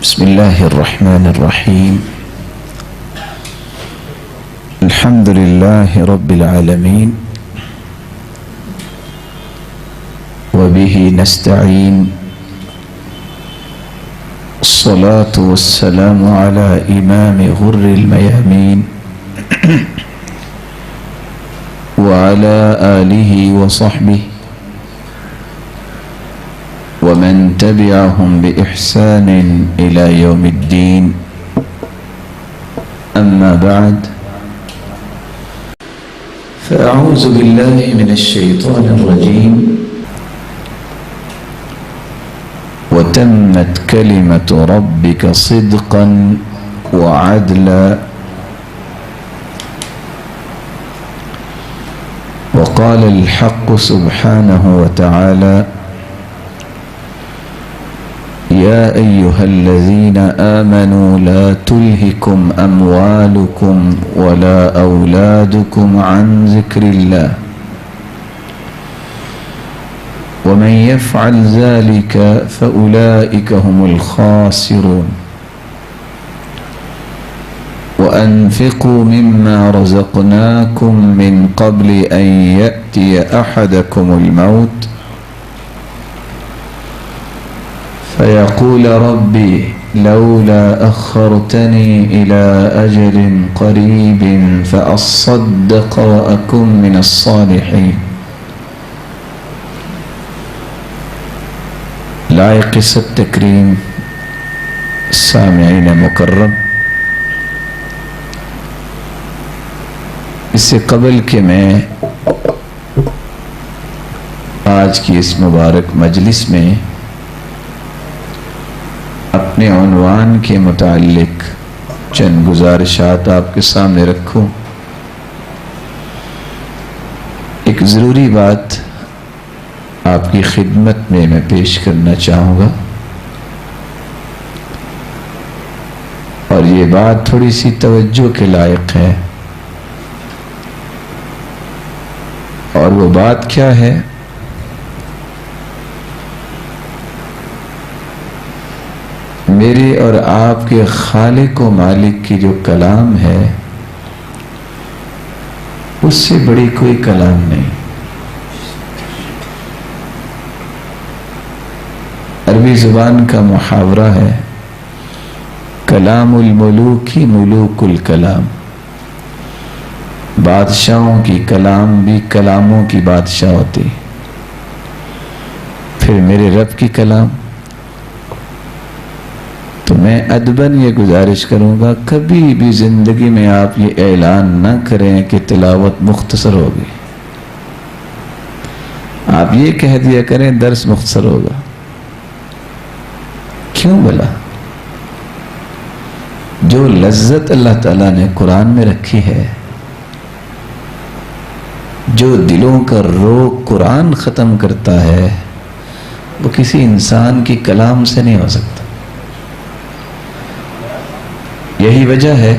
بسم الله الرحمن الرحيم. الحمد لله رب العالمين وبه نستعين. الصلاة والسلام على إمام غر الميامين وعلى آله وصحبه ومن تبعهم بإحسان إلى يوم الدين. أما بعد، فأعوذ بالله من الشيطان الرجيم. وتمت كلمة ربك صدقا وعدلا وقال الحق سبحانه وتعالى: يا أيها الذين آمنوا لا تلهكم أموالكم ولا أولادكم عن ذكر الله ومن يفعل ذلك فأولئك هم الخاسرون. وأنفقوا مما رزقناكم من قبل أن يأتي أحدكم الموت فيقول ربي لولا أخرتني إلى أجل قريب فأصدق وأكن من الصالحين. لائق سب تکریم سامعین مکرم، اس سے قبل کہ میں آج کی اس مبارک مجلس میں اپنے عنوان کے متعلق چند گزارشات آپ کے سامنے رکھوں، ایک ضروری بات آپ کی خدمت میں پیش کرنا چاہوں گا، اور یہ بات تھوڑی سی توجہ کے لائق ہے. اور وہ بات کیا ہے؟ میرے اور آپ کے خالق و مالک کی جو کلام ہے اس سے بڑی کوئی کلام نہیں. عربی زبان کا محاورہ ہے: کلام الملوک ملوک الکلام. بادشاہوں کی کلام بھی کلاموں کی بادشاہ ہوتی. پھر میرے رب کی کلام. تو میں ادباً یہ گزارش کروں گا، کبھی بھی زندگی میں آپ یہ اعلان نہ کریں کہ تلاوت مختصر ہوگی. آپ یہ کہہ دیا کریں درس مختصر ہوگا. کیوں بھلا؟ جو لذت اللہ تعالیٰ نے قرآن میں رکھی ہے، جو دلوں کا روگ قرآن ختم کرتا ہے، وہ کسی انسان کی کلام سے نہیں ہو سکتا. یہی وجہ ہے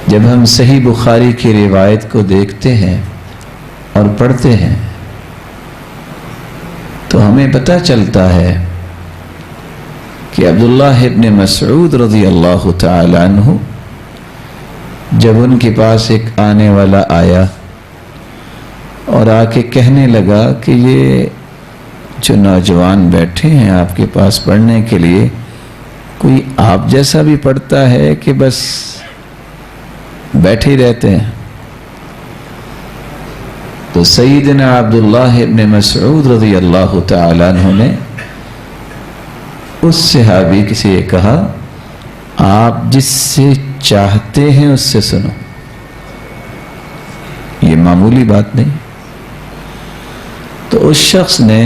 جب ہم صحیح بخاری کی روایت کو دیکھتے ہیں اور پڑھتے ہیں تو ہمیں پتہ چلتا ہے کہ عبداللہ ابن مسعود رضی اللہ تعالی عنہ جب ان کے پاس ایک آنے والا آیا اور آ کے کہنے لگا کہ یہ جو نوجوان بیٹھے ہیں آپ کے پاس پڑھنے کے لیے، کوئی آپ جیسا بھی پڑھتا ہے کہ بس بیٹھے ہی رہتے ہیں؟ تو سیدنا عبداللہ ابن مسعود رضی اللہ تعالیٰ عنہ نے اس صحابی سے یہ کہا: آپ جس سے چاہتے ہیں اس سے سنو. یہ معمولی بات نہیں. تو اس شخص نے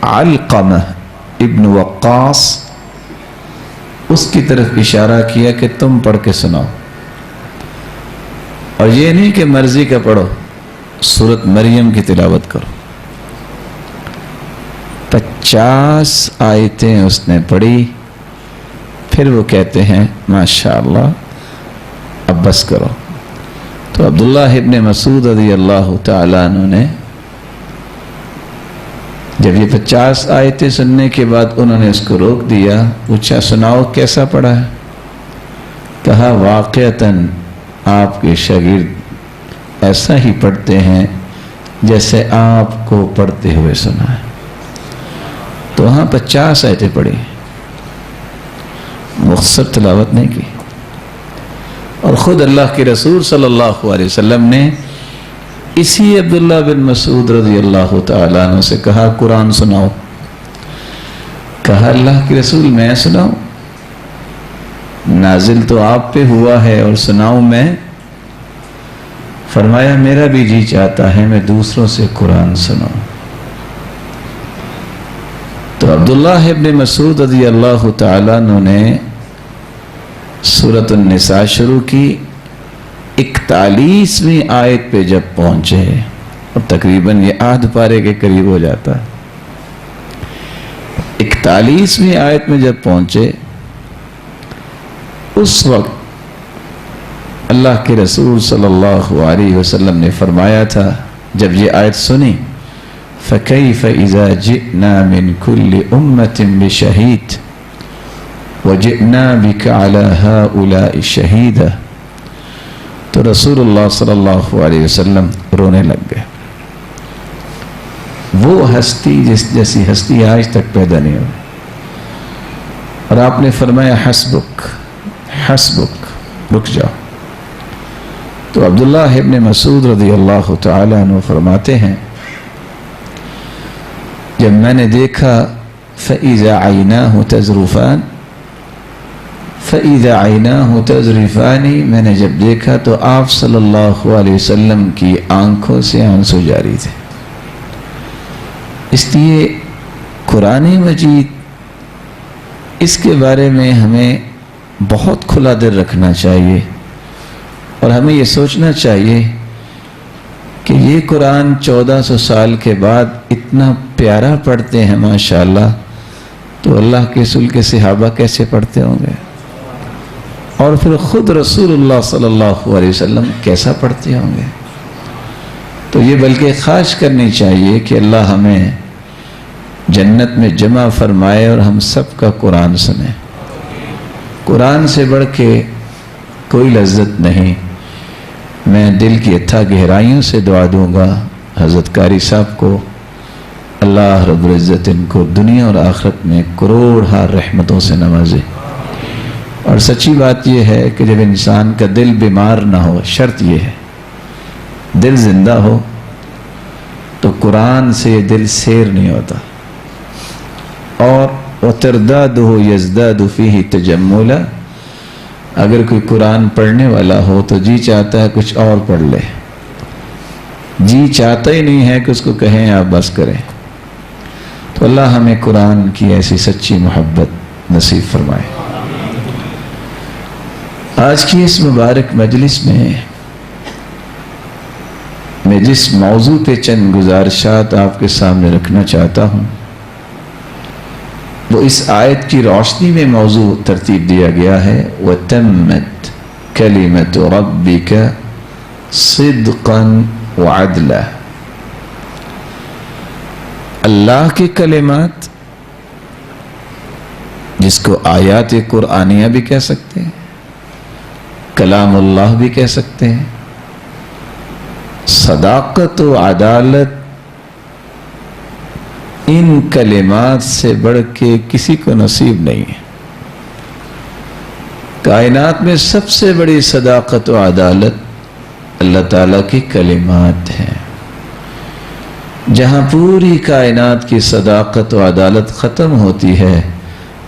علقمہ ابن وقاص اس کی طرف اشارہ کیا کہ تم پڑھ کے سناؤ. اور یہ نہیں کہ مرضی کا پڑھو، سورۃ مریم کی تلاوت کرو. 50 آیتیں اس نے پڑھی. پھر وہ کہتے ہیں ماشاءاللہ اب بس کرو. تو عبداللہ ابن مسعود رضی اللہ تعالیٰ عنہ نے جب یہ 50 آیتیں سننے کے بعد انہوں نے اس کو روک دیا، پوچھا سناؤ کیسا پڑھا ہے؟ کہا واقعتاً آپ کے شاگرد ایسا ہی پڑھتے ہیں جیسے آپ کو پڑھتے ہوئے سنا ہے۔ تو وہاں 50 آیتیں پڑھی، مختصر تلاوت نہیں کی، اور خود اللہ کے رسول صلی اللہ علیہ وسلم نے اسی عبداللہ بن مسعود رضی اللہ تعالیٰ عنہ سے کہا قرآن سناؤ۔ کہا اللہ کے رسول میں سناؤں؟ نازل تو آپ پہ ہوا ہے اور سناؤں میں؟ فرمایا میرا بھی جی چاہتا ہے میں دوسروں سے قرآن سناؤں۔ تو عبداللہ ابن مسعود رضی اللہ تعالیٰ عنہ نے سورۃ النساء شروع کی، 41ویں آیت پہ جب پہنچے، اور تقریباً یہ آدھ پارے کے قریب ہو جاتا ہے، 41ویں آیت میں جب پہنچے، اس وقت اللہ کے رسول صلی اللہ علیہ وسلم نے فرمایا تھا جب یہ آیت سنی، فَكَيْفَ إِذَا جِئْنَا مِنْ كُلِّ أُمَّةٍ بِشَهِيدٍ وَجِئْنَا بِكَ عَلَى هَؤُلَاءِ شَهِيدًا۔ تو رسول اللہ صلی اللہ علیہ وسلم رونے لگ گئے۔ وہ ہستی جیسی ہستی آج تک پیدا نہیں ہوئی، اور آپ نے فرمایا حسبک حسبک، رک جاؤ۔ تو عبداللہ ابن مسعود رضی اللہ تعالیٰ عنہ فرماتے ہیں جب میں نے دیکھا فَإِذَا عَيْنَاهُ تَذْرُفَانِ فَإِذَا عَيْنَاهُ تَذْرِفَانِ، میں نے جب دیکھا تو آپ صلی اللہ علیہ وسلم کی آنکھوں سے آنسو جاری تھے۔ اس لیے قرآن مجید اس کے بارے میں ہمیں بہت کھلا دل رکھنا چاہیے، اور ہمیں یہ سوچنا چاہیے کہ یہ قرآن 1400 سال کے بعد اتنا پیارا پڑھتے ہیں ماشاءاللہ، تو اللہ کے رسول کے صحابہ کیسے پڑھتے ہوں گے، اور پھر خود رسول اللہ صلی اللہ علیہ وسلم کیسا پڑھتے ہوں گے۔ تو یہ بلکہ خواہش کرنی چاہیے کہ اللہ ہمیں جنت میں جمع فرمائے اور ہم سب کا قرآن سنیں۔ قرآن سے بڑھ کے کوئی لذت نہیں۔ میں دل کی اتھا گہرائیوں سے دعا دوں گا حضرت قاری صاحب کو، اللہ رب العزت ان کو دنیا اور آخرت میں کروڑ ہار رحمتوں سے نوازے۔ اور سچی بات یہ ہے کہ جب انسان کا دل بیمار نہ ہو، شرط یہ ہے دل زندہ ہو، تو قرآن سے یہ دل سیر نہیں ہوتا۔ اور وَتَرْدَادُهُ يَزْدَادُ فِيهِ تَجَمُّلًا، اگر کوئی قرآن پڑھنے والا ہو تو جی چاہتا ہے کچھ اور پڑھ لے، جی چاہتا ہی نہیں ہے کہ اس کو کہیں آپ بس کریں۔ تو اللہ ہمیں قرآن کی ایسی سچی محبت نصیب فرمائے۔ آج کی اس مبارک مجلس میں جس موضوع پہ چند گزارشات آپ کے سامنے رکھنا چاہتا ہوں، وہ اس آیت کی روشنی میں موضوع ترتیب دیا گیا ہے، وَتَمَّتْ كَلِمَةُ رَبِّكَ صِدْقًا وَعَدْلًا۔ اللہ کے کلمات، جس کو آیات قرآنیہ بھی کہہ سکتے ہیں، کلام اللہ بھی کہہ سکتے ہیں، صداقت و عدالت ان کلمات سے بڑھ کے کسی کو نصیب نہیں ہے۔ کائنات میں سب سے بڑی صداقت و عدالت اللہ تعالیٰ کی کلمات ہیں۔ جہاں پوری کائنات کی صداقت و عدالت ختم ہوتی ہے،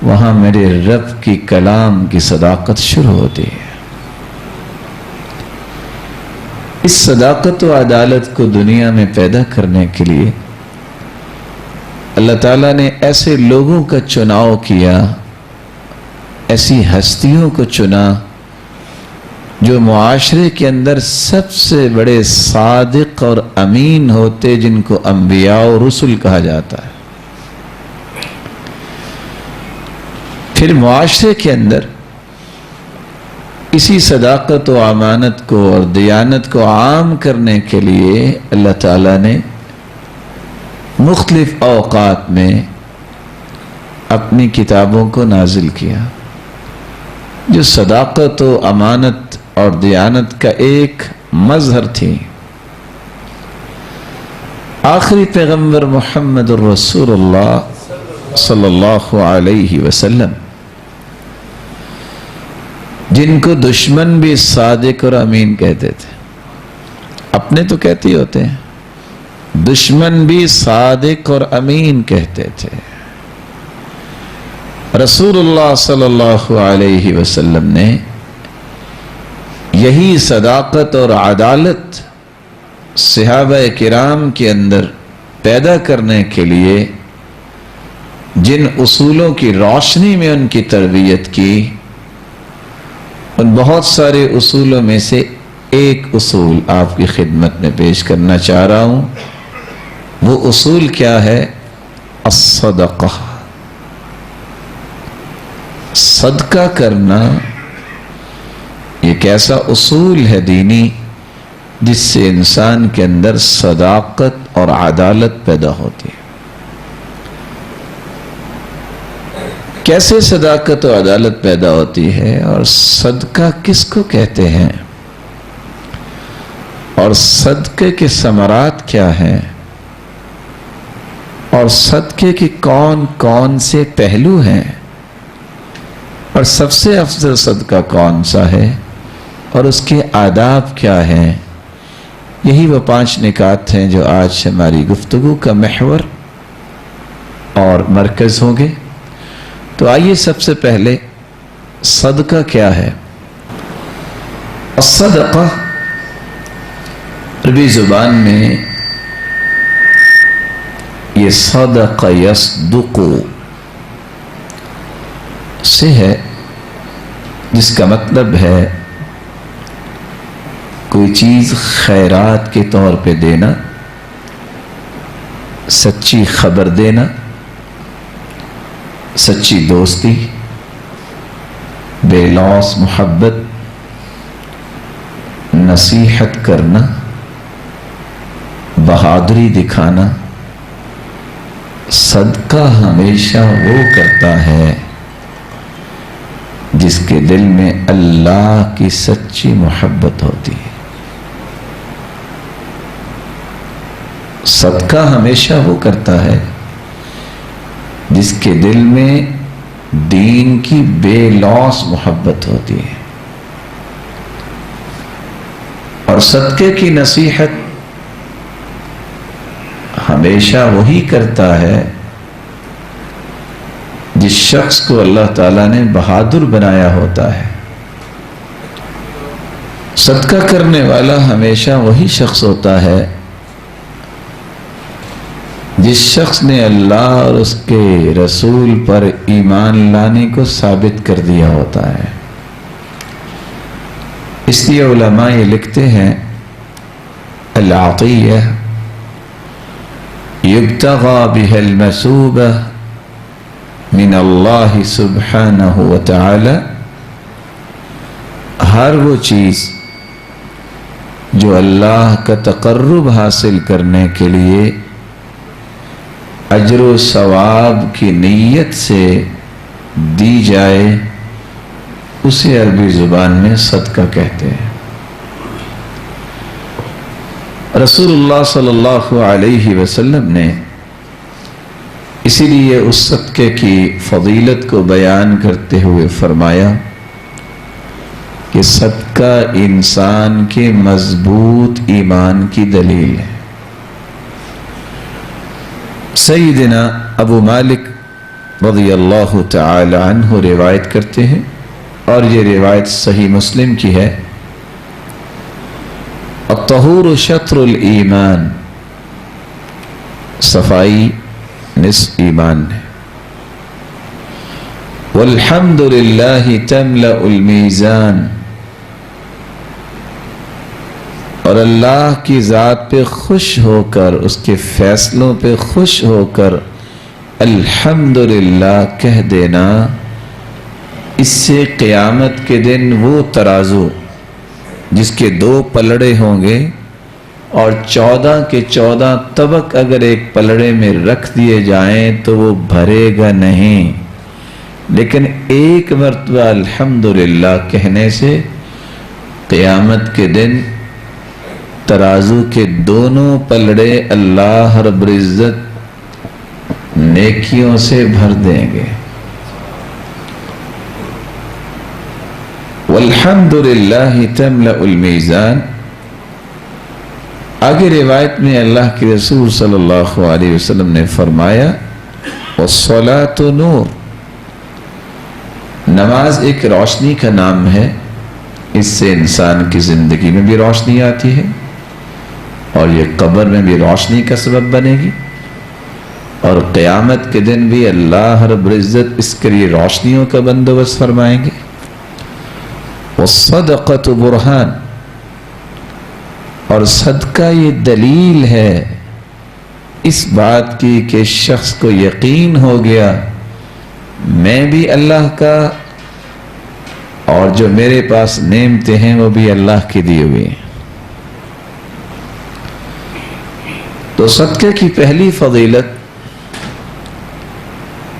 وہاں میرے رب کی کلام کی صداقت شروع ہوتی ہے۔ اس صداقت و عدالت کو دنیا میں پیدا کرنے کے لیے اللہ تعالیٰ نے ایسے لوگوں کا چناؤ کیا، ایسی ہستیوں کو چنا جو معاشرے کے اندر سب سے بڑے صادق اور امین ہوتے، جن کو انبیاء و رسل کہا جاتا ہے۔ پھر معاشرے کے اندر اسی صداقت و امانت کو اور دیانت کو عام کرنے کے لیے اللہ تعالیٰ نے مختلف اوقات میں اپنی کتابوں کو نازل کیا جو صداقت و امانت اور دیانت کا ایک مظہر تھی۔ آخری پیغمبر محمد الرسول اللہ صلی اللہ علیہ وسلم، جن کو دشمن بھی صادق اور امین کہتے تھے، اپنے تو کہتے ہوتے ہیں، دشمن بھی صادق اور امین کہتے تھے، رسول اللہ صلی اللہ علیہ وسلم نے یہی صداقت اور عدالت صحابہ کرام کے اندر پیدا کرنے کے لیے جن اصولوں کی روشنی میں ان کی تربیت کی، ان بہت سارے اصولوں میں سے ایک اصول آپ کی خدمت میں پیش کرنا چاہ رہا ہوں۔ وہ اصول کیا ہے؟ الصدقہ، صدقہ کرنا۔ ایک ایسا اصول ہے دینی جس سے انسان کے اندر صداقت اور عدالت پیدا ہوتی ہے۔ کیسے صداقت و عدالت پیدا ہوتی ہے اور صدقہ کس کو کہتے ہیں اور صدقے کے ثمرات کیا ہیں اور صدقے کے کون کون سے پہلو ہیں اور سب سے افضل صدقہ کون سا ہے اور اس کے آداب کیا ہیں، یہی وہ 5 نکات ہیں جو آج ہماری گفتگو کا محور اور مرکز ہوں گے۔ تو آئیے سب سے پہلے صدقہ کیا ہے؟ الصدقہ عربی زبان میں یہ صدق یصدق سے ہے، جس کا مطلب ہے کوئی چیز خیرات کے طور پہ دینا، سچی خبر دینا، سچی دوستی، بے لوث محبت، نصیحت کرنا، بہادری دکھانا۔ صدقہ ہمیشہ وہ کرتا ہے جس کے دل میں اللہ کی سچی محبت ہوتی ہے۔ صدقہ ہمیشہ وہ کرتا ہے جس کے دل میں دین کی بے لوث محبت ہوتی ہے، اور صدقے کی نصیحت ہمیشہ وہی کرتا ہے جس شخص کو اللہ تعالیٰ نے بہادر بنایا ہوتا ہے۔ صدقہ کرنے والا ہمیشہ وہی شخص ہوتا ہے جس شخص نے اللہ اور اس کے رسول پر ایمان لانے کو ثابت کر دیا ہوتا ہے۔ اس لیے علماء یہ لکھتے ہیں، العطیہ یبتغى بها المثوبہ من اللہ سبحانہ وتعالی، ہر وہ چیز جو اللہ کا تقرب حاصل کرنے کے لیے اجر و ثواب کی نیت سے دی جائے، اسے عربی زبان میں صدقہ کہتے ہیں۔ رسول اللہ صلی اللہ علیہ وسلم نے اسی لیے اس صدقے کی فضیلت کو بیان کرتے ہوئے فرمایا کہ صدقہ انسان کے مضبوط ایمان کی دلیل ہے۔ سیدنا ابو مالک رضی اللہ تعالی عنہ روایت کرتے ہیں، اور یہ روایت صحیح مسلم کی ہے، الطہور شطر الایمان، صفائی نصف ایمان ہے، والحمد للہ تملأ المیزان، اور اللہ کی ذات پہ خوش ہو کر، اس کے فیصلوں پہ خوش ہو کر الحمدللہ کہہ دینا، اس سے قیامت کے دن وہ ترازو جس کے 2 پلڑے ہوں گے اور 14 کے 14 طبق اگر ایک پلڑے میں رکھ دیے جائیں تو وہ بھرے گا نہیں، لیکن ایک مرتبہ الحمدللہ کہنے سے قیامت کے دن ترازو کے دونوں پلڑے اللہ رب العزت نیکیوں سے بھر دیں گے۔ والحمدللہ تملأ المیزان۔ آگے روایت میں اللہ کے رسول صلی اللہ علیہ وسلم نے فرمایا والصلاۃ نور، نماز ایک روشنی کا نام ہے، اس سے انسان کی زندگی میں بھی روشنی آتی ہے اور یہ قبر میں بھی روشنی کا سبب بنے گی، اور قیامت کے دن بھی اللہ رب العزت اس کے لیے روشنیوں کا بندوبست فرمائیں گے۔ والصدقۃ برہان، اور صدقہ یہ دلیل ہے اس بات کی کہ شخص کو یقین ہو گیا میں بھی اللہ کا، اور جو میرے پاس نعمتیں ہیں وہ بھی اللہ کی دی ہوئی ہیں۔ تو صدقے کی پہلی فضیلت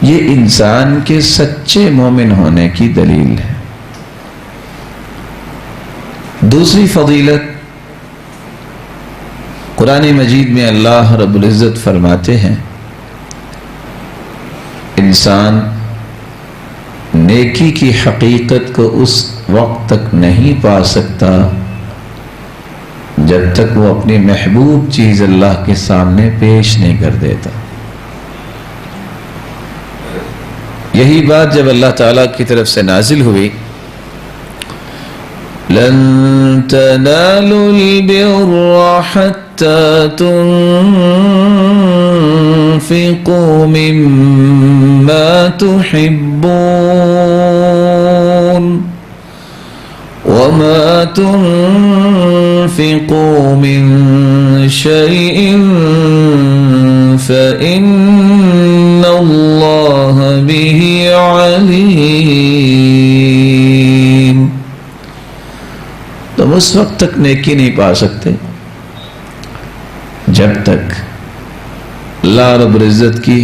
یہ انسان کے سچے مومن ہونے کی دلیل ہے۔ دوسری فضیلت قرآن مجید میں اللہ رب العزت فرماتے ہیں انسان نیکی کی حقیقت کو اس وقت تک نہیں پا سکتا جب تک وہ اپنی محبوب چیز اللہ کے سامنے پیش نہیں کر دیتا۔ یہی بات جب اللہ تعالیٰ کی طرف سے نازل ہوئی لن تنالوا البر حتى تنفقوا مما تحبون وما تنفقوا من شيء فإن الله به عليم۔ تم اس وقت تک نیکی نہیں پا سکتے جب تک اللہ رب العزت کی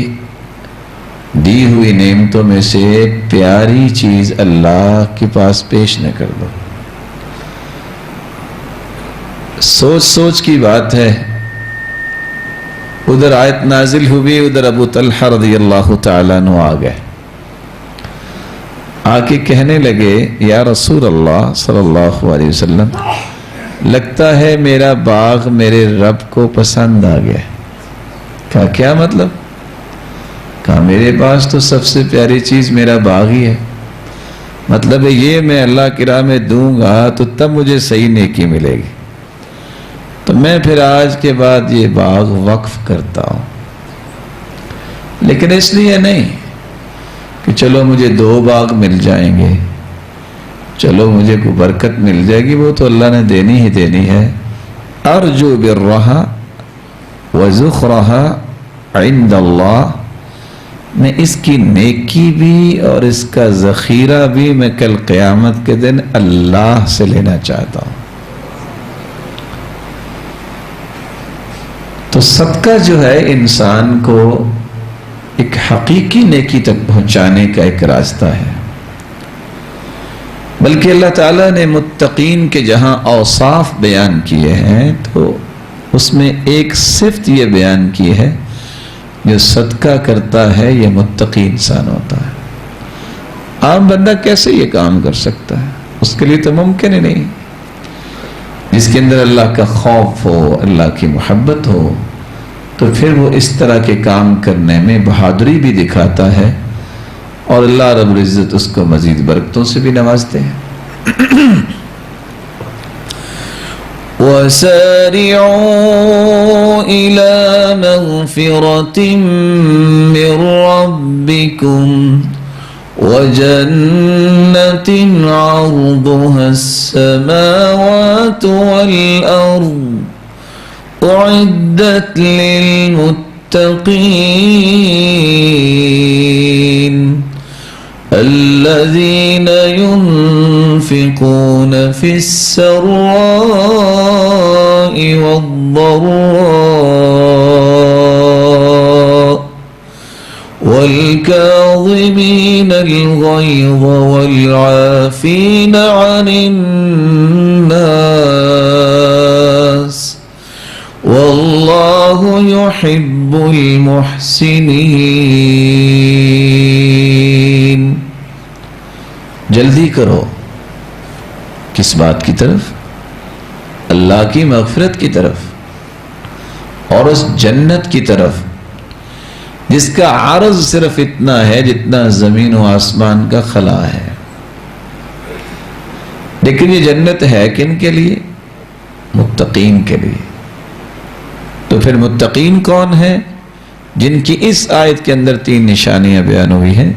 دی ہوئی نعمتوں میں سے ایک پیاری چیز اللہ کے پاس پیش نہ کر دو۔ سوچ سوچ کی بات ہے، ادھر آیت نازل ہوئی، ادھر ابو طلحہ رضی اللہ تعالیٰ عنہ آ گئے، آ کے کہنے لگے یا رسول اللہ صلی اللہ علیہ وسلم لگتا ہے میرا باغ میرے رب کو پسند آ گیا۔ کہا کیا مطلب؟ کہا میرے پاس تو سب سے پیاری چیز میرا باغ ہی ہے، مطلب ہے یہ میں اللہ کی راہ میں دوں گا تو تب مجھے صحیح نیکی ملے گی، تو میں پھر آج کے بعد یہ باغ وقف کرتا ہوں، لیکن اس لیے نہیں کہ چلو مجھے 2 باغ مل جائیں گے، چلو مجھے کوئی برکت مل جائے گی، وہ تو اللہ نے دینی ہی دینی ہے۔ ارجو برہا وزخرہا عند اللہ، میں اس کی نیکی بھی اور اس کا ذخیرہ بھی میں کل قیامت کے دن اللہ سے لینا چاہتا ہوں۔ تو صدقہ جو ہے انسان کو ایک حقیقی نیکی تک پہنچانے کا ایک راستہ ہے، بلکہ اللہ تعالیٰ نے متقین کے جہاں اوصاف بیان کیے ہیں تو اس میں ایک صفت یہ بیان کی ہے جو صدقہ کرتا ہے یہ متقی انسان ہوتا ہے۔ عام بندہ کیسے یہ کام کر سکتا ہے؟ اس کے لیے تو ممکن ہی نہیں۔ جس کے اندر اللہ کا خوف ہو، اللہ کی محبت ہو، تو پھر وہ اس طرح کے کام کرنے میں بہادری بھی دکھاتا ہے اور اللہ رب العزت اس کو مزید برکتوں سے بھی نوازتے ہیں۔ وَسَارِعُوا إِلَى مَغْفِرَةٍ مِّن رَّبِّكُمْ وَجَنَّةٍ عَرْضُهَا السَّمَاوَاتُ وَالْأَرْضُ أُعِدَّتْ لِلْمُتَّقِينَ الذين ينفقون في السراء والضراء والكاظمين الغيظ والعافين عن الناس والله يحب المحسنين. جلدی کرو کس بات کی طرف؟ اللہ کی مغفرت کی طرف اور اس جنت کی طرف جس کا عرض صرف اتنا ہے جتنا زمین و آسمان کا خلا ہے. لیکن یہ جنت ہے کن کے لیے؟ متقین کے لیے. تو پھر متقین کون ہیں؟ جن کی اس آیت کے اندر 3 نشانیاں بیان ہوئی ہیں.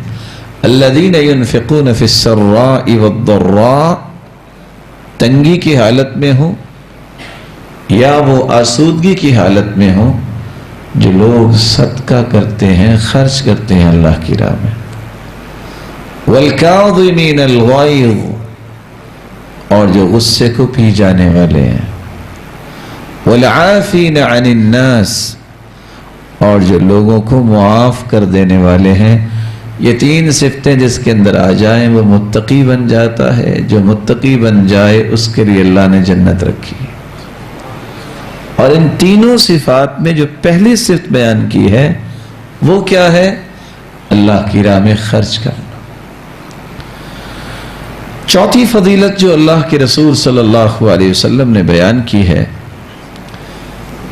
الذین ينفقون فی السراء والضراء، تنگی کی حالت میں ہوں یا وہ آسودگی کی حالت میں ہوں، جو لوگ صدقہ کرتے ہیں، خرچ کرتے ہیں اللہ کی راہ میں. والکاظمین الغیظ، اور جو غصے کو پی جانے والے ہیں. والعافین عن الناس، اور جو لوگوں کو معاف کر دینے والے ہیں. یہ 3 صفتیں جس کے اندر آ جائیں وہ متقی بن جاتا ہے. جو متقی بن جائے اس کے لیے اللہ نے جنت رکھی. اور ان تینوں صفات میں جو پہلی صفت بیان کی ہے وہ کیا ہے؟ اللہ کی راہ میں خرچ کرنا. چوتھی فضیلت جو اللہ کے رسول صلی اللہ علیہ وسلم نے بیان کی ہے،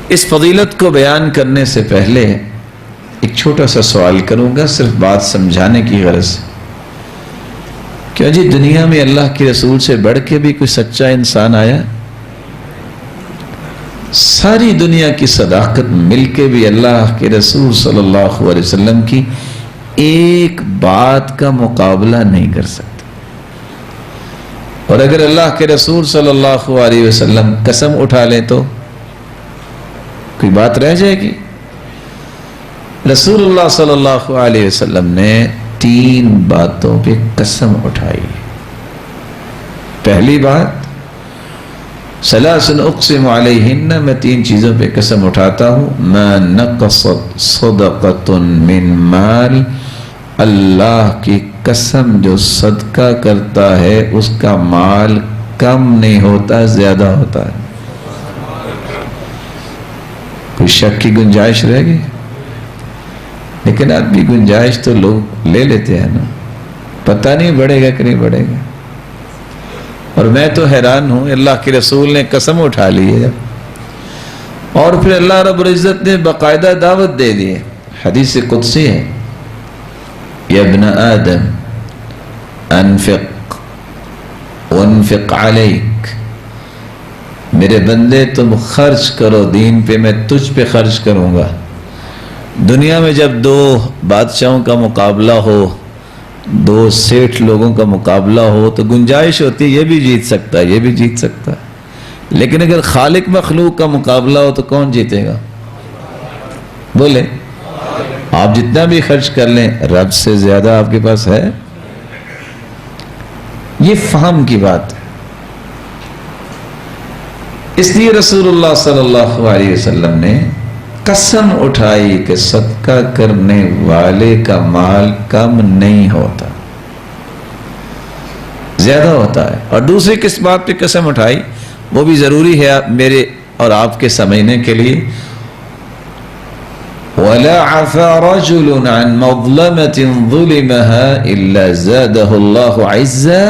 اس فضیلت کو بیان کرنے سے پہلے ایک چھوٹا سا سوال کروں گا، صرف بات سمجھانے کی غرض سے. کیا جی دنیا میں اللہ کے رسول سے بڑھ کے بھی کوئی سچا انسان آیا؟ ساری دنیا کی صداقت مل کے بھی اللہ کے رسول صلی اللہ علیہ وسلم کی ایک بات کا مقابلہ نہیں کر سکتے. اور اگر اللہ کے رسول صلی اللہ علیہ وسلم قسم اٹھا لیں تو کوئی بات رہ جائے گی؟ رسول اللہ صلی اللہ علیہ وسلم نے 3 باتوں پہ قسم اٹھائی. پہلی بات، ثلاث اقسم علیہن، میں 3 چیزوں پہ قسم اٹھاتا ہوں. ما نقصت صدقۃ من مال، اللہ کی قسم جو صدقہ کرتا ہے اس کا مال کم نہیں ہوتا، زیادہ ہوتا ہے. کوئی شک کی گنجائش رہ گئی؟ لیکن آدمی گنجائش تو لوگ لے لیتے ہیں نا، پتہ نہیں بڑھے گا کہ نہیں بڑھے گا. اور میں تو حیران ہوں، اللہ کے رسول نے قسم اٹھا لی ہے اور پھر اللہ رب العزت نے باقاعدہ دعوت دے دی ہے. حدیث قدسی ہے، یا ابن آدم انفق وانفق علیک، میرے بندے تم خرچ کرو دین پہ، میں تجھ پہ خرچ کروں گا. دنیا میں جب 2 بادشاہوں کا مقابلہ ہو، 2 سیٹھ لوگوں کا مقابلہ ہو تو گنجائش ہوتی ہے یہ بھی جیت سکتا ہے، یہ بھی جیت سکتا ہے. لیکن اگر خالق مخلوق کا مقابلہ ہو تو کون جیتے گا؟ بولے. آپ جتنا بھی خرچ کر لیں رب سے زیادہ آپ کے پاس ہے. یہ فہم کی بات ہے. اس لیے رسول اللہ صلی اللہ علیہ وسلم نے قسم اٹھائی کہ صدقہ کرنے والے کا مال کم نہیں ہوتا، زیادہ ہوتا ہے. اور دوسری کس بات پہ قسم اٹھائی وہ بھی ضروری ہے میرے اور آپ کے سمجھنے کے لیے. وَلَا عَفَى رَجُلٌ عَنْ مَظْلَمَةٍ ظُلِمَهَا إِلَّا زَادَهُ اللَّهُ عِزًّا.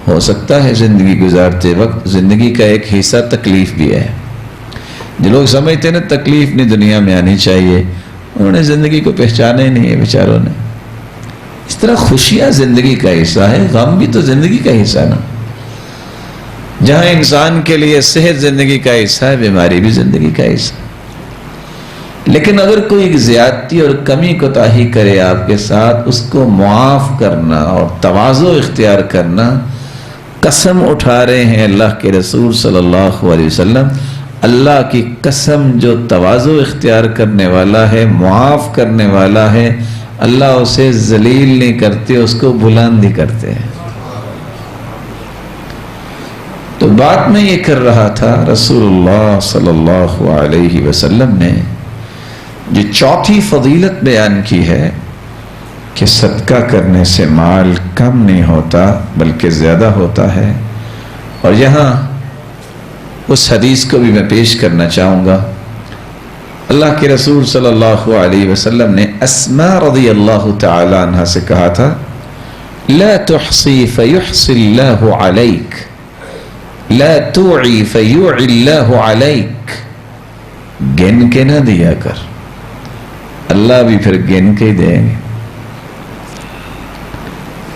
ہو سکتا ہے زندگی گزارتے وقت زندگی کا ایک حصہ تکلیف بھی ہے. جو لوگ سمجھتے ہیں نا تکلیف نہیں دنیا میں آنی چاہیے، انہوں نے زندگی کو پہچانا ہی نہیں ہے بیچاروں نے. اس طرح خوشیاں زندگی کا حصہ ہے، غم بھی تو زندگی کا حصہ ہے نا. جہاں انسان کے لیے صحت زندگی کا حصہ ہے، بیماری بھی زندگی کا حصہ ہے. لیکن اگر کوئی زیادتی اور کمی کوتاہی کرے آپ کے ساتھ، اس کو معاف کرنا اور تواضع اختیار کرنا. قسم اٹھا رہے ہیں اللہ کے رسول صلی اللہ علیہ وسلم، اللہ کی قسم جو تواضع اختیار کرنے والا ہے، معاف کرنے والا ہے، اللہ اسے ذلیل نہیں کرتے، اس کو بلند ہی کرتے ہیں۔ تو بات میں یہ کر رہا تھا، رسول اللہ صلی اللہ علیہ وسلم نے جو چوتھی فضیلت بیان کی ہے کہ صدقہ کرنے سے مال کم نہیں ہوتا بلکہ زیادہ ہوتا ہے، اور یہاں اس حدیث کو بھی میں پیش کرنا چاہوں گا۔ اللہ کے رسول صلی اللہ علیہ وسلم نے اسماء رضی اللہ تعالی عنہ سے کہا تھا، لا تحصی فیحصی اللہ علیک، لا توعی فیوعی اللہ علیک، گن کے نہ دیا کر، اللہ بھی پھر گن کے دیں گے۔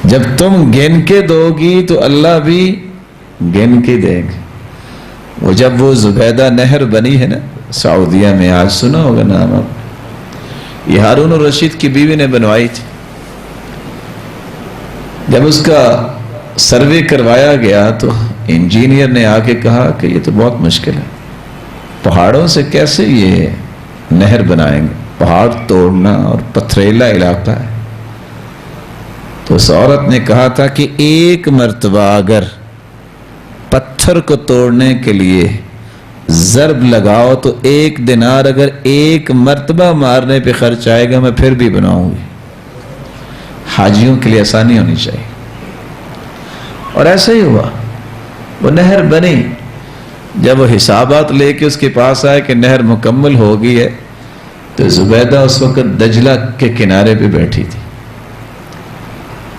جب تم گن کے دو گی تو اللہ بھی گن کے دیں گے۔ وہ جب وہ زبیدہ نہر بنی ہے نا سعودیہ میں، آج سنا ہوگا نام آپ، یہ ہارون الرشید کی بیوی نے بنوائی تھی۔ جب اس کا سروے کروایا گیا تو انجینئر نے آ کے کہا کہ یہ تو بہت مشکل ہے، پہاڑوں سے کیسے یہ نہر بنائیں گے، پہاڑ توڑنا اور پتھریلا علاقہ ہے۔ تو اس عورت نے کہا تھا کہ ایک مرتبہ اگر پتھر کو توڑنے کے لیے ضرب لگاؤ تو 1 دینار اگر ایک مرتبہ مارنے پہ خرچ آئے گا، میں پھر بھی بناؤں گی۔ حاجیوں کے لیے آسانی ہونی چاہیے، اور ایسا ہی ہوا، وہ نہر بنی۔ جب وہ حسابات لے کے اس کے پاس آئے کہ نہر مکمل ہو گئی ہے، تو زبیدہ اس وقت دجلہ کے کنارے پہ بیٹھی تھی۔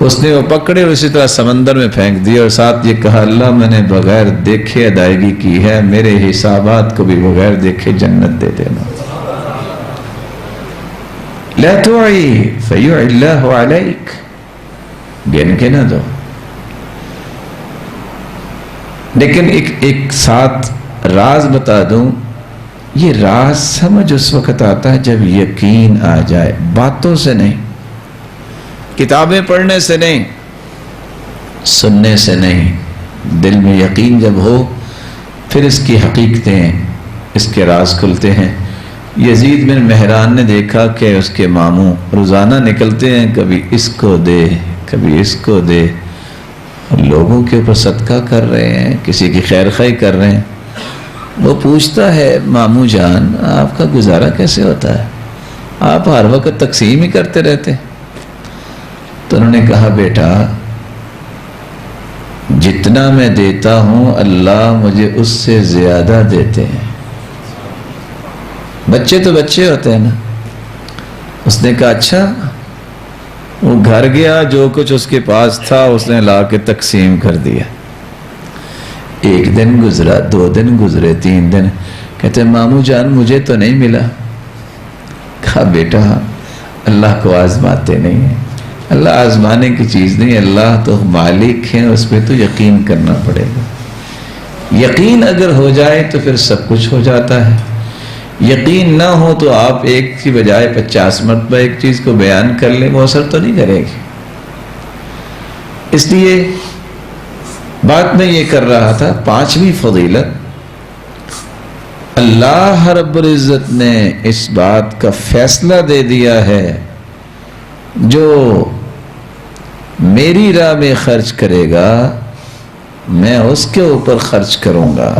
اس نے وہ پکڑے اور اسی طرح سمندر میں پھینک دیا، اور ساتھ یہ کہا، اللہ میں نے بغیر دیکھے ادائیگی کی ہے، میرے حسابات کو بھی بغیر دیکھے جنت دے دینا۔ لا تعی فیعی اللہ علیک، گن کے نہ دو۔ لیکن ایک ساتھ راز بتا دوں، یہ راز سمجھ اس وقت آتا ہے جب یقین آ جائے، باتوں سے نہیں، کتابیں پڑھنے سے نہیں، سننے سے نہیں، دل میں یقین جب ہو پھر اس کی حقیقتیں، اس کے راز کھلتے ہیں۔ یزید بن مہران نے دیکھا کہ اس کے ماموں روزانہ نکلتے ہیں، کبھی اس کو دے کبھی اس کو دے، اور لوگوں کے اوپر صدقہ کر رہے ہیں، کسی کی خیر خواہی کر رہے ہیں۔ وہ پوچھتا ہے، ماموں جان آپ کا گزارا کیسے ہوتا ہے، آپ ہر وقت تقسیم ہی کرتے رہتے ہیں؟ تو انہوں نے کہا، بیٹا جتنا میں دیتا ہوں اللہ مجھے اس سے زیادہ دیتے ہیں۔ بچے تو بچے ہوتے ہیں نا۔ اس نے کہا اچھا۔ وہ گھر گیا، جو کچھ اس کے پاس تھا اس نے لا کے تقسیم کر دیا۔ 1 دن گزرا، 2 دن گزرے، 3 دن، کہتے ماموں جان مجھے تو نہیں ملا۔ کہا بیٹا اللہ کو آزماتے نہیں ہیں، اللہ آزمانے کی چیز نہیں، اللہ تو مالک ہیں، اس پہ تو یقین کرنا پڑے گا۔ یقین اگر ہو جائے تو پھر سب کچھ ہو جاتا ہے۔ یقین نہ ہو تو آپ ایک کی بجائے 50 مرتبہ ایک چیز کو بیان کر لیں، وہ اثر تو نہیں کرے گی۔ اس لیے بات میں یہ کر رہا تھا، 5ویں فضیلت، اللہ رب العزت نے اس بات کا فیصلہ دے دیا ہے، جو میری راہ میں خرچ کرے گا میں اس کے اوپر خرچ کروں گا۔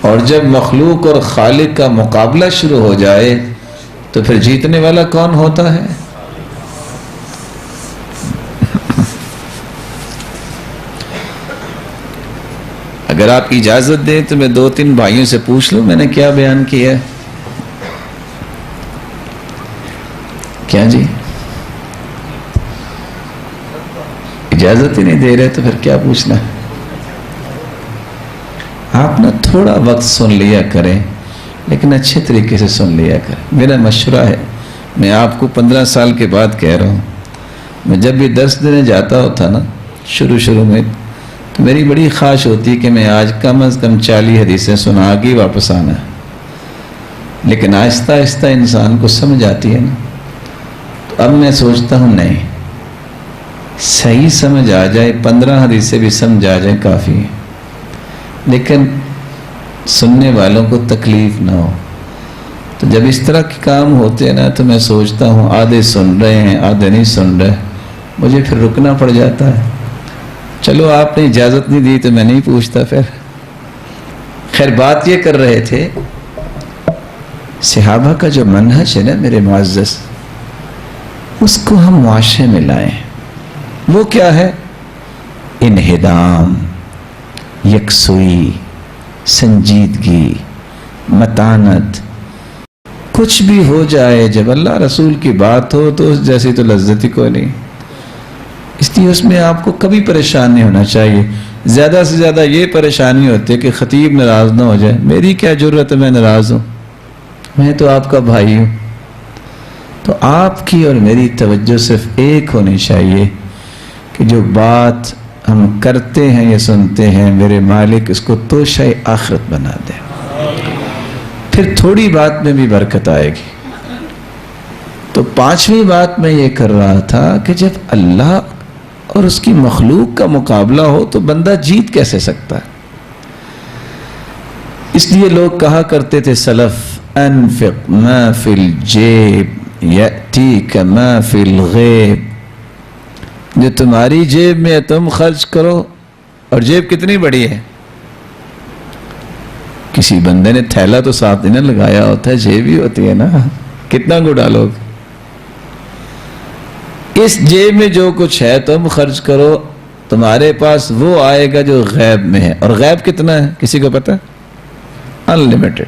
اور جب مخلوق اور خالق کا مقابلہ شروع ہو جائے تو پھر جیتنے والا کون ہوتا ہے؟ اگر آپ اجازت دیں تو میں 2-3 بھائیوں سے پوچھ لوں میں نے کیا بیان کیا ہے؟ کیا جی اجازت ہی نہیں دے رہے تو پھر کیا پوچھنا ہے؟ آپ نہ تھوڑا وقت سن لیا کریں، لیکن اچھے طریقے سے سن لیا کریں۔ میرا مشورہ ہے، میں آپ کو 15 سال کے بعد کہہ رہا ہوں، میں جب بھی درس دینے جاتا ہوتا نا شروع میں، تو میری بڑی خواہش ہوتی کہ میں آج کم از کم 40 حدیثیں سنا کے واپس آنا ہے، لیکن آہستہ آہستہ انسان کو سمجھ آتی ہے نا، تو اب میں سوچتا ہوں نہیں، صحیح سمجھ آ جائے، 15 حدیثیں بھی سمجھ آ جائیں کافی ہے، لیکن سننے والوں کو تکلیف نہ ہو۔ تو جب اس طرح کے کام ہوتے ہیں نا تو میں سوچتا ہوں آدھے سن رہے ہیں آدھے نہیں سن رہے، مجھے پھر رکنا پڑ جاتا ہے۔ چلو آپ نے اجازت نہیں دی تو میں نہیں پوچھتا پھر۔ خیر بات یہ کر رہے تھے صحابہ کا جو منہج ہے نا میرے معزز، اس کو ہم معاشرے میں لائیں۔ وہ کیا ہے؟ انہدام، یکسوئی، سنجیدگی، متانت۔ کچھ بھی ہو جائے جب اللہ رسول کی بات ہو تو اس جیسی تو لذت ہی کوئی نہیں، اس لیے اس میں آپ کو کبھی پریشان نہیں ہونا چاہیے۔ زیادہ سے زیادہ یہ پریشانی ہوتی ہے کہ خطیب ناراض نہ ہو جائے، میری کیا ضرورت ہے میں ناراض ہوں، میں تو آپ کا بھائی ہوں۔ تو آپ کی اور میری توجہ صرف ایک ہونی چاہیے کہ جو بات ہم کرتے ہیں یا سنتے ہیں میرے مالک اس کو توشہ آخرت بنا دے، پھر تھوڑی بات میں بھی برکت آئے گی۔ تو پانچویں بات میں یہ کر رہا تھا کہ جب اللہ اور اس کی مخلوق کا مقابلہ ہو تو بندہ جیت کیسے سکتا ہے؟ اس لیے لوگ کہا کرتے تھے سلف، انفق ما فی الجیب یأتیک ما فی الغیب، جو تمہاری جیب میں تم خرچ کرو، اور جیب کتنی بڑی ہے؟ کسی بندے نے تھیلا تو ساتھ ہی نہ لگایا ہوتا ہے، جیب ہی ہوتی ہے نا، کتنا کو ڈالو گے؟ اس جیب میں جو کچھ ہے تم خرچ کرو، تمہارے پاس وہ آئے گا جو غیب میں ہے، اور غیب کتنا ہے کسی کو پتہ؟ انلیمیٹڈ۔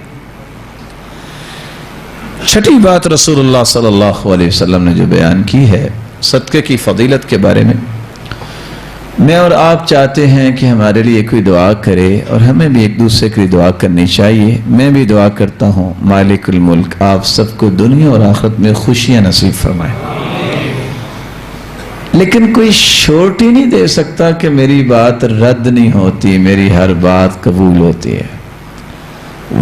چھٹی بات رسول اللہ صلی اللہ علیہ وسلم نے جو بیان کی ہے صدقے کی فضیلت کے بارے میں، میں اور آپ چاہتے ہیں کہ ہمارے لیے کوئی دعا کرے، اور ہمیں بھی ایک دوسرے کے لیے دعا کرنی چاہیے۔ میں بھی دعا کرتا ہوں مالک الملک آپ سب کو دنیا اور آخرت میں خوشیاں نصیب فرمائے، لیکن کوئی شورٹی نہیں دے سکتا کہ میری بات رد نہیں ہوتی، میری ہر بات قبول ہوتی ہے۔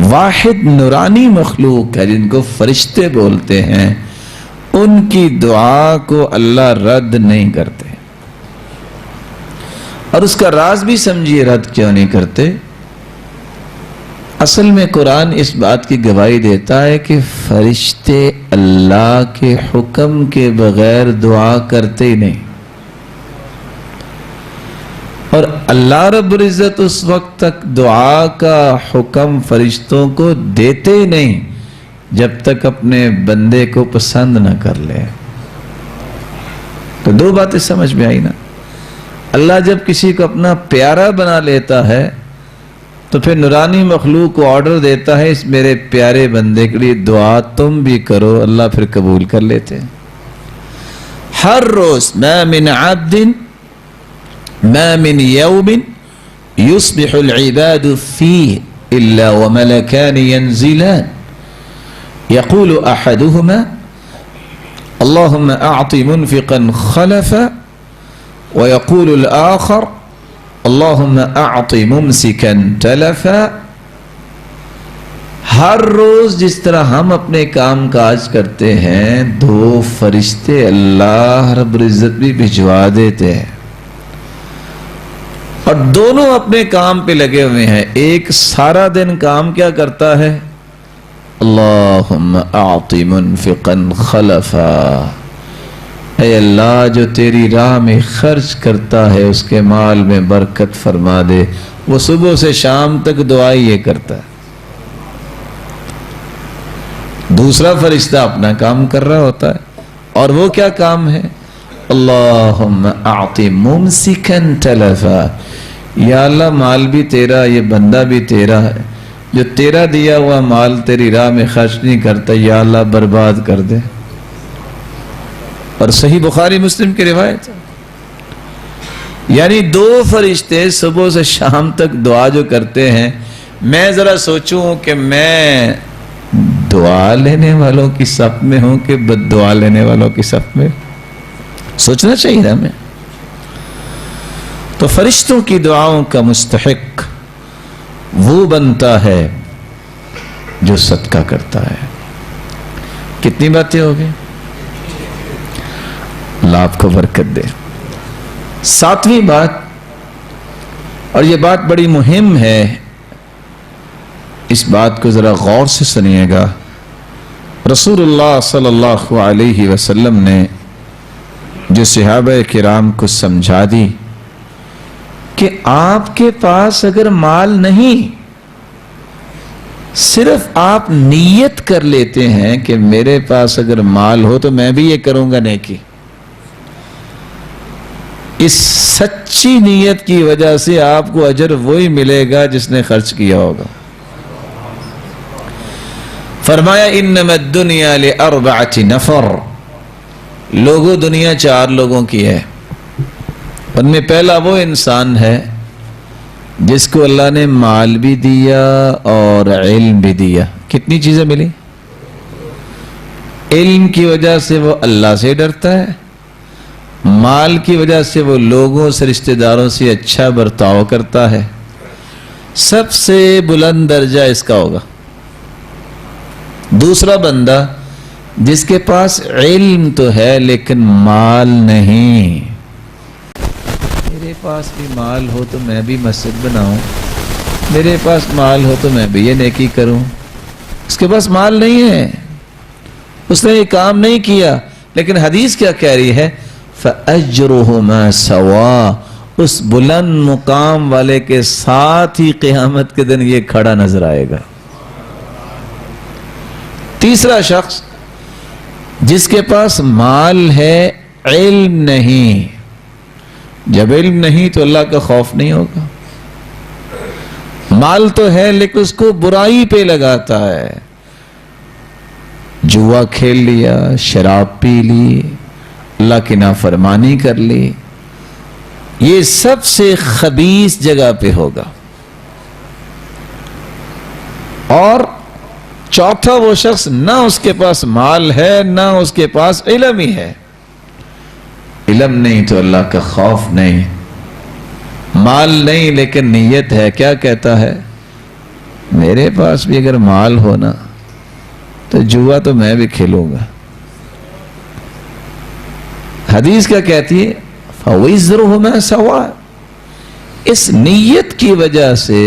واحد نورانی مخلوق ہے جن کو فرشتے بولتے ہیں، ان کی دعا کو اللہ رد نہیں کرتے، اور اس کا راز بھی سمجھیے رد کیوں نہیں کرتے۔ اصل میں قرآن اس بات کی گواہی دیتا ہے کہ فرشتے اللہ کے حکم کے بغیر دعا کرتے ہی نہیں، اور اللہ رب العزت اس وقت تک دعا کا حکم فرشتوں کو دیتے ہی نہیں جب تک اپنے بندے کو پسند نہ کر لے۔ تو دو باتیں سمجھ میں آئی نا، اللہ جب کسی کو اپنا پیارا بنا لیتا ہے تو پھر نورانی مخلوق کو آرڈر دیتا ہے اس میرے پیارے بندے کے لیے دعا تم بھی کرو، اللہ پھر قبول کر لیتے ہیں۔ ہر روز ما من عبد ما من يوم يصبح العباد فيه إلا وملكان ينزلان يقول أحدهما اللهم أعط منفقا خلفا ويقول الآخر اللهم أعط ممسكا تلفا۔ ہر روز جس طرح ہم اپنے کام کاج کرتے ہیں دو فرشتے اللہ رب العزت بھی بھجوا دیتے ہیں، اور دونوں اپنے کام پہ لگے ہوئے ہیں۔ ایک سارا دن کام کیا کرتا ہے؟ اللہم اعط منفقا خلفا، اے اللہ جو تیری راہ میں خرچ کرتا ہے اس کے مال میں برکت فرما دے۔ وہ صبح سے شام تک دعا یہ کرتا ہے۔ دوسرا فرشتہ اپنا کام کر رہا ہوتا ہے، اور وہ کیا کام ہے؟ اللہم اعط ممسکا تلفا، یا اللہ مال بھی تیرا، یہ بندہ بھی تیرا ہے، جو تیرا دیا ہوا مال تیری راہ میں خرچ نہیں کرتا، یا اللہ برباد کر دے۔ اور صحیح بخاری مسلم کی روایت، یعنی دو فرشتے صبح سے شام تک دعا جو کرتے ہیں، میں ذرا سوچوں کہ میں دعا لینے والوں کی صف میں ہوں کہ بد دعا لینے والوں کی صف میں؟ سوچنا چاہیے نا ہمیں۔ تو فرشتوں کی دعاؤں کا مستحق وہ بنتا ہے جو صدقہ کرتا ہے۔ کتنی باتیں ہو گئی؟ اللہ آپ کو برکت دے۔ ساتویں بات، اور یہ بات بڑی مہم ہے، اس بات کو ذرا غور سے سنیے گا، رسول اللہ صلی اللہ علیہ وسلم نے جو صحابہ کرام کو سمجھا دی کہ آپ کے پاس اگر مال نہیں، صرف آپ نیت کر لیتے ہیں کہ میرے پاس اگر مال ہو تو میں بھی یہ کروں گا نیکی، اس سچی نیت کی وجہ سے آپ کو اجر وہی ملے گا جس نے خرچ کیا ہوگا۔ فرمایا انما الدنیا لاربعۃ نفر، لوگوں دنیا 4 لوگوں کی ہے، ان میں پہلا وہ انسان ہے جس کو اللہ نے مال بھی دیا اور علم بھی دیا۔ کتنی چیزیں ملی؟ علم کی وجہ سے وہ اللہ سے ڈرتا ہے، مال کی وجہ سے وہ لوگوں سے، رشتہ داروں سے اچھا برتاؤ کرتا ہے۔ سب سے بلند درجہ اس کا ہوگا۔ دوسرا بندہ جس کے پاس علم تو ہے لیکن مال نہیں، میرے پاس بھی مال ہو تو میں بھی مسجد بناؤں، میرے پاس مال ہو تو میں بھی یہ نیکی کروں۔ اس کے پاس مال نہیں ہے، اس نے یہ کام نہیں کیا، لیکن حدیث کیا کہہ رہی ہے؟ فَأَجْرُهُمَا سَوَا، اس بلند مقام والے کے ساتھ ہی قیامت کے دن یہ کھڑا نظر آئے گا۔ تیسرا شخص جس کے پاس مال ہے، علم نہیں، جب علم نہیں تو اللہ کا خوف نہیں ہوگا۔ مال تو ہے لیکن اس کو برائی پہ لگاتا ہے، جوا کھیل لیا، شراب پی لی، اللہ کی نافرمانی کر لی، یہ سب سے خبیث جگہ پہ ہوگا۔ اور چوتھا وہ شخص نہ اس کے پاس مال ہے نہ اس کے پاس علم ہی ہے، علم نہیں تو اللہ کا خوف نہیں، مال نہیں لیکن نیت ہے، کیا کہتا ہے؟ میرے پاس بھی اگر مال ہونا تو جوا تو میں بھی کھیلوں گا۔ حدیث کیا کہتی ہے؟ فَوِزْرُهُمَا سَوَاءٌ، اس نیت کی وجہ سے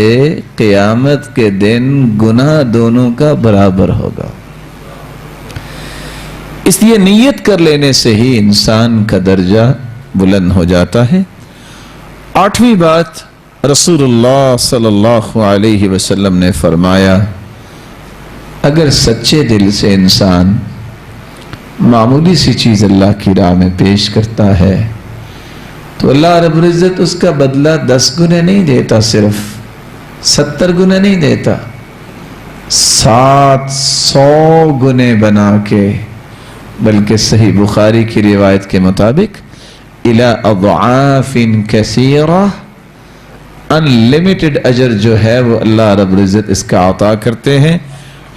قیامت کے دن گناہ دونوں کا برابر ہوگا۔ اس لیے نیت کر لینے سے ہی انسان کا درجہ بلند ہو جاتا ہے۔ 8ویں بات، رسول اللہ صلی اللہ علیہ وسلم نے فرمایا اگر سچے دل سے انسان معمولی سی چیز اللہ کی راہ میں پیش کرتا ہے تو اللہ رب العزت اس کا بدلہ 10 گنے نہیں دیتا، صرف 70 گنے نہیں دیتا، 700 گنے بنا کے، بلکہ صحیح بخاری کی روایت کے مطابق الى اضعاف کثیرہ، انلمیٹڈ اجر جو ہے وہ اللہ رب العزت اس کا عطا کرتے ہیں۔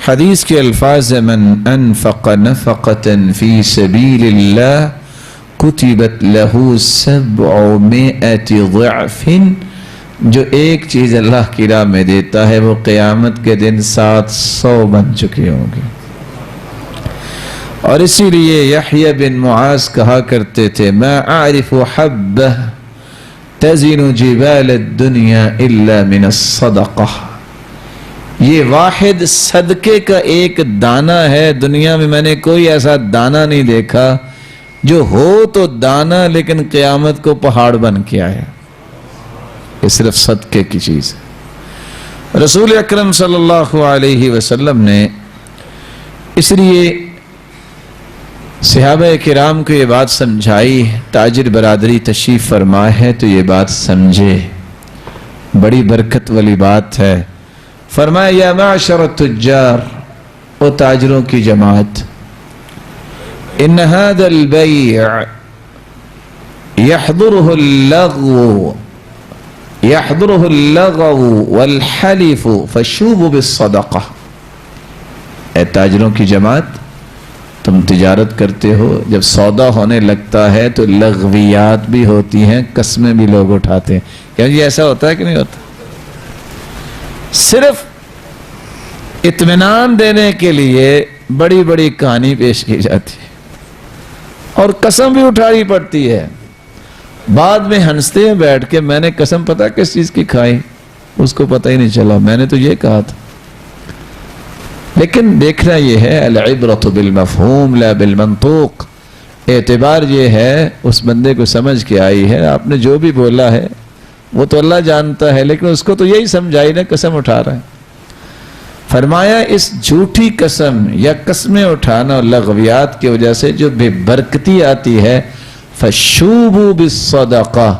حدیث کے الفاظ من انفق نفقة فی سبیل اللہ کتبت له 700 ضعف، جو ایک چیز اللہ کی راہ میں دیتا ہے وہ قیامت کے دن 700 بن چکے ہوں گے۔ اور اسی لیے یحییٰ بن معاذ کہا کرتے تھے ما اعرف حبہ تزن جبال الدنیا الا من الصدقہ، یہ واحد صدقے کا ایک دانہ ہے، دنیا میں میں نے کوئی ایسا دانہ نہیں دیکھا جو ہو تو دانہ لیکن قیامت کو پہاڑ بن کے آیا، یہ صرف صدقے کی چیز ہے۔ رسول اکرم صلی اللہ علیہ وسلم نے اس لیے صحابہ کرام کو یہ بات سمجھائی، تاجر برادری تشریف فرما ہے تو یہ بات سمجھے، بڑی برکت والی بات ہے۔ فرمایا یا معشر التجار، او تاجروں کی جماعت، ان هذا البيع يحضره اللغو والحلف فشوبوا بالصدقہ، اے تاجروں کی جماعت، تم تجارت کرتے ہو، جب سودا ہونے لگتا ہے تو لغویات بھی ہوتی ہیں، قسمیں بھی لوگ اٹھاتے ہیں، کیا یہ ایسا ہوتا ہے کہ نہیں ہوتا؟ صرف اطمینان دینے کے لیے بڑی بڑی کہانی پیش کی جاتی ہے اور قسم بھی اٹھانی پڑتی ہے، بعد میں ہنستے ہیں بیٹھ کے میں نے قسم پتہ کس چیز کی کھائی، اس کو پتہ ہی نہیں چلا، میں نے تو یہ کہا تھا۔ لیکن دیکھنا یہ ہے العبرۃ بالمفہوم لا بالمنطوق، اعتبار یہ ہے اس بندے کو سمجھ کے آئی ہے، آپ نے جو بھی بولا ہے وہ تو اللہ جانتا ہے، لیکن اس کو تو یہی سمجھائی نا، قسم اٹھا رہا ہے۔ فرمایا اس جھوٹی قسم یا قسمیں اٹھانا اور لغویات کی وجہ سے جو بے برکتی آتی ہے، فشوبوا بالصدقہ،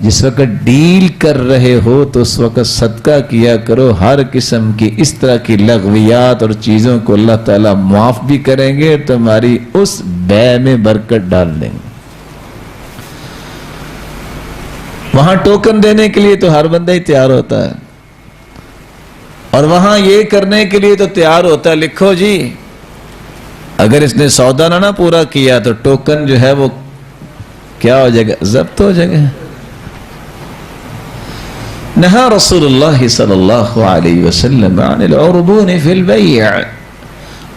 جس وقت ڈیل کر رہے ہو تو اس وقت صدقہ کیا کرو، ہر قسم کی اس طرح کی لغویات اور چیزوں کو اللہ تعالیٰ معاف بھی کریں گے اور تمہاری اس بے میں برکت ڈال دیں گے۔ وہاں ٹوکن دینے کے لیے تو ہر بندہ ہی تیار ہوتا ہے، اور وہاں یہ کرنے کے لیے تو تیار ہوتا ہے، لکھو جی اگر اس نے سودا نہ پورا کیا تو ٹوکن جو ہے وہ کیا ہو جائے گا، ضبط ہو جائے گا۔ نہا رسول اللہ صلی اللہ علیہ وسلم عن العربون فی البیع،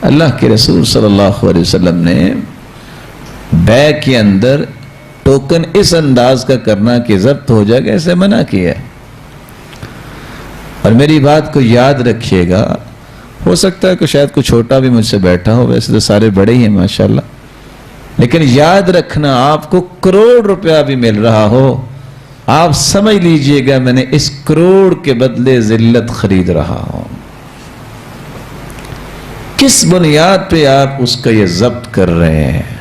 اللہ کے رسول صلی اللہ علیہ وسلم نے بیع کے اندر ٹوکن اس انداز کا کرنا کہ ضبط ہو جائے گا، ایسے منع کیا۔ اور میری بات کو یاد رکھیے گا، ہو سکتا ہے کہ شاید کوئی چھوٹا بھی مجھ سے بیٹھا ہو، ویسے تو سارے بڑے ہی ہیں ماشاءاللہ، لیکن یاد رکھنا آپ کو کروڑ روپیہ بھی مل رہا ہو، آپ سمجھ لیجئے گا میں نے اس کروڑ کے بدلے ذلت خرید رہا ہوں۔ کس بنیاد پہ آپ اس کا یہ ضبط کر رہے ہیں؟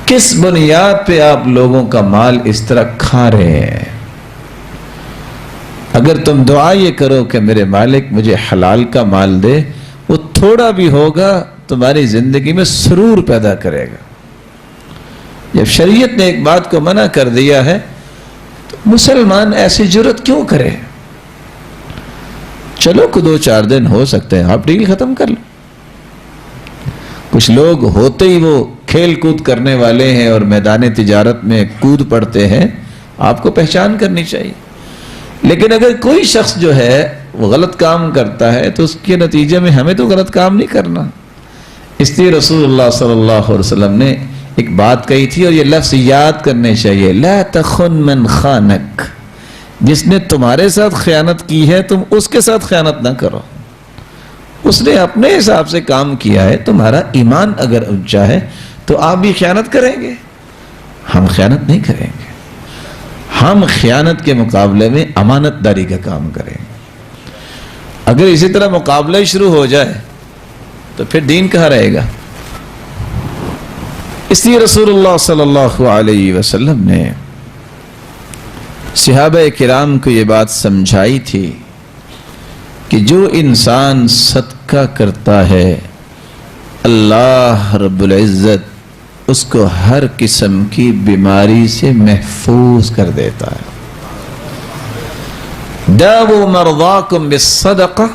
کس بنیاد پہ آپ لوگوں کا مال اس طرح کھا رہے ہیں؟ اگر تم دعا یہ کرو کہ میرے مالک مجھے حلال کا مال دے، وہ تھوڑا بھی ہوگا تمہاری زندگی میں سرور پیدا کرے گا۔ جب شریعت نے ایک بات کو منع کر دیا ہے تو مسلمان ایسی جرت کیوں کرے؟ چلو کو 2-4 دن ہو سکتے ہیں، آپ ڈیل ختم کر لو۔ کچھ لوگ ہوتے ہی وہ کھیل کود کرنے والے ہیں اور میدان تجارت میں کود پڑتے ہیں، آپ کو پہچان کرنی چاہیے۔ لیکن اگر کوئی شخص جو ہے وہ غلط کام کرتا ہے تو اس کے نتیجے میں ہمیں تو غلط کام نہیں کرنا۔ اس لیے رسول اللہ صلی اللہ علیہ وسلم نے ایک بات کہی تھی، اور یہ لفظ یاد کرنے چاہیے، لا تخن من خانک، جس نے تمہارے ساتھ خیانت کی ہے تم اس کے ساتھ خیانت نہ کرو۔ اس نے اپنے حساب سے کام کیا ہے، تمہارا ایمان اگر اونچا ہے تو آپ بھی خیانت کریں گے؟ ہم خیانت نہیں کریں گے، ہم خیانت کے مقابلے میں امانت داری کا کام کریں گے۔ اگر اسی طرح مقابلہ شروع ہو جائے تو پھر دین کہاں رہے گا؟ اس لیے رسول اللہ صلی اللہ علیہ وسلم نے صحابہ کرام کو یہ بات سمجھائی تھی کہ جو انسان صدقہ کرتا ہے اللہ رب العزت اس کو ہر قسم کی بیماری سے محفوظ کر دیتا ہے۔ داؤوا مرضاکم بالصدقہ،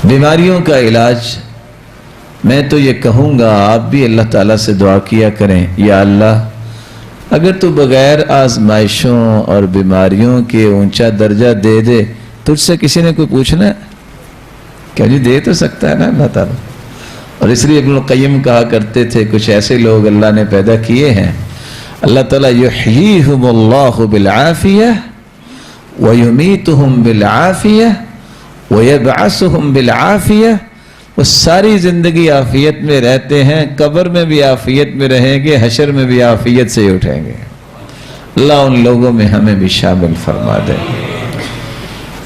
بیماریوں کا علاج میں تو یہ کہوں گا آپ بھی اللہ تعالیٰ سے دعا کیا کریں، یا اللہ اگر تو بغیر آزمائشوں اور بیماریوں کے اونچا درجہ دے دے، تجھ سے کسی نے کوئی پوچھنا ہے کیا؟ جی دے تو سکتا ہے نا اللہ تعالیٰ۔ اور اس لیے ابن القیم کہا کرتے تھے کچھ ایسے لوگ اللہ نے پیدا کیے ہیں، اللہ تعالیٰ یحییہم اللہ بالعافیہ ویمیتہم بالعافیہ ویبعثہم بالعافیہ، وہ ساری زندگی عافیت میں رہتے ہیں، قبر میں بھی عافیت میں رہیں گے، حشر میں بھی عافیت سے اٹھیں گے۔ اللہ ان لوگوں میں ہمیں بھی شامل فرما دے۔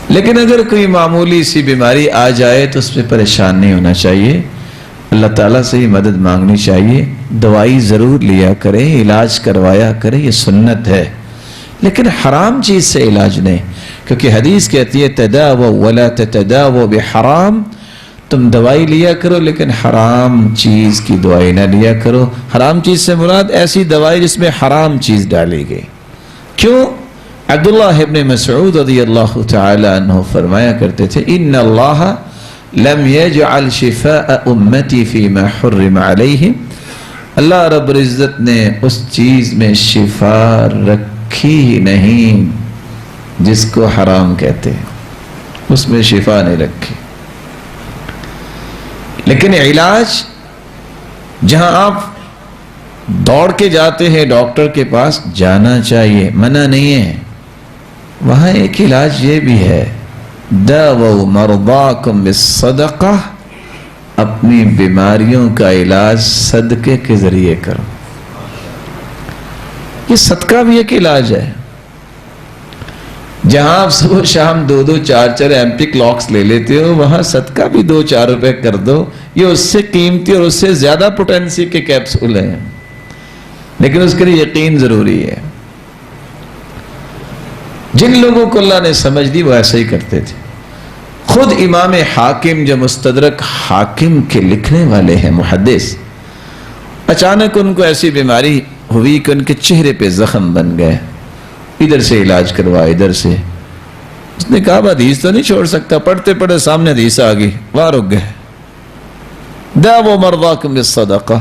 لیکن اگر کوئی معمولی سی بیماری آ جائے تو اس پہ پریشان نہیں ہونا چاہیے، اللہ تعالیٰ سے ہی مدد مانگنی چاہیے، دوائی ضرور لیا کریں، علاج کروایا کریں، یہ سنت ہے، لیکن حرام چیز سے علاج نہیں، کیونکہ حدیث کہتی ہے تداووا ولا تتداووا بحرام، تم دوائی لیا کرو لیکن حرام چیز کی دوائی نہ لیا کرو۔ حرام چیز سے مراد ایسی دوائی جس میں حرام چیز ڈالی گئی۔ کیوں؟ عبداللہ ابن مسعود رضی اللہ تعالی عنہ فرمایا کرتے تھے ان اللہ لم یجعل شفاء امتی فیما حرم علیہم، اللہ رب العزت نے اس چیز میں شفا رکھی ہی نہیں جس کو حرام کہتے ہیں، اس میں شفا نہیں رکھی۔ لیکن علاج جہاں آپ دوڑ کے جاتے ہیں ڈاکٹر کے پاس، جانا چاہیے، منع نہیں ہے، وہاں ایک علاج یہ بھی ہے داووا مرضاکم بالصدقہ، اپنی بیماریوں کا علاج صدقے کے ذریعے کرو۔ یہ صدقہ بھی ایک علاج ہے۔ جہاں آپ صبح شام 2-2 4-4 MP کلاکس لے لیتے ہو، وہاں صدقہ بھی 2-4 روپے کر دو۔ یہ اس سے قیمتی اور اس سے زیادہ پوٹینسی کے کیپسول ہیں، لیکن اس کے لیے یقین ضروری ہے۔ جن لوگوں کو اللہ نے سمجھ دی وہ ایسے ہی کرتے تھے۔ خود امام حاکم جو مستدرک حاکم کے لکھنے والے ہیں، محدث، اچانک ان کو ایسی بیماری ہوئی کہ ان کے چہرے پہ زخم بن گئے، ادھر سے علاج کروا ادھر سے۔ اس نے کہا حدیث تو نہیں چھوڑ سکتا، پڑھتے پڑھتے سامنے حدیث آ گئی، وہاں رک گئے۔ داووا مرضاکم بالصدقہ،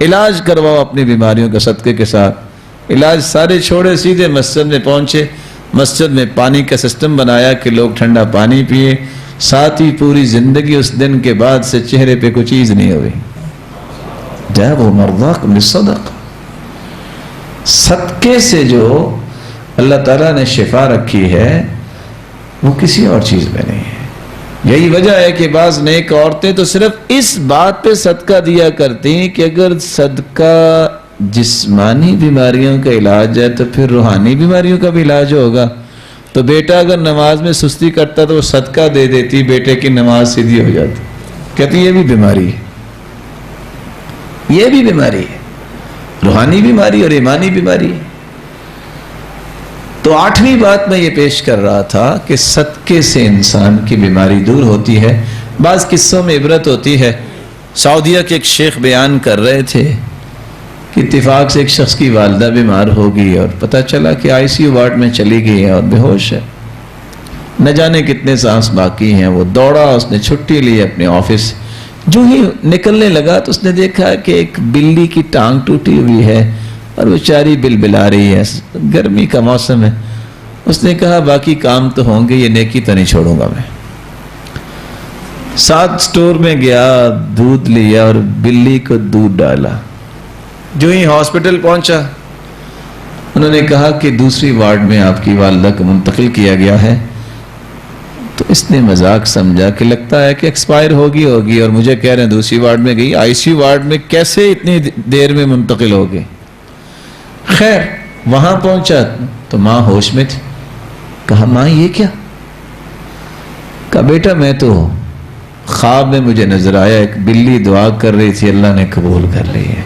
علاج کرواؤ اپنی بیماریوں کا صدقے کے ساتھ۔ علاج سارے چھوڑے، سیدھے مسجد میں پہنچے۔ مسجد میں پانی کا سسٹم بنایا کہ لوگ ٹھنڈا پانی پیے، ساتھ ہی پوری زندگی اس دن کے بعد سے چہرے پہ کوئی چیز نہیں ہوئی۔ داووا مرضاکم بالصدقہ، صدقے سے جو اللہ تعالیٰ نے شفا رکھی ہے وہ کسی اور چیز میں نہیں ہے۔ یہی وجہ ہے کہ بعض نیک عورتیں تو صرف اس بات پہ صدقہ دیا کرتی ہیں کہ اگر صدقہ جسمانی بیماریوں کا علاج ہے تو پھر روحانی بیماریوں کا بھی علاج ہوگا۔ تو بیٹا اگر نماز میں سستی کرتا تو وہ صدقہ دے دیتی، بیٹے کی نماز سیدھی ہو جاتی۔ کہتی یہ بھی بیماری ہے، یہ بھی بیماری ہے، روحانی بیماری اور ایمانی بیماری ہے۔ تو 8ویں بات میں یہ پیش کر رہا تھا کہ صدقے سے انسان کی بیماری دور ہوتی ہے۔ بعض قصوں میں عبرت ہوتی ہے۔ سعودیہ کے ایک شیخ بیان کر رہے تھے کہ اتفاق سے ایک شخص کی والدہ بیمار ہو گئی اور پتہ چلا کہ ICU وارڈ میں چلی گئی ہے اور بے ہوش ہے، نہ جانے کتنے سانس باقی ہیں۔ وہ دوڑا، اس نے چھٹی لی اپنے آفس۔ جو ہی نکلنے لگا تو اس نے دیکھا کہ ایک بلی کی ٹانگ ٹوٹی ہوئی ہے اور وہ بیچاری بلبلا رہی ہے، گرمی کا موسم ہے۔ اس نے کہا باقی کام تو ہوں گے، یہ نیکی تو نہیں چھوڑوں گا میں۔ ساتھ سٹور میں گیا، دودھ لیا اور بلی کو دودھ ڈالا۔ جو ہی ہاسپٹل پہنچا انہوں نے کہا کہ دوسری وارڈ میں آپ کی والدہ کو منتقل کیا گیا ہے۔ تو اس نے مذاق سمجھا کہ لگتا ہے کہ ایکسپائر ہوگی اور مجھے کہہ رہے ہیں دوسری وارڈ میں گئی۔ ICU وارڈ میں کیسے اتنی دیر میں منتقل ہو گئی؟ خیر وہاں پہنچا تو ماں ہوش میں تھی۔ کہا ماں یہ کیا؟ کہا بیٹا میں تو خواب میں مجھے نظر آیا ایک بلی دعا کر رہی تھی، اللہ نے قبول کر لی ہے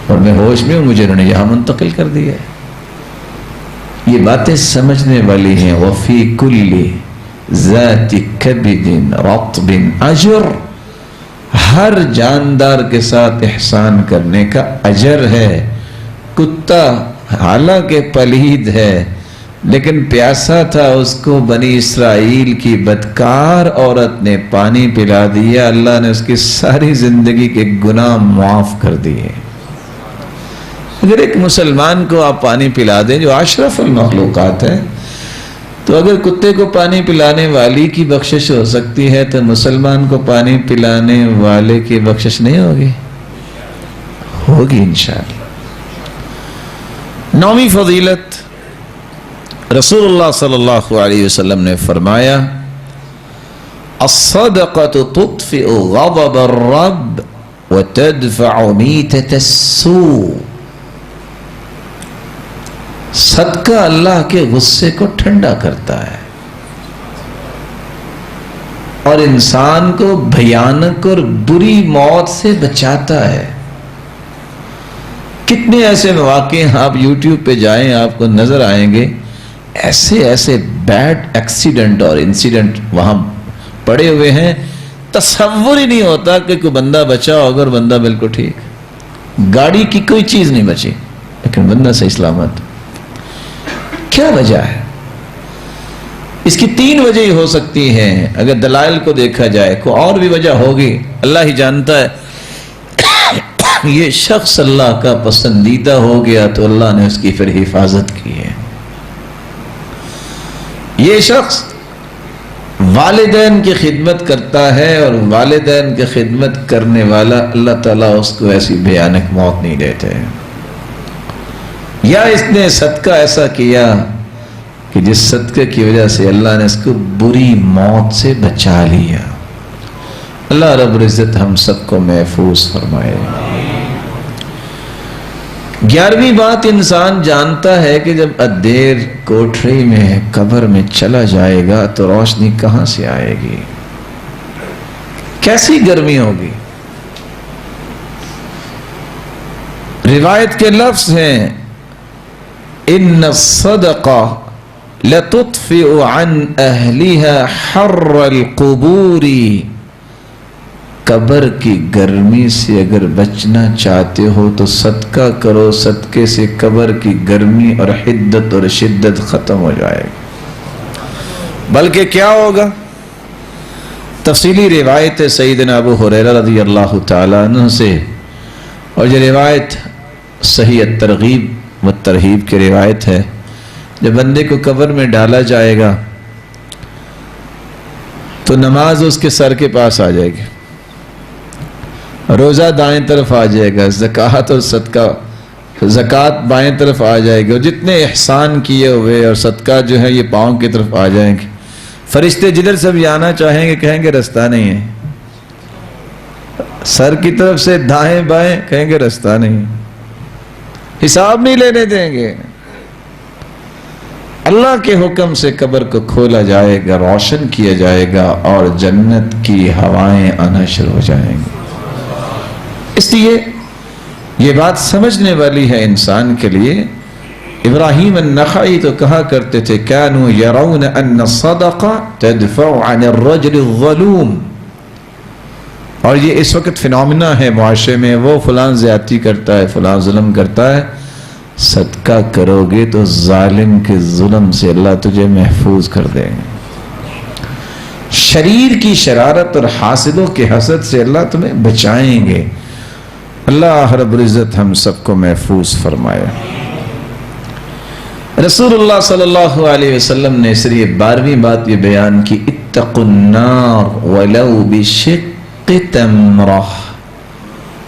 اور میں ہوش میں ہوں، مجھے انہوں نے یہاں منتقل کر دیا ہے۔ یہ باتیں سمجھنے والی ہیں۔ وفی کل ذات کبد رطب اجر، ہر جاندار کے ساتھ احسان کرنے کا اجر ہے۔ کتا حالانکہ پلید ہے لیکن پیاسا تھا، اس کو بنی اسرائیل کی بدکار عورت نے پانی پلا دیا، اللہ نے اس کی ساری زندگی کے گناہ معاف کر دیے۔ اگر ایک مسلمان کو آپ پانی پلا دیں جو اشرف المخلوقات ہے، تو اگر کتے کو پانی پلانے والی کی بخشش ہو سکتی ہے تو مسلمان کو پانی پلانے والے کی بخشش نہیں ہوگی؟ ہوگی انشاءاللہ۔ 9ویں فضیلت، رسول اللہ صلی اللہ علیہ وسلم نے فرمایا الصدقۃ تطفئ غضب الرب وتدفع میتۃ السوء، صدقہ اللہ کے غصے کو ٹھنڈا کرتا ہے اور انسان کو بھیانک اور بری موت سے بچاتا ہے۔ کتنے ایسے مواقع آپ یوٹیوب پہ جائیں آپ کو نظر آئیں گے، ایسے بیڈ ایکسیڈنٹ اور انسیڈنٹ وہاں پڑے ہوئے ہیں، تصور ہی نہیں ہوتا کہ کوئی بندہ بچا ہوگا اور بندہ بالکل ٹھیک، گاڑی کی کوئی چیز نہیں بچی لیکن بندہ صحیح سلامت۔ کیا وجہ ہے؟ اس کی 3 وجہ ہی ہو سکتی ہیں اگر دلائل کو دیکھا جائے، کوئی اور بھی وجہ ہوگی اللہ ہی جانتا ہے۔ یہ شخص اللہ کا پسندیدہ ہو گیا تو اللہ نے اس کی پھر حفاظت کی ہے۔ یہ شخص والدین کی خدمت کرتا ہے اور والدین کی خدمت کرنے والا اللہ تعالیٰ اس کو ایسی بھیانک موت نہیں دیتے۔ یا اس نے صدقہ ایسا کیا کہ جس صدقے کی وجہ سے اللہ نے اس کو بری موت سے بچا لیا۔ اللہ رب العزت ہم سب کو محفوظ فرمائے۔ 11ویں بات، انسان جانتا ہے کہ جب ادیر کوٹھری میں قبر میں چلا جائے گا تو روشنی کہاں سے آئے گی، کیسی گرمی ہوگی۔ روایت کے لفظ ہیں ان الصدقہ لتطفئ عن اہلها حر القبور، قبر کی گرمی سے اگر بچنا چاہتے ہو تو صدقہ کرو، صدقے سے قبر کی گرمی اور حدت اور شدت ختم ہو جائے گی۔ بلکہ کیا ہوگا، تفصیلی روایت ہے سیدنا ابو ہریرہ رضی اللہ تعالیٰ عنہ سے، اور یہ روایت صحیح الترغیب و ترہیب کی روایت ہے۔ جب بندے کو قبر میں ڈالا جائے گا تو نماز اس کے سر کے پاس آ جائے گی، روزہ دائیں طرف آ جائے گا، زکوٰۃ اور صدقہ، زکوٰۃ بائیں طرف آ جائے گی، اور جتنے احسان کیے ہوئے اور صدقہ جو ہے یہ پاؤں کی طرف آ جائیں گے۔ فرشتے جدھر سے بھی آنا چاہیں گے کہیں گے رستہ نہیں ہے، سر کی طرف سے دائیں بائیں کہیں گے رستہ نہیں ہے، حساب نہیں لینے دیں گے۔ اللہ کے حکم سے قبر کو کھولا جائے گا، روشن کیا جائے گا، اور جنت کی ہوائیں آنا شروع ہو جائیں گی۔ اس لیے یہ بات سمجھنے والی ہے انسان کے لیے۔ ابراہیم النخعی تو کہا کرتے تھے كانوا يرون ان الصدقہ تدفع عن الرجل الظلوم، اور یہ اس وقت فنومنا ہے معاشرے میں، وہ فلان زیادتی کرتا ہے، فلان ظلم کرتا ہے، صدقہ کرو گے تو ظالم کے ظلم سے اللہ تجھے محفوظ کر دیں گے، شریر کی شرارت اور حاسدوں کے حسد سے اللہ تمہیں بچائیں گے۔ اللہ رب العزت ہم سب کو محفوظ فرمائے۔ رسول اللہ صلی اللہ علیہ وسلم نے اس لیے 12ویں بات یہ بیان کی، اتقوا النار ولو بشق تمرہ۔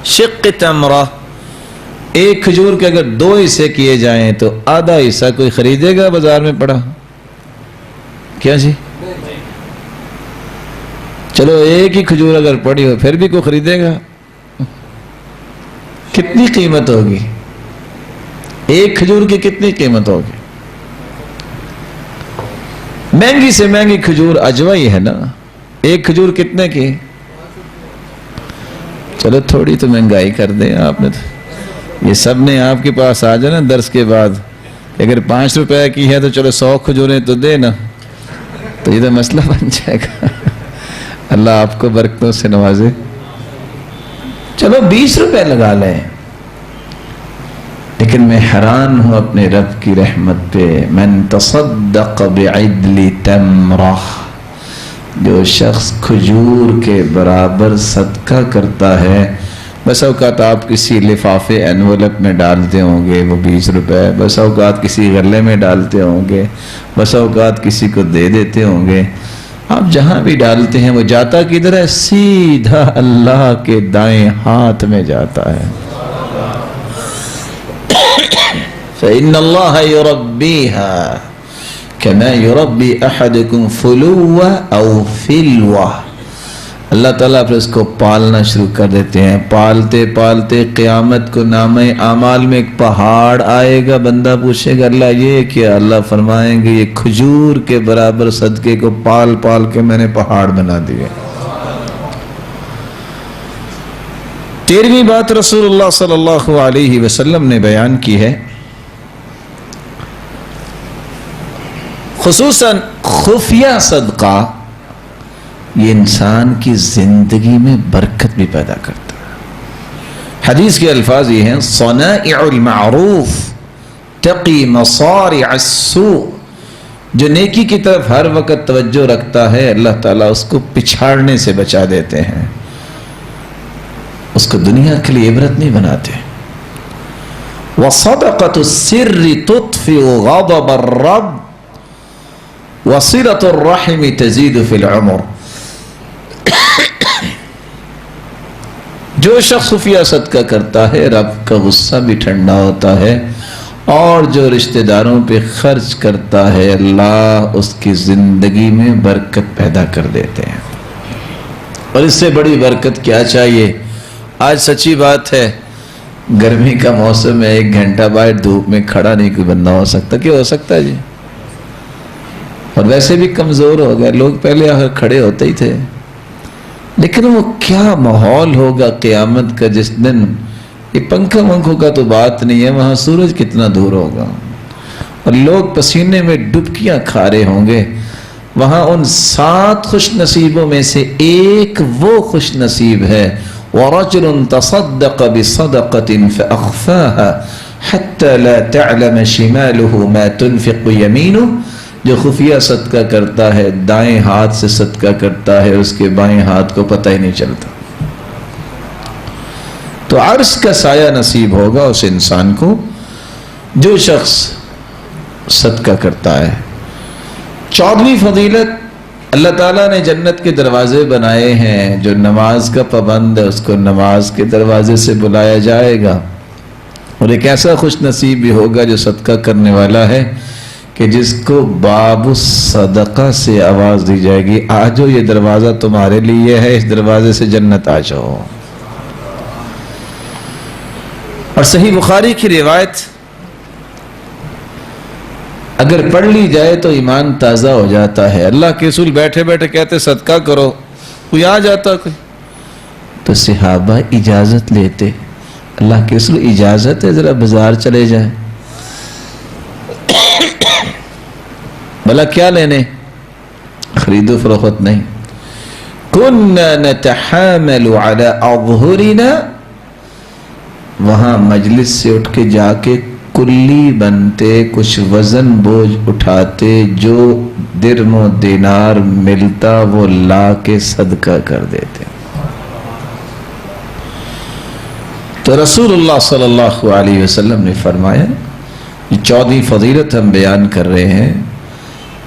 شق تمرہ، ایک کھجور کے اگر 2 حصے کیے جائیں تو آدھا حصہ کوئی خریدے گا بازار میں پڑا؟ کیا جی؟ چلو ایک ہی کھجور اگر پڑی ہو پھر بھی کوئی خریدے گا؟ کتنی قیمت ہوگی؟ ایک کھجور کی کتنی قیمت ہوگی؟ مہنگی سے مہنگی کھجور اجوائی ہے نا، ایک کھجور کتنے کی؟ چلو تھوڑی تو مہنگائی کر دیں آپ نے، یہ سب نے آپ کے پاس آ جانا درس کے بعد، اگر 5 روپے کی ہے تو چلو 100 کھجوریں تو دے نا، تو یہ تو مسئلہ بن جائے گا۔ اللہ آپ کو برکتوں سے نوازے۔ چلو 20 روپے لگا لیں، لیکن میں حیران ہوں اپنے رب کی رحمت پہ، من تصدق بعدل تمرہ، جو شخص کھجور کے برابر صدقہ کرتا ہے، بس اوقات آپ کسی لفافے انولپ میں ڈالتے ہوں گے وہ 20 روپے، بس اوقات کسی غلے میں ڈالتے ہوں گے، بس اوقات کسی کو دے دیتے ہوں گے، آپ جہاں بھی ڈالتے ہیں وہ جاتا کدھر ہے؟ سیدھا اللہ کے دائیں ہاتھ میں جاتا ہے۔ فَإِنَّ اللَّهَ يُرَبِّيهَا كَمَا يُرَبِّي أَحَدُكُمْ فُلُوَّ أَوْ فِلْوَةً، اللہ تعالیٰ پھر اس کو پالنا شروع کر دیتے ہیں، پالتے پالتے قیامت کو نامہ اعمال میں ایک پہاڑ آئے گا، بندہ پوچھے گا اللہ یہ کیا؟ اللہ فرمائیں گے یہ کھجور کے برابر صدقے کو پال پال کے میں نے پہاڑ بنا دیا۔ 13ویں بات رسول اللہ صلی اللہ علیہ وسلم نے بیان کی ہے، خصوصاً خفیہ صدقہ یہ انسان کی زندگی میں برکت بھی پیدا کرتا ہے۔ حدیث کے الفاظ یہ ہیں، صنائع المعروف تقی مصارع السوء، جو نیکی کی طرف ہر وقت توجہ رکھتا ہے اللہ تعالیٰ اس کو پچھاڑنے سے بچا دیتے ہیں، اس کو دنیا کے لیے عبرت نہیں بناتے۔ وصدقۃ السر تطفئ غضب الرب وصلۃ الرحم تزید فی العمر، جو شخص خفیہ صدقہ کرتا ہے رب کا غصہ بھی ٹھنڈا ہوتا ہے اور جو رشتہ داروں پہ خرچ کرتا ہے اللہ اس کی زندگی میں برکت پیدا کر دیتے ہیں۔ اور اس سے بڑی برکت کیا چاہیے؟ آج سچی بات ہے، گرمی کا موسم ہے، 1 گھنٹہ باہر دھوپ میں کھڑا نہیں کوئی بندہ ہو سکتا۔ کیا ہو سکتا ہے جی؟ اور ویسے بھی کمزور ہو گئے لوگ، پہلے آخر کھڑے ہوتے ہی تھے، لیکن وہ کیا ماحول ہوگا قیامت کا جس دن یہ پنکھا ونکھوں کا تو بات نہیں ہے، وہاں سورج کتنا دور ہوگا اور لوگ پسینے میں ڈبکیاں کھا رہے ہوں گے۔ وہاں ان 7 خوش نصیبوں میں سے ایک وہ خوش نصیب ہے، وَرَجُلٌ تَصَدَّقَ بِصَدَقَةٍ فَأَخْفَاهَا حَتَّى لَا تَعْلَمَ شِمَالُهُ مَا تُنْفِقُ يَمِينُهُ، جو خفیہ صدقہ کرتا ہے، دائیں ہاتھ سے صدقہ کرتا ہے، اس کے بائیں ہاتھ کو پتہ ہی نہیں چلتا۔ تو عرش کا سایہ نصیب ہوگا اس انسان کو جو شخص صدقہ کرتا ہے۔ 14ویں فضیلت، اللہ تعالیٰ نے جنت کے دروازے بنائے ہیں، جو نماز کا پابند ہے اس کو نماز کے دروازے سے بلایا جائے گا، اور ایک ایسا خوش نصیب بھی ہوگا جو صدقہ کرنے والا ہے کہ جس کو باب الصدقہ سے آواز دی جائے گی، آجو یہ دروازہ تمہارے لیے ہے، اس دروازے سے جنت آ جاؤ۔ اور صحیح بخاری کی روایت اگر پڑھ لی جائے تو ایمان تازہ ہو جاتا ہے۔ اللہ کے رسول بیٹھے بیٹھے کہتے صدقہ کرو، کوئی آ جاتا کوئی تو صحابہ اجازت لیتے، اللہ کے رسول اجازت ہے ذرا بازار چلے جائیں، بھلا کیا لینے؟ خرید و فروخت نہیں۔ كنا نتحامل على اظهرنا، وہاں مجلس سے اٹھ کے جا کے کلی بنتے، کچھ وزن بوجھ اٹھاتے، جو درم و دینار ملتا وہ لا کے صدقہ کر دیتے۔ تو رسول اللہ صلی اللہ علیہ وسلم نے فرمایا، یہ 14ویں فضیلت ہم بیان کر رہے ہیں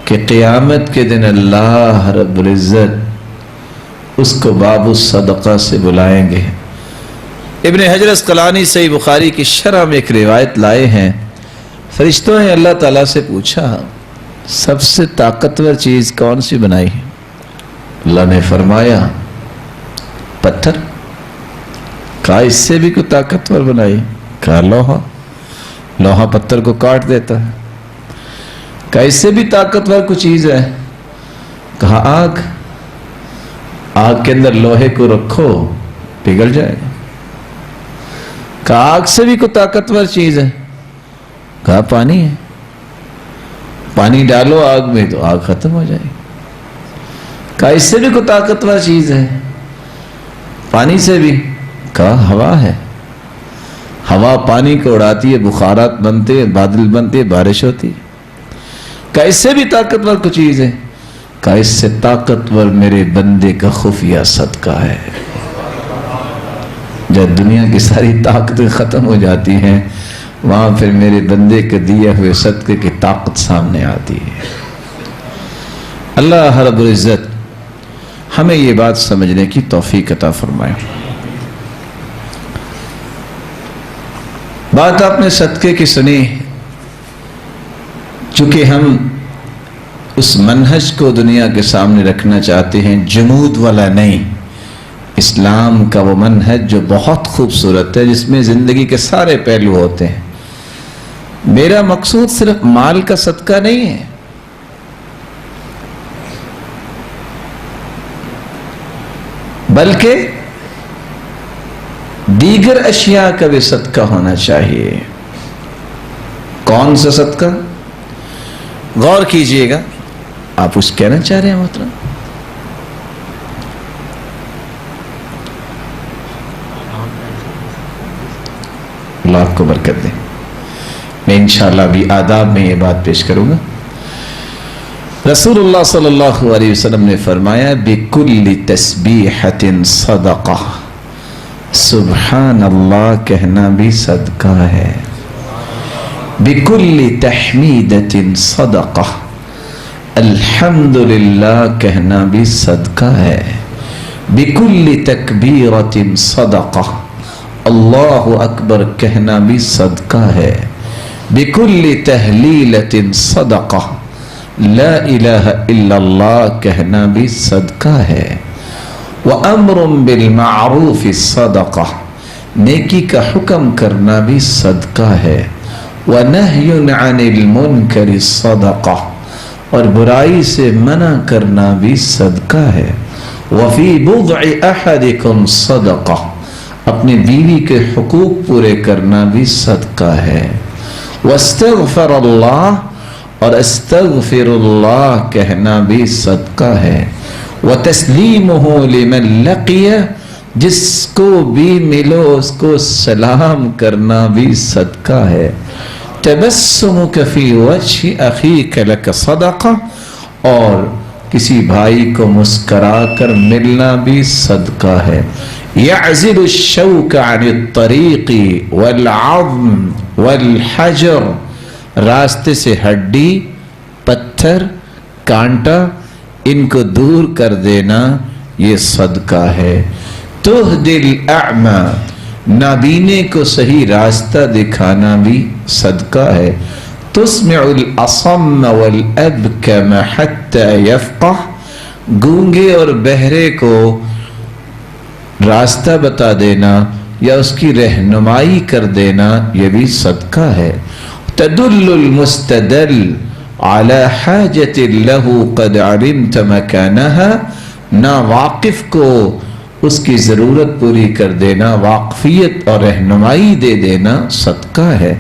کہ قیامت کے دن اللہ رب العزت اس کو باب الصدقہ سے بلائیں گے۔ ابن حجر اسقلانی صحیح بخاری کی شرح میں ایک روایت لائے ہیں، فرشتوں نے اللہ تعالیٰ سے پوچھا سب سے طاقتور چیز کون سی بنائی؟ اللہ نے فرمایا پتھر۔ کہا اس سے بھی کوئی طاقتور بنائی؟ کہا لوہا، لوہا پتھر کو کاٹ دیتا ہے۔ کہا اس سے بھی طاقتور کوئی چیز ہے؟ کہا آگ، آگ کے اندر لوہے کو رکھو پگھل جائے گا۔ کہا آگ سے بھی کوئی طاقتور چیز ہے؟ کہا پانی ہے، پانی ڈالو آگ میں تو آگ ختم ہو جائے گی۔ کہا اس سے بھی کوئی طاقتور چیز ہے؟ پانی سے بھی؟ کہا ہوا ہے، ہوا پانی کو اڑاتی ہے، بخارات بنتے ہیں، بادل بنتے ہیں، بارش ہوتی ہے۔ کہا اس سے بھی طاقتور کوئی چیز ہے؟ کہا اس سے طاقتور میرے بندے کا خفیہ صدقہ ہے۔ جب دنیا کی ساری طاقتیں ختم ہو جاتی ہیں وہاں پھر میرے بندے کے دیے ہوئے صدقے کی طاقت سامنے آتی ہے۔ اللہ رب العزت ہمیں یہ بات سمجھنے کی توفیق عطا فرمائے۔ بات آپ نے صدقے کی سنی، چونکہ ہم اس منہج کو دنیا کے سامنے رکھنا چاہتے ہیں، جمود والا نہیں، اسلام کا وہ منہج جو بہت خوبصورت ہے، جس میں زندگی کے سارے پہلو ہوتے ہیں۔ میرا مقصود صرف مال کا صدقہ نہیں ہے، بلکہ دیگر اشیاء کا بھی صدقہ ہونا چاہیے۔ کون سا صدقہ؟ غور کیجئے گا۔ آپ کچھ کہنا چاہ رہے ہیں محترم؟ اللہ آپ کو برکت دے۔ میں انشاءاللہ بھی آداب میں یہ بات پیش کروں گا۔ رسول اللہ صلی اللہ علیہ وسلم نے فرمایا بِكُلِّ تَسْبِيحَةٍ صَدَقَةٍ، سبحان اللہ کہنا بھی صدقہ ہے۔ بِكُلِّ تَحْمِيدَةٍ صَدَقَةٍ، الحمدللہ کہنا بھی صدقہ ہے۔ بِكُلِّ تَكْبِيرَةٍ صَدَقَةٍ، اللہ اکبر کہنا بھی صدقہ ہے۔ بِكُلِّ تَحْلِيلَةٍ صَدَقَةٍ لا الہ الا اللہ کہنا بھی صدقہ ہے. وَأَمْرٌ بِالْمَعْرُوفِ صَدَقَةٍ نیکی کا حکم کرنا بھی صدقہ ہے. وَنَهْيٌ عَنِ الْمُنْكَرِ صَدَقَةٍ اور برائی سے منع کرنا بھی صدقہ ہے. وَفِي بُضْعِ أَحَدِكُمْ صَدَقَةٍ اپنی بیوی کے حقوق پورے کرنا بھی صدقہ ہے. وَاسْتَغْفَرَ اللَّهِ اور استغفر اللہ کہنا بھی صدقہ ہے. وَتَسْلِيمُهُ لِمَنْ لَقِيَ جس کو بھی ملو اس کو سلام کرنا بھی صدقہ ہے. تبسمک فی وجہ اخیک لک صدقہ اور کسی بھائی کو مسکرا کر ملنا بھی صدقہ ہے. یعزل الشوک عن الطریق والعظم والحجر راستے سے ہڈی پتھر کانٹا ان کو دور کر دینا یہ صدقہ ہے. تہدی الاعمى نابینے کو صحیح راستہ دکھانا بھی صدقہ ہے. تسمع الاصم والابکم حتى یفقہ گونگے اور بہرے کو راستہ بتا دینا یا اس کی رہنمائی کر دینا یہ بھی صدقہ ہے. تدل المستدل على حاجة له قد علمت مكانها نا واقف کو اس کی ضرورت پوری کر دینا واقفیت اور رہنمائی دے دینا صدقہ ہے.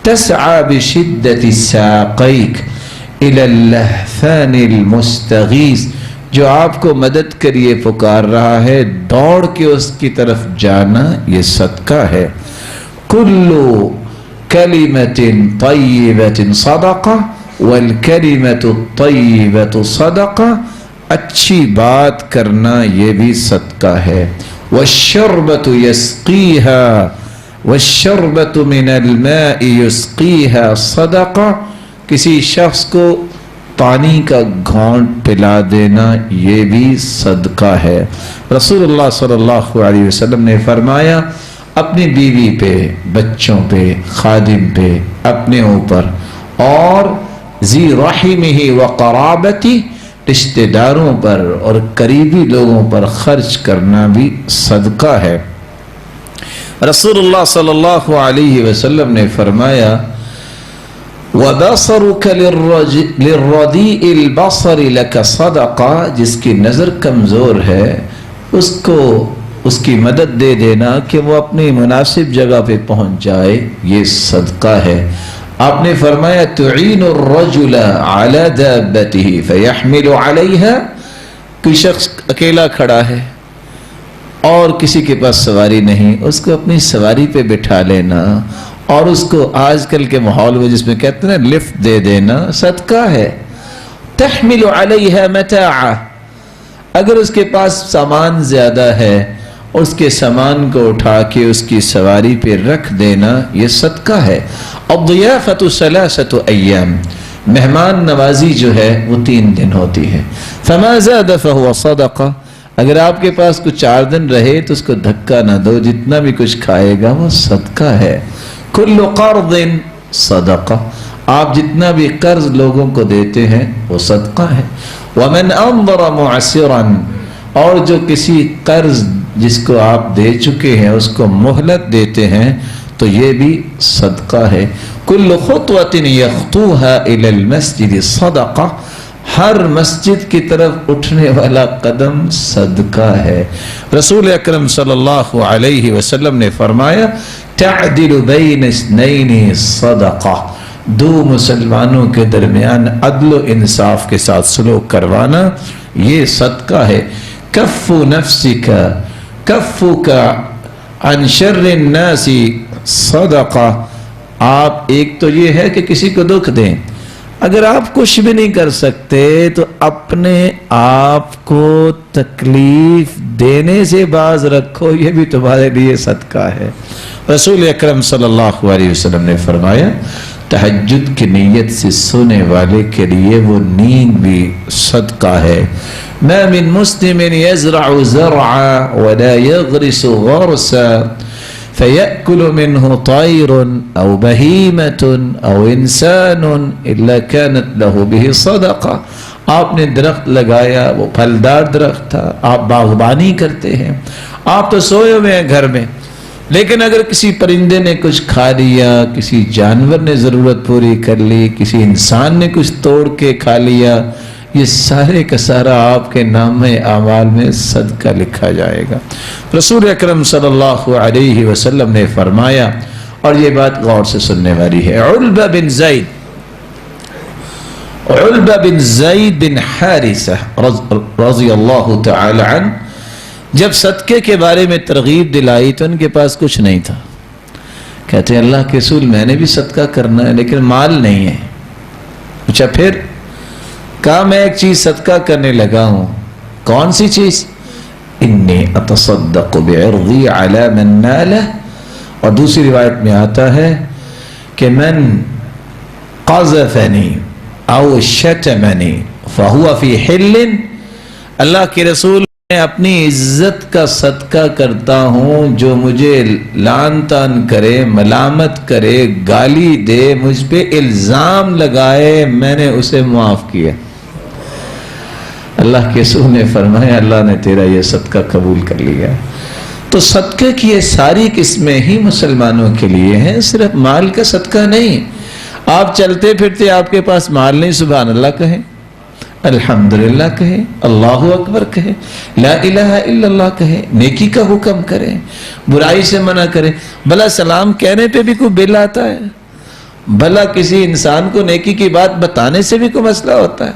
تسعى بشدة ساقيك إلى اللهفان المستغيث جو آپ کو مدد کریے پکار رہا ہے دوڑ کے اس کی طرف جانا یہ صدقہ ہے. كل كلمة طيبة صدقة والكلمة الطيبة صدقة اچھی بات کرنا یہ بھی صدقہ ہے. والشربة يسقيها والشربة من الماء يسقيها صدقة کسی شخص کو پانی کا گھونٹ پلا دینا یہ بھی صدقہ ہے. رسول اللہ صلی اللہ علیہ وسلم نے فرمایا اپنی بیوی پہ بچوں پہ خادم پہ اپنے اوپر اور ذی رحمہ و قرابتی رشتہ داروں پر اور قریبی لوگوں پر خرچ کرنا بھی صدقہ ہے. رسول اللہ صلی اللہ علیہ وسلم نے فرمایا وَبَصَرُكَ لِلرَّدِيءِ الْبَصَرِ لَكَ صَدَقَةٌ جس کی نظر کمزور ہے اس کو اس کی مدد دے دینا کہ وہ اپنی مناسب جگہ پہ پہنچ جائے یہ صدقہ ہے. آپ نے فرمایا تعین الرجل علی دابتہ فیحمل علیہا کوئی شخص اکیلا کھڑا ہے اور کسی کے پاس سواری نہیں اس کو اپنی سواری پہ بٹھا لینا اور اس کو آج کل کے ماحول میں جس میں کہتے ہیں لفٹ دے دینا صدقہ ہے. تحمل علیہا متاعہ اگر اس کے پاس سامان زیادہ ہے اس کے سامان کو اٹھا کے اس کی سواری پہ رکھ دینا یہ صدقہ ہے. الضیافۃ ثلاثۃ ایام مہمان نوازی جو ہے وہ 3 دن ہوتی ہے. فما زاد فهو صدقہ اگر آپ کے پاس کچھ 4 دن رہے تو اس کو دھکا نہ دو جتنا بھی کچھ کھائے گا وہ صدقہ ہے. کل قرض صدقہ آپ جتنا بھی قرض لوگوں کو دیتے ہیں وہ صدقہ ہے. ومن انظر معسرا اور جو کسی قرض جس کو آپ دے چکے ہیں اس کو مہلت دیتے ہیں تو یہ بھی صدقہ ہے. کل خطوۃ یخطوها الی المسجد صدقہ ہر مسجد کی طرف اٹھنے والا قدم صدقہ ہے. رسول اکرم صلی اللہ علیہ وسلم نے فرمایا تعدل بین اثنین صدقہ 2 مسلمانوں کے درمیان عدل و انصاف کے ساتھ سلوک کروانا یہ صدقہ ہے. کف نفسک کفک عن شر الناس صدقہ آپ ایک تو یہ ہے کہ کسی کو دکھ دیں اگر آپ کچھ بھی نہیں کر سکتے تو اپنے آپ کو تکلیف دینے سے باز رکھو یہ بھی تمہارے لیے صدقہ ہے. رسول اکرم صلی اللہ علیہ وسلم نے فرمایا تہجد کی نیت سے سونے والے کے لیے وہ نیند بھی صدقہ ہے. ما من مسلم يزرع زرعا ولا يغرس غرسا فَيَأْكُلُ مِنْهُ طَيْرٌ أَوْ بَهِيمَةٌ أَوْ إِنسَانٌ إِلَّا كَانَتْ لَهُ بِهِ صَدَقَةٌ. آپ نے درخت لگایا، وہ پھلدار درخت تھا، آپ باغبانی کرتے ہیں، آپ تو سوئے ہوئے ہیں گھر میں، لیکن اگر کسی پرندے نے کچھ کھا لیا، کسی جانور نے ضرورت پوری کر لی، کسی انسان نے کچھ توڑ کے کھا لیا، یہ سارے کا سارا آپ کے نام اعمال میں صدقہ لکھا جائے گا. رسول اکرم صلی اللہ علیہ وسلم نے فرمایا، اور یہ بات غور سے سننے والی ہے. علبہ بن زید بن حارثہ رضی اللہ تعالی عنہ جب صدقے کے بارے میں ترغیب دلائی تو ان کے پاس کچھ نہیں تھا. کہتے ہیں اللہ کے رسول میں نے بھی صدقہ کرنا ہے لیکن مال نہیں ہے. اچھا پھر کہا میں ایک چیز صدقہ کرنے لگا ہوں. کون سی چیز؟ انی اتصدق بعرضی علی من نالہ. اور دوسری روایت میں آتا ہے کہ من قذفنی او شتمنی فہو فی حل. اللہ کے رسول میں اپنی عزت کا صدقہ کرتا ہوں، جو مجھے لعن طعن کرے، ملامت کرے، گالی دے، مجھ پہ الزام لگائے، میں نے اسے معاف کیا. اللہ کے رسول نے فرمایا اللہ نے تیرا یہ صدقہ قبول کر لیا. تو صدقے کی یہ ساری قسمیں ہی مسلمانوں کے لیے ہیں، صرف مال کا صدقہ نہیں. آپ چلتے پھرتے آپ کے پاس مال نہیں، سبحان اللہ کہیں، الحمدللہ کہیں، اللہ اکبر کہیں، لا الہ الا اللہ کہیں، نیکی کا حکم کریں، برائی سے منع کریں. بھلا سلام کہنے پہ بھی کوئی بل آتا ہے؟ بھلا کسی انسان کو نیکی کی بات بتانے سے بھی کوئی مسئلہ ہوتا ہے؟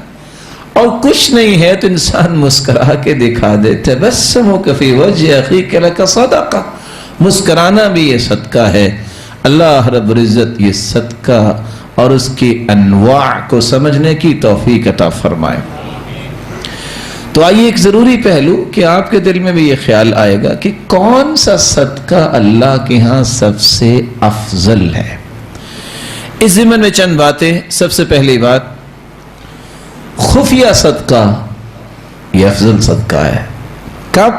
اور کچھ نہیں ہے تو انسان مسکرا کے دکھا دیتے. بسمک فی وجہ اخیک لک صدقہ. مسکرانا بھی یہ صدقہ ہے. اللہ رب العزت یہ صدقہ اور اس کی انواع کو سمجھنے کی توفیق عطا فرمائے. تو آئیے ایک ضروری پہلو کہ آپ کے دل میں بھی یہ خیال آئے گا کہ کون سا صدقہ اللہ کے ہاں سب سے افضل ہے. اس ضمن میں چند باتیں. سب سے پہلی بات، خفیہ صدقہ یہ افضل صدقہ ہے. کب؟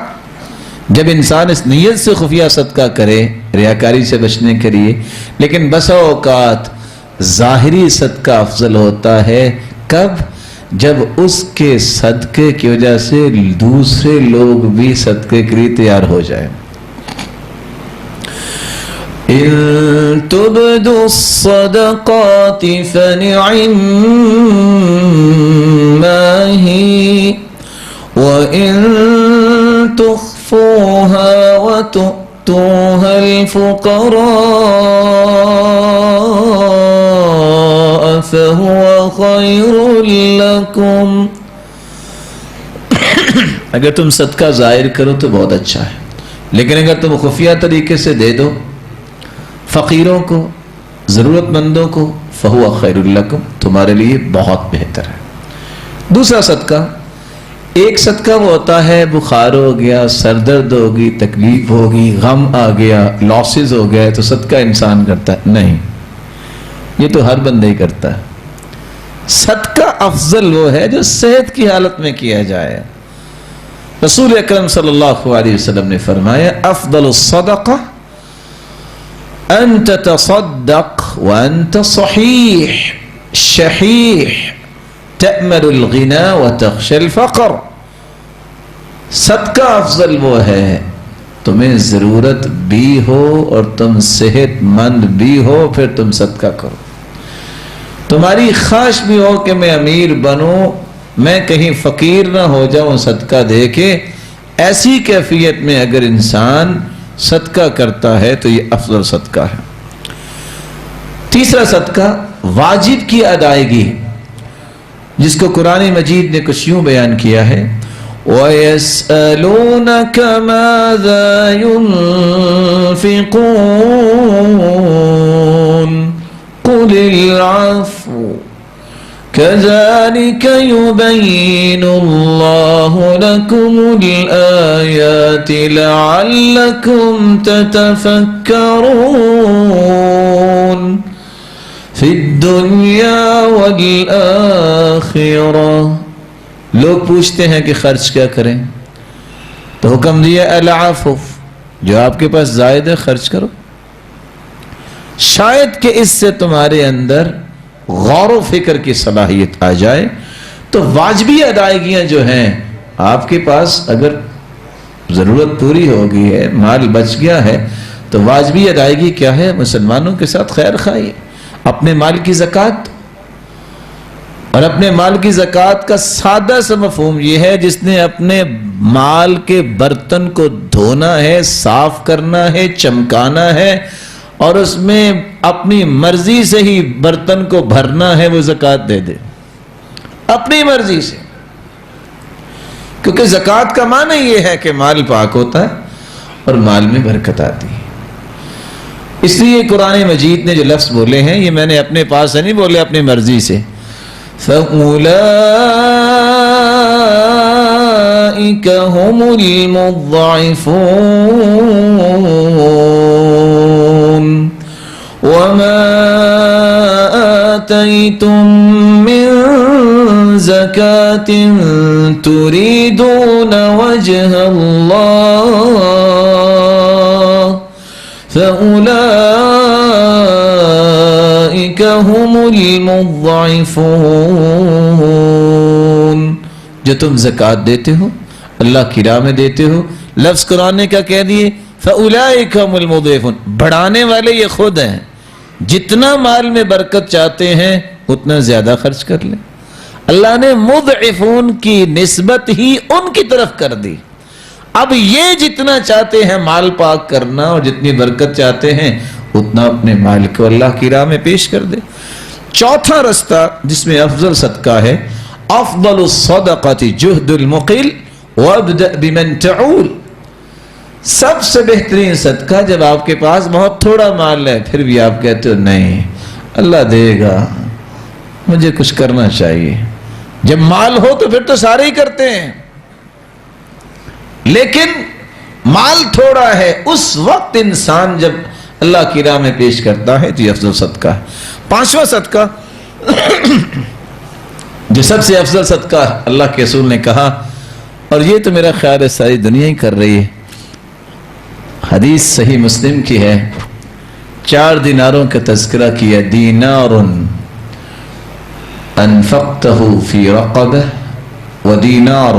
جب انسان اس نیت سے خفیہ صدقہ کرے، ریاکاری سے بچنے کے لیے. لیکن بسا اوقات ظاہری صدقہ افضل ہوتا ہے. کب؟ جب اس کے صدقے کی وجہ سے دوسرے لوگ بھی صدقے کے لیے تیار ہو جائیں. ان تبدوا الصدقات فنعما هي وان تخفوها وتؤتوها الفقراء فهو خير لكم. اگر تم صدقہ ظاہر کرو تو بہت اچھا ہے، لیکن اگر تم خفیہ طریقے سے دے دو فقیروں کو، ضرورت مندوں کو، فہو خیر لکم، تمہارے لیے بہت بہتر ہے. دوسرا صدقہ، ایک صدقہ وہ ہوتا ہے بخار ہو گیا، سر درد ہوگی، تکلیف ہوگی، غم آ گیا، لاسز ہو گیا تو صدقہ انسان کرتا ہے. نہیں، یہ تو ہر بندہ ہی کرتا ہے. صدقہ افضل وہ ہے جو صحت کی حالت میں کیا جائے. رسول اکرم صلی اللہ علیہ وسلم نے فرمایا افضل الصدقہ ان تتصدق وانت صحیح شحیح تأمل الغنا وتخشى الفقر. صدقہ افضل وہ ہے تمہیں ضرورت بھی ہو اور تم صحت مند بھی ہو، پھر تم صدقہ کرو. تمہاری خواہش بھی ہو کہ میں امیر بنوں، میں کہیں فقیر نہ ہو جاؤں صدقہ دے کے. ایسی کیفیت میں اگر انسان صدقہ کرتا ہے تو یہ افضل صدقہ ہے. تیسرا صدقہ واجب کی ادائیگی، جس کو قرآن مجید نے کچھ یوں بیان کیا ہے وَيَسْأَلُونَكَ مَاذَا يُنْفِقُونَ قُلِ الْعَفْوَ كَذَلِكَ يُبَيِّنُ اللَّهُ لَكُمُ الْآيَاتِ لَعَلَّكُمْ تَتَفَكَّرُونَ فِي الدُّنْيَا وَالْآخِرَةِ. لوگ پوچھتے ہیں کہ خرچ کیا کریں، تو حکم دیا العفو، جو آپ کے پاس زائد ہے خرچ کرو. شاید کہ اس سے تمہارے اندر غور و فکر کی صلاحیت آ جائے. تو واجبی ادائیگیاں جو ہیں آپ کے پاس، اگر ضرورت پوری ہو گئی ہے، مال بچ گیا ہے، تو واجبی ادائیگی کیا ہے؟ مسلمانوں کے ساتھ خیر خواہی. اپنے مال کی زکوٰۃ، اور اپنے مال کی زکوٰۃ کا سادہ سا مفہوم یہ ہے جس نے اپنے مال کے برتن کو دھونا ہے، صاف کرنا ہے، چمکانا ہے، اور اس میں اپنی مرضی سے ہی برتن کو بھرنا ہے، وہ زکوٰۃ دے دے اپنی مرضی سے. کیونکہ زکوٰۃ کا معنی یہ ہے کہ مال پاک ہوتا ہے اور مال میں برکت آتی ہے. اس لیے قرآن مجید نے جو لفظ بولے ہیں یہ میں نے اپنے پاس سے نہیں بولے، اپنی مرضی سے. فَأُولَئِكَ هُمُ الْمُضَّعِفُونَ وَمَا آتَيْتُم مِّن زَكَاةٍ تُرِيدُونَ وَجْهَ اللَّهِ فَأُولَئِكَ هُمُ الْمُضَّعِفُونَ. جو تم زکوٰۃ دیتے ہو، اللہ کی راہ میں دیتے ہو، لفظ قرآن نے کیا کہہ دیے؟ فَأُولَئِكَ هُمُ الْمُضْعِفُونَ. بڑھانے والے یہ خود ہیں. جتنا مال میں برکت چاہتے ہیں اتنا زیادہ خرچ کر لیں. اللہ نے مضعفون کی نسبت ہی ان کی طرف کر دی. اب یہ جتنا چاہتے ہیں مال پاک کرنا اور جتنی برکت چاہتے ہیں اتنا اپنے مال کو اللہ کی راہ میں پیش کر دے. چوتھا رستہ جس میں افضل صدقہ ہے، افضل الصدقۃ جہد المقل وابدأ بمن تعول. سب سے بہترین صدقہ جب آپ کے پاس بہت تھوڑا مال ہے پھر بھی آپ کہتے ہو نہیں اللہ دے گا، مجھے کچھ کرنا چاہیے. جب مال ہو تو پھر تو سارے ہی کرتے ہیں، لیکن مال تھوڑا ہے اس وقت انسان جب اللہ کی راہ میں پیش کرتا ہے تو یہ افضل صدقہ ہے. پانچواں صدقہ جو سب سے افضل صدقہ اللہ کے رسول نے کہا، اور یہ تو میرا خیال ہے ساری دنیا ہی کر رہی ہے، حدیث صحیح مسلم کی ہے، 4 دیناروں کا تذکرہ کیا. دینار انفقته فی رقبہ ودینار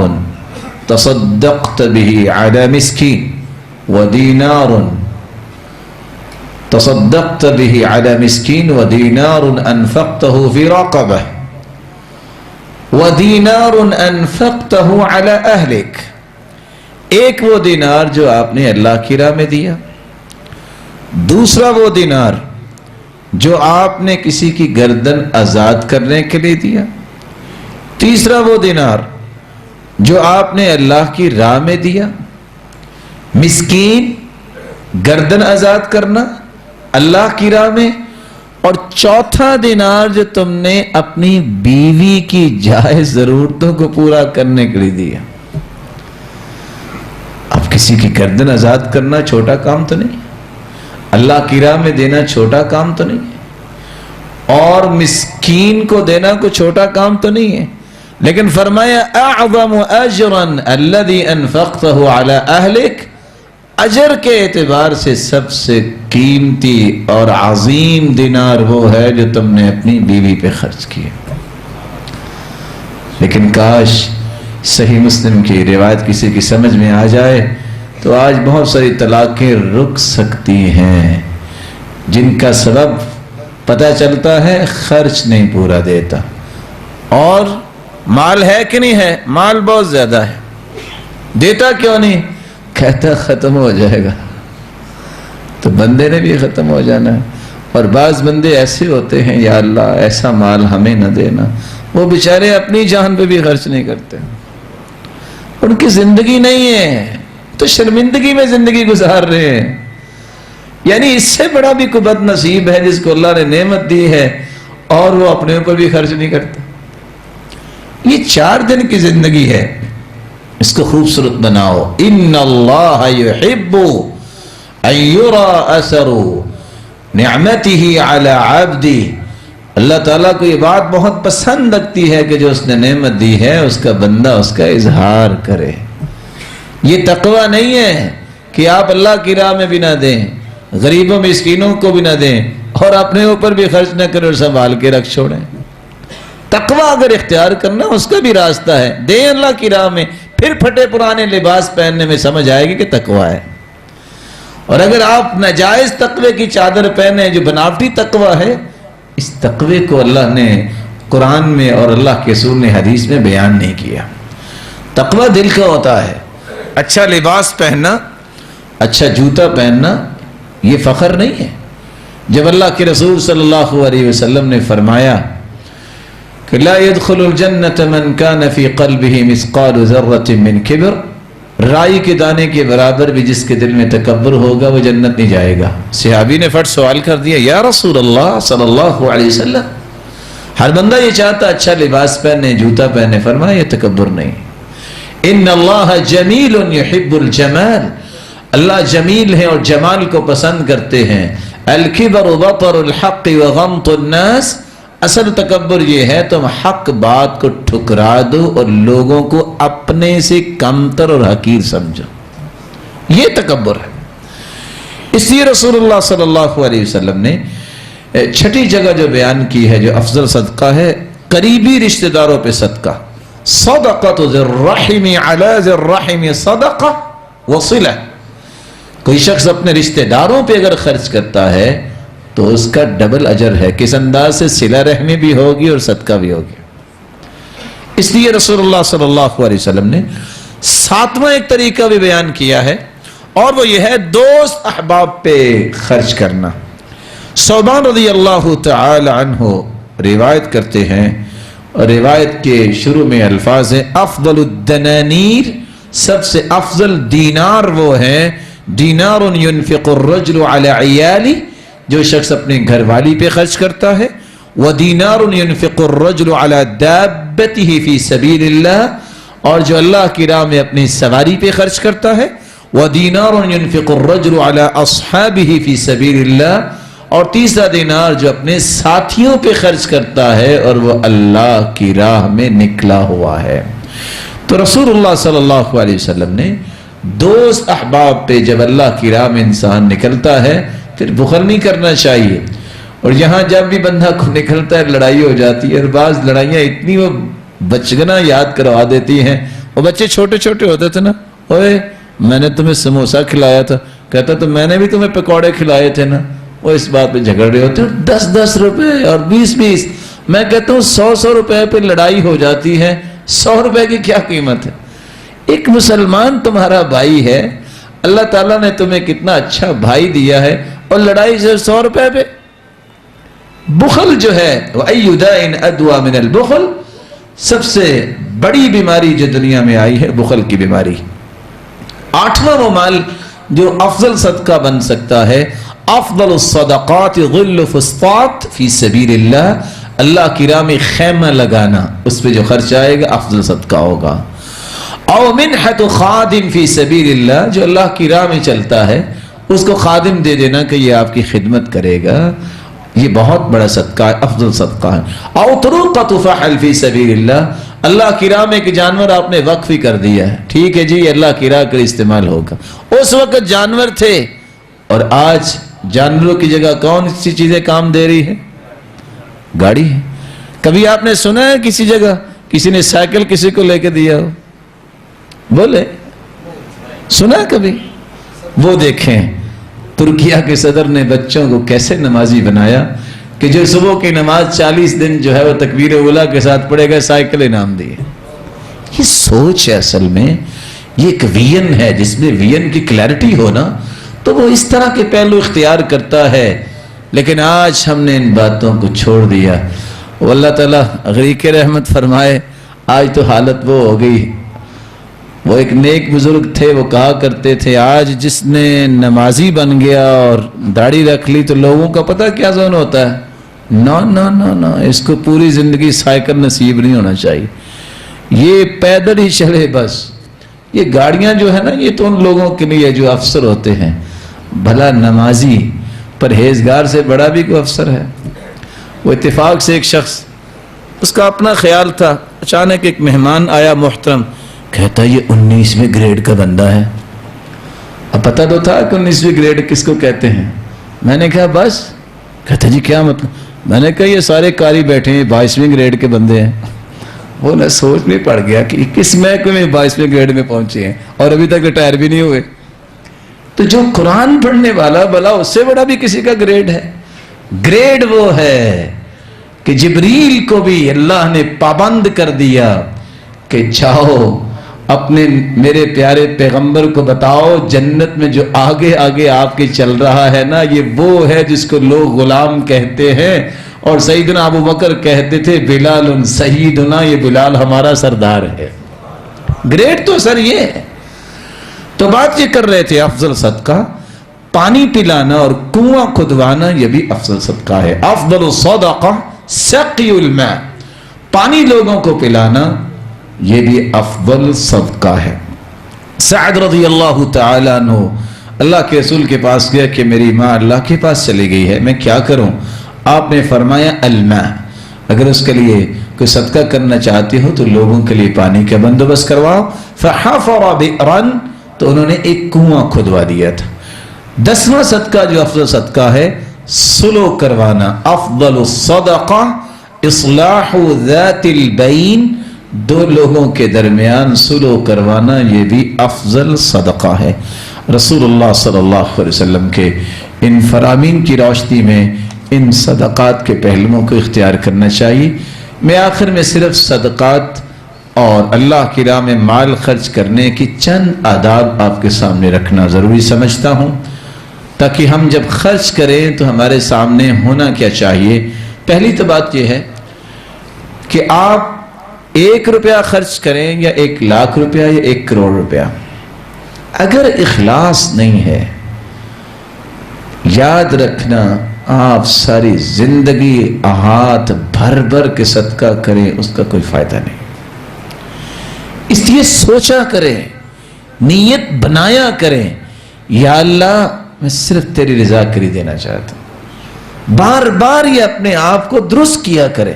تصدقت به على مسكين ودينار تصدقت به على مسكين ودينار أنفقته في رقبة ودينار أنفقته على أهلك. ایک وہ دینار جو آپ نے اللہ کی راہ میں دیا، دوسرا وہ دینار جو آپ نے کسی کی گردن آزاد کرنے کے لیے دیا، تیسرا وہ دینار جو آپ نے اللہ کی راہ میں دیا، مسکین گردن آزاد کرنا اللہ کی راہ میں، اور چوتھا دینار جو تم نے اپنی بیوی کی جائز ضرورتوں کو پورا کرنے کے لیے دیا. اب کسی کی گردن آزاد کرنا چھوٹا کام تو نہیں، اللہ کی راہ میں دینا چھوٹا کام تو نہیں، اور مسکین کو دینا کوئی چھوٹا کام تو نہیں ہے. لیکن فرمایا اعظم اجرا الذي انفقته على اهلك، اجر کے اعتبار سے سب سے قیمتی اور عظیم دینار وہ ہے جو تم نے اپنی بیوی پہ خرچ کیا. لیکن کاش صحیح مسلم کی روایت کسی کی سمجھ میں آ جائے تو آج بہت ساری طلاقیں رک سکتی ہیں جن کا سبب پتہ چلتا ہے خرچ نہیں پورا دیتا. اور مال ہے کہ نہیں ہے؟ مال بہت زیادہ ہے، دیتا کیوں نہیں؟ کہتا ختم ہو جائے گا. تو بندے نے بھی ختم ہو جانا ہے. اور بعض بندے ایسے ہوتے ہیں یا اللہ ایسا مال ہمیں نہ دینا، وہ بیچارے اپنی جان پہ بھی خرچ نہیں کرتے، ان کی زندگی نہیں ہے تو شرمندگی میں زندگی گزار رہے ہیں. یعنی اس سے بڑا بھی کوئی بد نصیب ہے جس کو اللہ نے نعمت دی ہے اور وہ اپنے اوپر بھی خرچ نہیں کرتا. یہ 4 دن کی زندگی ہے، اس کو خوبصورت بناؤ. ان اللہ یحب ان یری اثر نعمته علی عبده. اللہ تعالیٰ کو یہ بات بہت پسند لگتی ہے کہ جو اس نے نعمت دی ہے اس کا بندہ اس کا اظہار کرے. یہ تقوی نہیں ہے، کہ آپ اللہ کی راہ میں بھی نہ دیں، غریبوں مسکینوں کو بھی نہ دیں، اور اپنے اوپر بھی خرچ نہ کریں اور سنبھال کے رکھ چھوڑیں۔ تقوی اگر اختیار کرنا اس کا بھی راستہ ہے، دیں اللہ کی راہ میں، پھر پھٹے پرانے لباس پہننے میں سمجھ آئے گی کہ تقوی ہے۔ اور اگر آپ ناجائز تقوی کی چادر پہنے جو بناوٹی تقوی ہے، اس تقوی کو اللہ نے قرآن میں اور اللہ کے رسول نے حدیث میں بیان نہیں کیا۔ تقوی دل کا ہوتا ہے۔ اچھا لباس پہننا، اچھا جوتا پہننا یہ فخر نہیں ہے۔ جب اللہ کے رسول صلی اللہ علیہ وسلم نے فرمایا کہ لا يدخل الجنة من كان في قلبه مثقال ذرة من کبر، رائی کے دانے کے برابر بھی جس کے دل میں تکبر ہوگا وہ جنت نہیں جائے گا۔ صحابی نے فٹ سوال کر دیا، یا رسول اللہ صلی اللہ علیہ وسلم، ہر بندہ یہ چاہتا اچھا لباس پہنے، جوتا پہنے، فرمایا یہ تکبر نہیں۔ ان اللہ جمیل یحب الجمال، اللہ جمیل ہے اور جمال کو پسند کرتے ہیں۔ الکبر بطر الحق وغمط الناس، اصل تکبر یہ ہے تم حق بات کو ٹھکرا دو اور لوگوں کو اپنے سے کمتر اور حقیر سمجھو، یہ تکبر ہے۔ اس لیے رسول اللہ صلی اللہ علیہ وسلم نے چھٹی جگہ جو بیان کی ہے جو افضل صدقہ ہے، قریبی رشتہ داروں پہ صدقہ، صدقۃ ذی الرحم علی ذی الرحم صدقہ وصلہ۔ کوئی شخص اپنے رشتہ داروں پہ اگر خرچ کرتا ہے تو اس کا ڈبل اجر ہے، کس انداز سے صلہ رحمی بھی ہوگی اور صدقہ بھی ہوگی۔ اس لیے رسول اللہ صلی اللہ علیہ وسلم نے ساتواں ایک طریقہ بھی بیان کیا ہے، اور وہ یہ ہے دوست احباب پہ خرچ کرنا۔ ثوبان رضی اللہ تعالی عنہ روایت کرتے ہیں، اور روایت کے شروع میں الفاظ ہیں افضل الدنانیر، سب سے افضل دینار وہ ہیں، دینار ينفق الرجل علی عیالی، جو شخص اپنے گھر والی پہ خرچ کرتا ہے، ودینار ينفق الرجل علی دابته فی سبیل اللہ، اور جو اللہ کی راہ میں اپنی سواری پہ خرچ کرتا ہے، ودینار ينفق الرجل علی اصحابہ فی سبیل اللہ، اور تیسرا دینار جو اپنے ساتھیوں پہ خرچ کرتا ہے اور وہ اللہ کی راہ میں نکلا ہوا ہے۔ تو رسول اللہ صلی اللہ علیہ وسلم نے دوست احباب پہ جب اللہ کی راہ میں انسان نکلتا ہے پھر بخل نہیں کرنا چاہیے۔ اور یہاں جب بھی بندہ کو نکلتا ہے لڑائی ہو جاتی ہے، اور بعض لڑائیاں اتنی وہ بچگنا یاد کروا دیتی ہیں۔ وہ بچے چھوٹے چھوٹے ہوتے تھے نا، اوے میں نے تمہیں سموسا کھلایا تھا، کہتا تو میں نے بھی تمہیں پکوڑے کھلائے تھے نا، وہ اس بات پہ جھگڑ رہے ہوتے ہیں۔ 10 روپے اور 20 میں کہتا ہوں 100 روپے پہ لڑائی ہو جاتی ہے، 100 روپے کی کیا قیمت ہے؟ ایک مسلمان تمہارا بھائی ہے، اللہ تعالیٰ نے تمہیں کتنا اچھا بھائی دیا ہے، اور لڑائی سے 100 روپے پہ۔ بخل جو ہے وَأَيُّ دَاءٍ أَدْوَى مِنَ الْبُخْلِ، سب سے بڑی بیماری جو دنیا میں آئی ہے بخل کی بیماری۔ 8واں وہ مال جو افضل صدقہ بن سکتا ہے، افضل الصدقات غل فسطاط فی سبیل اللہ، اللہ کی راہ میں خیمہ لگانا، اس پہ جو خرچ آئے گا افضل صدقہ ہوگا۔ او منحت خادم فی سبیل اللہ، جو اللہ کی راہ میں چلتا ہے اس کو خادم دے دینا کہ یہ آپ کی خدمت کرے گا، یہ بہت بڑا صدقہ ہے، افضل صدقہ ہے۔ او طروقۃ فحل فی سبیل اللہ، اللہ کی راہ میں ایک جانور آپ نے وقف ہی کر دیا ہے، ٹھیک ہے جی یہ اللہ کی راہ کا استعمال ہوگا۔ اس وقت جانور تھے، اور آج جانوروں کی جگہ کون سی چیزیں کام دے رہی ہے؟ گاڑی ہے۔ کبھی آپ نے سنا ہے کسی جگہ کسی نے سائیکل کسی کو لے کے دیا ہو؟ بولے سنا کبھی؟ وہ دیکھیں ترکیہ کے صدر نے بچوں کو کیسے نمازی بنایا کہ جو صبح کی نماز 40 دن جو ہے وہ تکبیر اولیٰ کے ساتھ پڑھے گا، سائیکل انعام دیے۔ یہ سوچ ہے اصل میں، یہ ایک ویژن ہے، جس میں ویژن کی کلیئرٹی ہو نا تو وہ اس طرح کے پہلو اختیار کرتا ہے۔ لیکن آج ہم نے ان باتوں کو چھوڑ دیا۔ وہ اللہ تعالیٰ غریق رحمت فرمائے، آج تو حالت وہ ہو گئی۔ وہ ایک نیک بزرگ تھے، وہ کہا کرتے تھے آج جس نے نمازی بن گیا اور داڑھی رکھ لی تو لوگوں کا پتہ کیا ظن ہوتا ہے؟ نا اس کو پوری زندگی سائیکل نصیب نہیں ہونا چاہیے، یہ پیدل ہی چلے بس۔ یہ گاڑیاں جو ہے نا یہ تو ان لوگوں کے لیے جو افسر ہوتے ہیں، بھلا نمازی پرہیزگار سے بڑا بھی کوئی افسر ہے؟ وہ اتفاق سے ایک شخص، اس کا اپنا خیال تھا، اچانک ایک مہمان آیا محترم، کہتا یہ 19ویں گریڈ کا بندہ ہے، اب پتہ تو تھا کہ 19ویں گریڈ کس کو کہتے ہیں. میں نے کہا بس. کہتے جی کیا مطلب؟ میں نے کہا یہ سارے قاری بیٹھے ہیں 22ویں گریڈ کے بندے ہیں. وہ نہ سوچ نہیں پڑ گیا کہ کس محکمے میں 22ویں گریڈ میں پہنچے ہیں اور ابھی تک ریٹائر بھی نہیں ہوئے. تو جو قرآن پڑھنے والا بلا اس سے بڑا بھی کسی کا گریڈ ہے. گریڈ وہ ہے کہ جبریل کو بھی اللہ نے پابند کر دیا کہ جاؤ اپنے میرے پیارے پیغمبر کو بتاؤ جنت میں جو آگے آگے آپ کے چل رہا ہے نا یہ وہ ہے جس کو لوگ غلام کہتے ہیں. اور سیدنا ابو بکر کہتے تھے بلال سیدنا، یہ بلال ہمارا سردار ہے. گریڈ تو سر یہ ہے. تو بات یہ کر رہے تھے افضل صدقہ پانی پلانا اور کنواں کھدوانا یہ بھی افضل صدقہ ہے. افضل الصدقہ سقی الماء، پانی لوگوں کو پلانا یہ بھی افضل صدقہ ہے. سعد رضی اللہ تعالیٰ عنہ اللہ کے رسول کے پاس گیا کہ میری ماں اللہ کے پاس چلی گئی ہے، میں کیا کروں؟ آپ نے فرمایا الماء، اگر اس کے لیے کوئی صدقہ کرنا چاہتے ہو تو لوگوں کے لیے پانی کا بندوبست کرواؤ. فحفر بئرا، تو انہوں نے ایک کنواں کھدوا دیا تھا. 10واں صدقہ جو افضل صدقہ ہے سلو کروانا. افضل الصدقہ اصلاح ذات البین، دو لوگوں کے درمیان سلو کروانا یہ بھی افضل صدقہ ہے. رسول اللہ صلی اللہ علیہ وسلم کے ان فرامین کی روشنی میں ان صدقات کے پہلوؤں کو اختیار کرنا چاہیے. میں آخر میں صرف صدقات اور اللہ کی راہ میں مال خرچ کرنے کی چند آداب آپ کے سامنے رکھنا ضروری سمجھتا ہوں تاکہ ہم جب خرچ کریں تو ہمارے سامنے ہونا کیا چاہیے. پہلی تو بات یہ ہے کہ آپ 1 روپیہ خرچ کریں یا 1 لاکھ روپیہ یا 1 کروڑ روپیہ، اگر اخلاص نہیں ہے یاد رکھنا آپ ساری زندگی ہاتھ بھر بھر کے صدقہ کریں اس کا کوئی فائدہ نہیں. اس لیے سوچا کریں، نیت بنایا کریں یا اللہ میں صرف تیری رضا کے لیے دینا چاہتا ہوں. بار بار یہ اپنے آپ کو درست کیا کریں.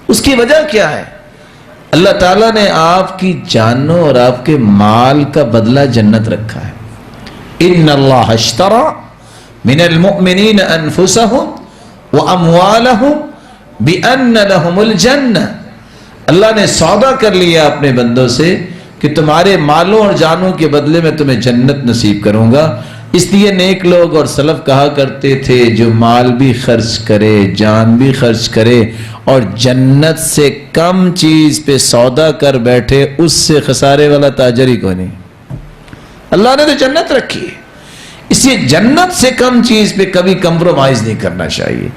اس کی وجہ کیا ہے؟ اللہ تعالیٰ نے آپ کی جانوں اور آپ کے مال کا بدلہ جنت رکھا ہے. ان اللہ اشترى من المؤمنین انفسهم واموالهم بان لهم الجنہ، اللہ نے سودا کر لیا اپنے بندوں سے کہ تمہارے مالوں اور جانوں کے بدلے میں تمہیں جنت نصیب کروں گا. اس لیے نیک لوگ اور سلف کہا کرتے تھے جو مال بھی خرچ کرے جان بھی خرچ کرے اور جنت سے کم چیز پہ سودا کر بیٹھے اس سے خسارے والا تاجر ہی کوئی نہیں. اللہ نے تو جنت رکھی ہے، اس لیے جنت سے کم چیز پہ کبھی کمپرومائز نہیں کرنا چاہیے.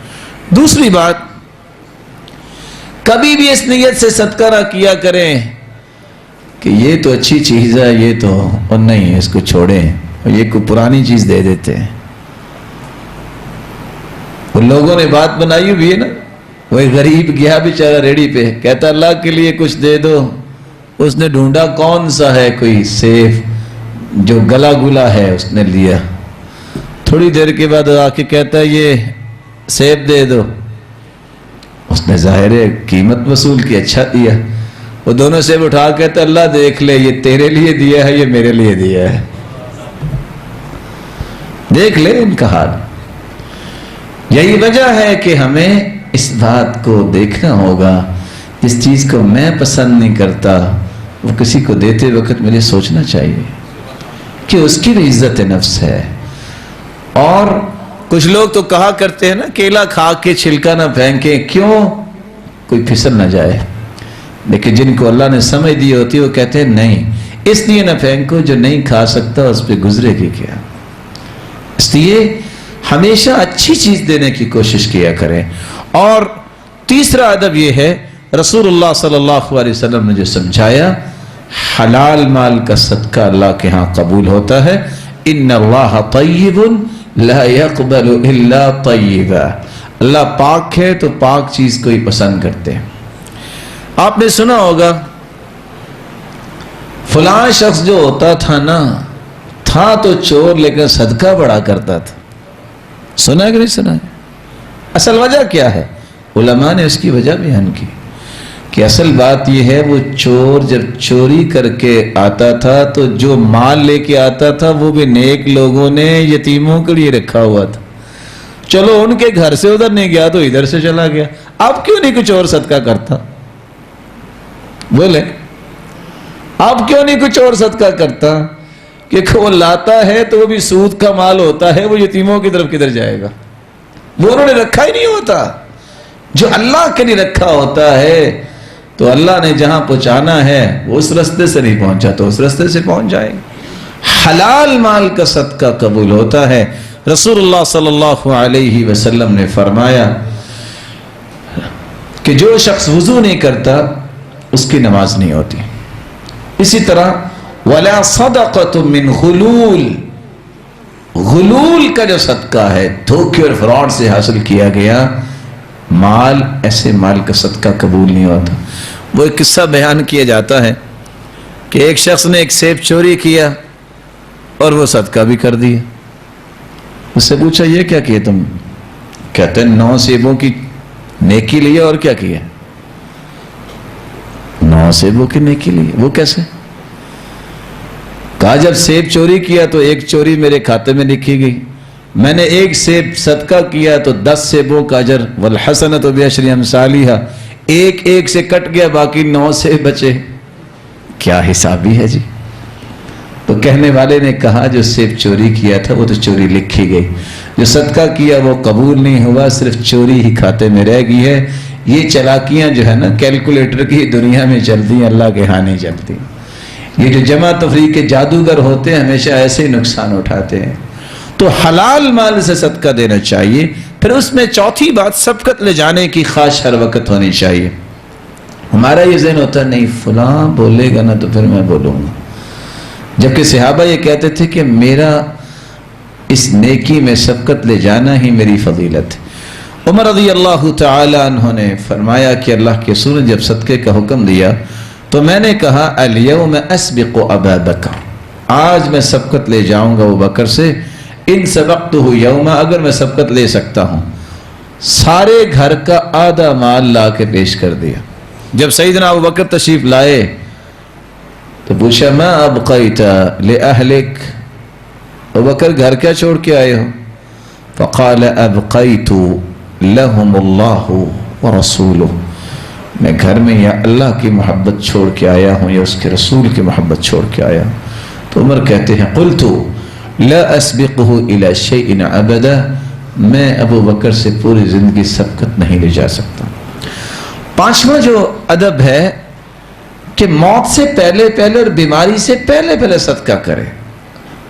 دوسری بات، کبھی بھی اس نیت سے صدقہ نہ کیا کریں کہ یہ تو اچھی چیز ہے یہ تو اور نہیں اس کو چھوڑیں اور یہ کوئی پرانی چیز دے دیتے ہیں. ان لوگوں نے بات بنائی ہوئی ہے نا، وہی غریب گیا بیچارہ ریڑی پہ کہتا اللہ کے لیے کچھ دے دو. اس نے ڈھونڈا کون سا ہے کوئی سیف جو گلا گلا ہے، اس نے لیا. تھوڑی دیر کے بعد آ کے کہتا ہے یہ سیب دے دو. اس نے ظاہر قیمت وصول کی، اچھا دیا. وہ دونوں سیب اٹھا کہتا اللہ دیکھ لے یہ تیرے لیے دیا ہے یہ میرے لیے دیا ہے، دیکھ لے ان کا حال. یہی وجہ ہے کہ ہمیں اس بات کو دیکھنا ہوگا، اس چیز کو میں پسند نہیں کرتا وہ کسی کو دیتے وقت مجھے سوچنا چاہیے کہ اس کی بھی عزت نفس ہے. اور کچھ لوگ تو کہا کرتے ہیں نا کیلا کھا کے چھلکا نہ پھینکے، کیوں؟ کوئی پھسل نہ جائے. لیکن جن کو اللہ نے سمجھ دی ہوتی وہ کہتے ہیں نہیں اس لیے نہ پھینکو جو نہیں کھا سکتا اس پہ گزرے گی کیا. اس لیے ہمیشہ اچھی چیز دینے کی کوشش کیا کریں. اور تیسرا ادب یہ ہے رسول اللہ صلی اللہ علیہ وسلم نے جو سمجھایا، حلال مال کا صدقہ اللہ کے ہاں قبول ہوتا ہے. ان اللہ طیب لا يقبل الا طیبا، اللہ پاک ہے تو پاک چیز کو ہی پسند کرتے ہیں. آپ نے سنا ہوگا فلاں شخص جو ہوتا تھا نا تھا تو چور لیکن صدقہ بڑا کرتا تھا. سنا ہے کہ نہیں سنا ہے؟ اصل وجہ کیا ہے؟ علماء نے اس کی وجہ بیان کی. کہ اصل بات یہ ہے وہ چور جب چوری کر کے آتا تھا تو جو مال لے کے آتا تھا وہ بھی نیک لوگوں نے یتیموں کے لیے رکھا ہوا تھا. چلو ان کے گھر سے ادھر نہیں گیا تو ادھر سے چلا گیا. اب کیوں نہیں کچھ اور صدقہ کرتا؟ بولے اب کیوں نہیں کچھ اور صدقہ کرتا؟ کہ وہ لاتا ہے تو وہ بھی سود کا مال ہوتا ہے, وہ یتیموں کی طرف کدھر جائے گا؟ وہ انہوں نے رکھا ہی نہیں ہوتا. جو اللہ کے لیے رکھا ہوتا ہے تو اللہ نے جہاں پہنچانا ہے وہ اس رستے سے نہیں پہنچا تو اس رستے سے پہنچ جائے گا. حلال مال کا صدقہ قبول ہوتا ہے. رسول اللہ صلی اللہ علیہ وسلم نے فرمایا کہ جو شخص وضو نہیں کرتا اس کی نماز نہیں ہوتی. اسی طرح وَلَا صَدَقَةٌ مِّنْ غُلُولٍ, غلول کا جو صدقہ ہے, دھوکے اور فراڈ سے حاصل کیا گیا مال, ایسے مال کا صدقہ قبول نہیں ہوتا. وہ ایک قصہ بیان کیا جاتا ہے کہ ایک شخص نے ایک سیب چوری کیا اور وہ صدقہ بھی کر دیا. اس سے پوچھا یہ کیا کیا تم؟ کہتے ہیں 9 سیبوں کی نیکی لی اور کیا کیا؟ 9 سیبوں کی نیکی لی. وہ کیسے؟ کہا جب سیب چوری کیا تو ایک چوری میرے کھاتے میں لکھی گئی, میں نے ایک سیب صدقہ کیا تو 10 سیبوں کا اجر, والحسنۃ بعشر امثالھا, ایک ایک سے کٹ گیا, باقی 9 سیب بچے. کیا حسابی ہے جی؟ تو کہنے والے نے کہا جو سیب چوری کیا تھا وہ تو چوری لکھی گئی, جو صدقہ کیا وہ قبول نہیں ہوا, صرف چوری ہی کھاتے میں رہ گئی ہے. یہ چلاکیاں جو ہے نا کیلکولیٹر کی دنیا میں چلتی ہیں, اللہ کے ہاں نہیں چلتی. یہ جو جمع تفریق کے جادوگر ہوتے ہیں ہمیشہ ایسے ہی نقصان اٹھاتے ہیں. تو حلال مال سے صدقہ دینا چاہیے. پھر اس میں چوتھی بات سبقت لے جانے کی خواہش ہر وقت ہونی چاہیے. ہمارا یہ ذہن ہوتا ہے نہیں فلاں بولے گا نا تو پھر میں بولوں گا, جبکہ صحابہ یہ کہتے تھے کہ میرا اس نیکی میں سبقت لے جانا ہی میری فضیلت ہے. عمر رضی اللہ تعالی عنہ نے فرمایا کہ اللہ کے رسول نے جب صدقے کا حکم دیا تو میں نے کہا الیوم اسبق ابا بکر, آج میں سبقت لے جاؤں گا ابو بکر سے. ان سبقتہ یوما, اگر میں سبقت لے سکتا ہوں. سارے گھر کا آدھا مال لا کے پیش کر دیا. جب سیدنا ابو بکر تشریف لائے تو پوچھا ما ابقیت لأہلک, ابو بکر گھر کیا چھوڑ کے آئے ہو؟ فقال ابقیت لہم اللہ ورسولہ, میں گھر میں یا اللہ کی محبت چھوڑ کے آیا ہوں یا اس کے رسول کی محبت چھوڑ کے آیا ہوں. تو عمر کہتے ہیں قلت لا اسبقہ الی شیء ابدا, میں ابو بکر سے پوری زندگی سبقت نہیں لے جا سکتا. پانچواں جو ادب ہے کہ موت سے پہلے پہلے اور بیماری سے پہلے پہلے صدقہ کرے.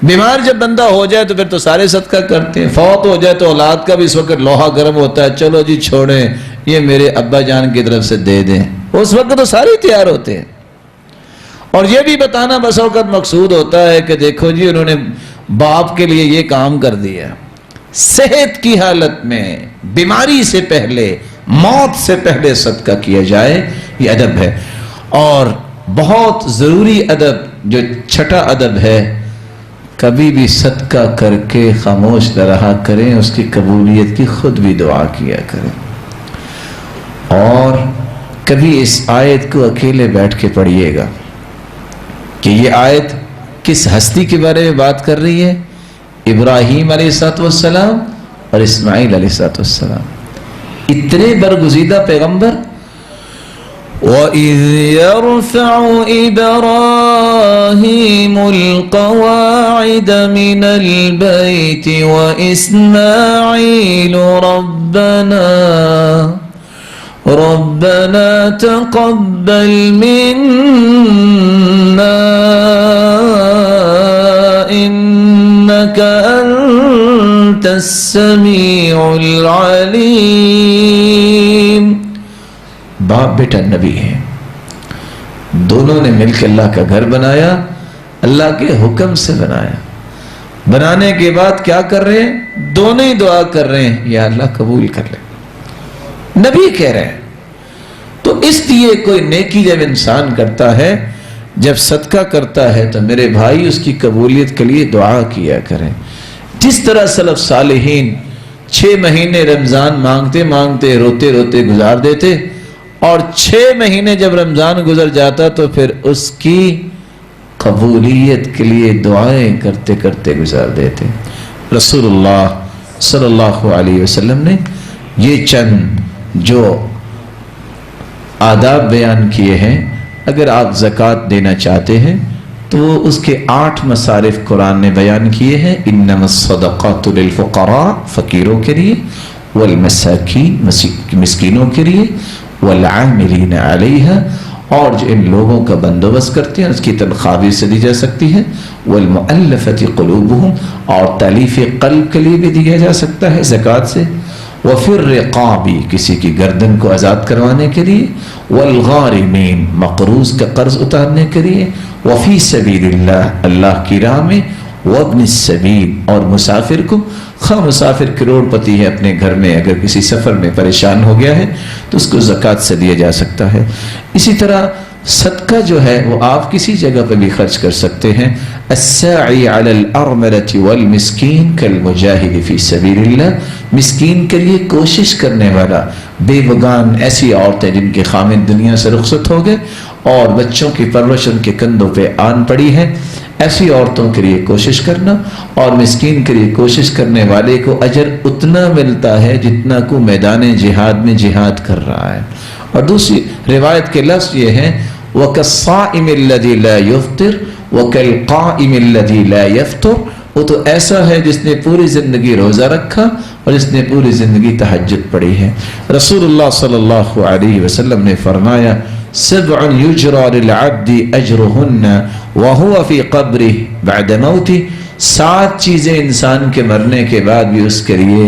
بیمار جب بندہ ہو جائے تو پھر تو سارے صدقہ کرتے ہیں, فوت ہو جائے تو اولاد کا بھی اس وقت لوہا گرم ہوتا ہے, چلو جی چھوڑیں یہ میرے ابا جان کی طرف سے دے دیں, اس وقت تو سارے تیار ہوتے ہیں. اور یہ بھی بتانا بس اوقات مقصود ہوتا ہے کہ دیکھو جی انہوں نے باپ کے لیے یہ کام کر دیا. صحت کی حالت میں بیماری سے پہلے, موت سے پہلے صدقہ کیا جائے, یہ ادب ہے. اور بہت ضروری ادب جو چھٹا ادب ہے, کبھی بھی صدقہ کر کے خاموش نہ رہا کریں, اس کی قبولیت کی خود بھی دعا کیا کریں. اور کبھی اس آیت کو اکیلے بیٹھ کے پڑھیے گا کہ یہ آیت کس ہستی کے بارے میں بات کر رہی ہے؟ ابراہیم علیہ السلام اور اسماعیل علیہ السلام, اتنے برگزیدہ پیغمبر. وَإِذْ يَرْفَعُ إِبْرَاهِيمُ الْقَوَاعِدَ مِنَ الْبَيْتِ وَإِسْمَاعِيلُ رَبَّنَا تَقَبَّلْ مِنَّا إِنَّكَ أَنْتَ السَّمِيعُ الْعَلِيمُ. باپ بیٹا نبی ہیں, دونوں نے مل کے اللہ کا گھر بنایا, اللہ کے حکم سے بنایا. بنانے کے بعد کیا کر رہے ہیں؟ دونوں ہی دعا کر رہے ہیں یا اللہ قبول کر لے. نبی کہہ رہے ہیں. تو اس لیے کوئی نیکی جب انسان کرتا ہے, جب صدقہ کرتا ہے تو میرے بھائی اس کی قبولیت کے لیے دعا کیا کریں. جس طرح سلف صالحین 6 مہینے رمضان مانگتے مانگتے روتے روتے گزار دیتے, اور 6 مہینے جب رمضان گزر جاتا تو پھر اس کی قبولیت کے لیے دعائیں کرتے کرتے گزار دیتے۔ رسول اللہ صلی اللہ علیہ وسلم نے یہ چند جو آداب بیان کیے ہیں، اگر آپ زکوٰۃ دینا چاہتے ہیں تو اس کے 8 مصارف قرآن نے بیان کیے ہیں۔ انما الصدقات للفقراء، فقیروں کے لیے، والمساکین، مسکینوں کے لیے، والعاملین علیہا، اور جو ان لوگوں کا بندوبست کرتے ہیں اس کی تنخواہ بھی سے دی جا سکتی ہے، والمؤلفۃ قلوبہم، اور تالیف قلب کے لیے بھی دیا جا سکتا ہے زکوٰۃ سے، وفی الرقاب، کسی کی گردن کو آزاد کروانے کے لیے، والغارمین، مقروض کا قرض اتارنے کے لیے، وفی سبیل اللہ، اللہ کی راہ میں، وابن السبیل، اور مسافر کو، خواہ مسافر کروڑ پتی ہے اپنے گھر میں، اگر کسی سفر میں پریشان ہو گیا ہے تو اس کو زکوٰۃ سے دیا جا سکتا ہے۔ اسی طرح صدقہ جو ہے وہ آپ کسی جگہ پہ بھی خرچ کر سکتے ہیں۔ الساعی علی الارملۃ والمسکین کالمجاہد فی سبیل اللہ، مسکین کے لیے کوشش کرنے والا، بیوگان، ایسی عورتیں جن کے خامد دنیا سے رخصت ہو گئے اور بچوں کی پرورش ان کے کندھوں پہ آن پڑی ہے، ایسی عورتوں کے لیے کوشش کرنا، اور مسکین کے لیے کوشش کرنے والے کو اجر اتنا ملتا ہے جتنا کو میدان جہاد میں جہاد کر رہا ہے۔ اور دوسری روایت کے لفظ یہ ہیں وَكَالصَّائِمِ الَّذِي لَا يُفْطِرُ وَكَالْقَائِمِ الَّذِي لَا يَفْطُرُ، وہ تو ایسا ہے جس نے پوری زندگی روزہ رکھا اور جس نے پوری زندگی تہجد پڑھی ہے۔ رسول اللہ صلی اللہ علیہ وسلم نے فرمایا سبع یجرى للعبد اجرهن وهو في قبره بعد موته، 7 چیزیں انسان کے مرنے کے بعد بھی اس کے لیے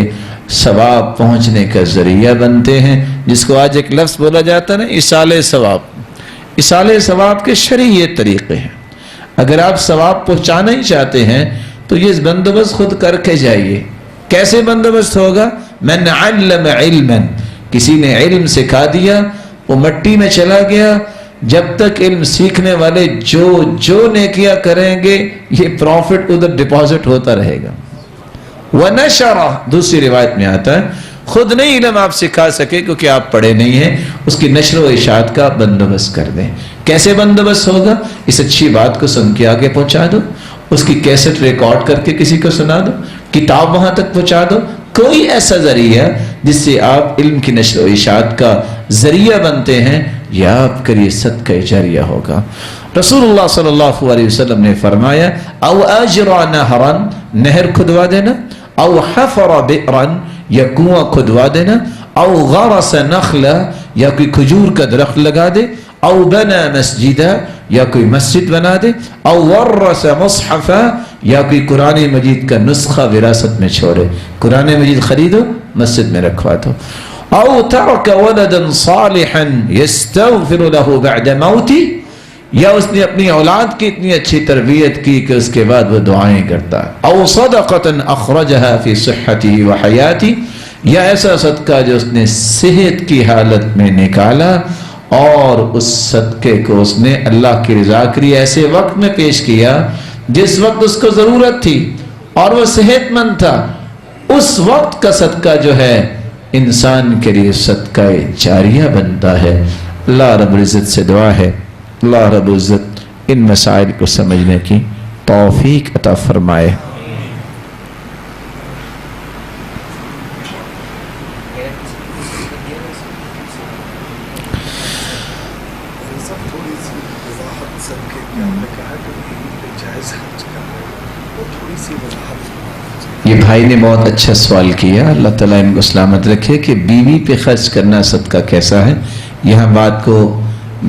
ثواب پہنچنے کا ذریعہ بنتے ہیں، جس کو آج ایک لفظ بولا جاتا ہے نا، ایصال ثواب۔ ایصال ثواب کے شرعی یہ طریقے ہیں۔ اگر آپ ثواب پہنچانا ہی چاہتے ہیں تو یہ بندوبست خود کر کے جائیے۔ کیسے بندوبست ہوگا؟ من علم علما، کسی نے علم سکھا دیا، وہ مٹی میں چلا گیا، جب تک علم سیکھنے والے جو نیکیاں کریں گے یہ پروفٹ ادھر ڈپازٹ ہوتا رہے گا۔ وَنَشَرَ، دوسری روایت میں آتا ہے خود نہیں علم آپ سکھا سکے کیونکہ آپ پڑھے نہیں ہیں، اس کی نشر و اشاعت کا بندوبست کر دیں۔ کیسے بندوبست ہوگا؟ اس اچھی بات کو سن کے آگے پہنچا دو، اس کی کیسٹ ریکارڈ کر کے کسی کو سنا دو، کتاب وہاں تک پہنچا دو، کوئی ایسا ذریعہ جس سے آپ علم کی نشر و اشاعت کا ذریعہ بنتے ہیں، یا آپ کے لیے صدقہ جاریہ ہوگا۔ رسول اللہ صلی اللہ علیہ وسلم نے فرمایا او اجرا نہرا، نہر کھدوا دینا، او حفر بئرا، یا کنواں کھدوا دینا، او غرس نخلا، یا کوئی کھجور کا درخت لگا دے، او بنا مسجدا، یا کوئی مسجد بنا دے، او ورث مصحفا، یا کوئی قرآن مجید کا نسخہ وراثت میں چھوڑے، قرآن مجید خریدو مسجد میں رکھوا دو، او ترک ولدا صالحا یستغفر له بعد موتی، یا اس نے اپنی اولاد کی اتنی اچھی تربیت کی کہ اس کے بعد وہ دعائیں کرتا ہے، او صدقۃ اخرجها فی صحته وحیاته، یا ایسا صدقہ جو اس نے صحت کی حالت میں نکالا اور اس صدقے کو اس نے اللہ کی رضا کے لیے ایسے وقت میں پیش کیا جس وقت اس کو ضرورت تھی اور وہ صحت مند تھا، اس وقت کا صدقہ جو ہے انسان کے لیے صدقہ جاریہ بنتا ہے۔ اللہ رب العزت سے دعا ہے اللہ رب العزت ان مسائل کو سمجھنے کی توفیق عطا فرمائے۔ یہ بھائی نے بہت اچھا سوال کیا، اللہ تعالیٰ ان کو سلامت رکھے کہ بیوی پہ خرچ کرنا صدقہ کیسا ہے۔ یہاں بات کو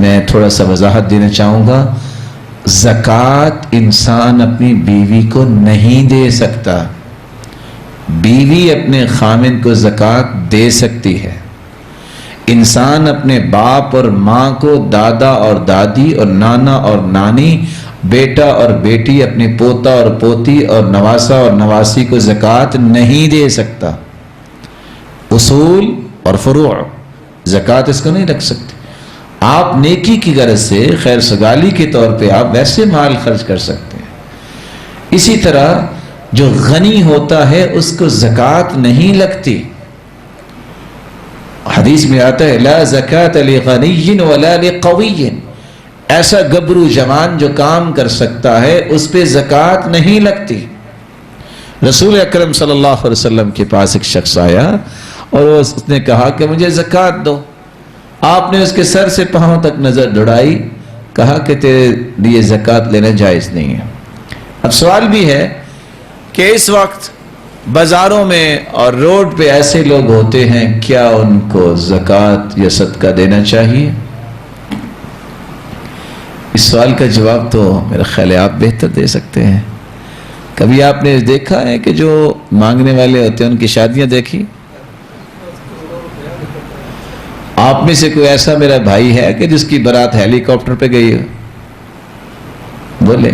میں تھوڑا سا وضاحت دینا چاہوں گا۔ زکوٰۃ انسان اپنی بیوی کو نہیں دے سکتا، بیوی اپنے خامن کو زکوٰۃ دے سکتی ہے۔ انسان اپنے باپ اور ماں کو، دادا اور دادی اور نانا اور نانی، بیٹا اور بیٹی، اپنے پوتا اور پوتی اور نواسا اور نواسی کو زکوٰۃ نہیں دے سکتا۔ اصول اور فروع زکوٰۃ اس کو نہیں رکھ سکتے۔ آپ نیکی کی غرض سے خیر سگالی کے طور پہ آپ ویسے مال خرچ کر سکتے ہیں۔ اسی طرح جو غنی ہوتا ہے اس کو زکوٰۃ نہیں لگتی۔ حدیث میں آتا ہے لا زکات لغنی ولا لقوی، ایسا گبرو جوان جو کام کر سکتا ہے اس پہ زکات نہیں لگتی۔ رسول اکرم صلی اللہ علیہ وسلم کے پاس ایک شخص آیا اور اس نے کہا کہ مجھے زکات دو۔ آپ نے اس کے سر سے پاؤں تک نظر دوڑائی، کہا کہ تیرے لیے زکات لینا جائز نہیں ہے۔ اب سوال بھی ہے کہ اس وقت بازاروں میں اور روڈ پہ ایسے لوگ ہوتے ہیں، کیا ان کو زکات یا صدقہ دینا چاہیے؟ اس سوال کا جواب تو میرا خیال ہے آپ بہتر دے سکتے ہیں۔ کبھی آپ نے دیکھا ہے کہ جو مانگنے والے ہوتے ہیں ان کی شادیاں دیکھی؟ آپ میں سے کوئی ایسا میرا بھائی ہے کہ جس کی بارات ہیلی کاپٹر پہ گئی ہو؟ بولے۔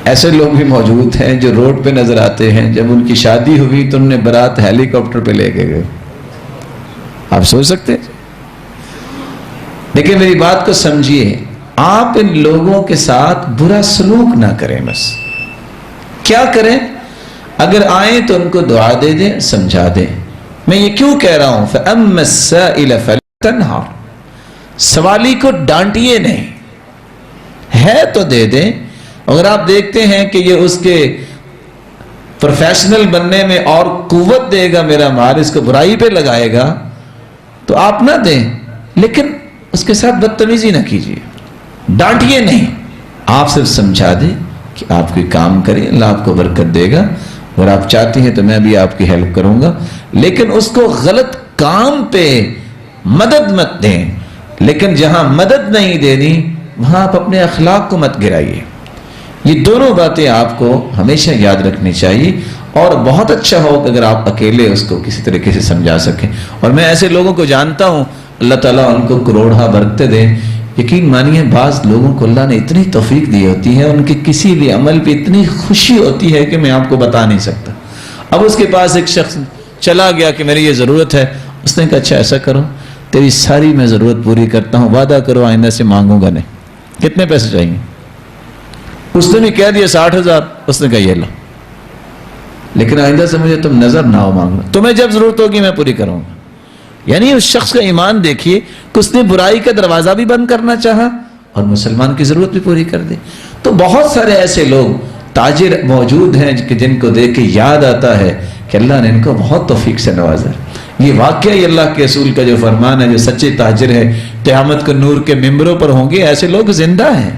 ایسے لوگ بھی موجود ہیں جو روڈ پہ نظر آتے ہیں، جب ان کی شادی ہوئی تو انہوں نے بارات ہیلی کاپٹر پہ لے کے گئے۔ آپ سوچ سکتے ہیں؟ لیکن میری بات کو سمجھیے، آپ ان لوگوں کے ساتھ برا سلوک نہ کریں۔ بس کیا کریں؟ اگر آئیں تو ان کو دعا دے دیں، سمجھا دیں۔ میں یہ کیوں کہہ رہا ہوں فَأَمَّا السَّائِلَ فَلَا تَنْهَرْ، سوالی کو ڈانٹیے نہیں، ہے تو دے دیں۔ اگر آپ دیکھتے ہیں کہ یہ اس کے پروفیشنل بننے میں اور قوت دے گا، میرا مال اس کو برائی پہ لگائے گا، تو آپ نہ دیں، لیکن اس کے ساتھ بدتمیزی نہ کیجیے، ڈانٹیے نہیں۔ آپ صرف سمجھا دیں کہ آپ کوئی کام کریں، اللہ آپ کو برکت دے گا، اگر آپ چاہتے ہیں تو میں بھی آپ کی ہیلپ کروں گا، لیکن اس کو غلط کام پہ مدد مت دیں۔ لیکن جہاں مدد نہیں دینی وہاں آپ اپنے اخلاق کو مت گرائیے۔ یہ دونوں باتیں آپ کو ہمیشہ یاد رکھنی چاہیے، اور بہت اچھا ہو کہ اگر آپ اکیلے اس کو کسی طریقے سے سمجھا سکیں۔ اور میں ایسے لوگوں کو جانتا ہوں، اللہ تعالیٰ ان کو کروڑہ برکتیں دیں۔ یقین مانیے بعض لوگوں کو اللہ نے اتنی توفیق دی ہوتی ہے، ان کے کسی بھی عمل پہ اتنی خوشی ہوتی ہے کہ میں آپ کو بتا نہیں سکتا۔ اب اس کے پاس ایک شخص چلا گیا کہ میری یہ ضرورت ہے، اس نے کہا اچھا ایسا کرو، تیری ساری میں ضرورت پوری کرتا ہوں، وعدہ کرو آئندہ سے مانگوں گا نہیں۔ کتنے پیسے چاہیے؟ اس نے بھی کہہ دیا 60,000۔ اس نے کہا یہ لو، لیکن آئندہ سے مجھے تم نظر نہ ہو مانگنا، تمہیں جب ضرورت ہوگی میں پوری کروں گا۔ یعنی اس شخص کا ایمان دیکھیے کہ اس نے برائی کا دروازہ بھی بند کرنا چاہا اور مسلمان کی ضرورت بھی پوری کر دی۔ تو بہت سارے ایسے لوگ تاجر موجود ہیں کہ جن کو دیکھ کے یاد آتا ہے کہ اللہ نے ان کو بہت توفیق سے نوازا ہے۔ یہ واقعی اللہ کے رسول کا جو فرمان ہے، جو سچے تاجر ہے قیامت کو نور کے ممبروں پر ہوں گے، ایسے لوگ زندہ ہیں۔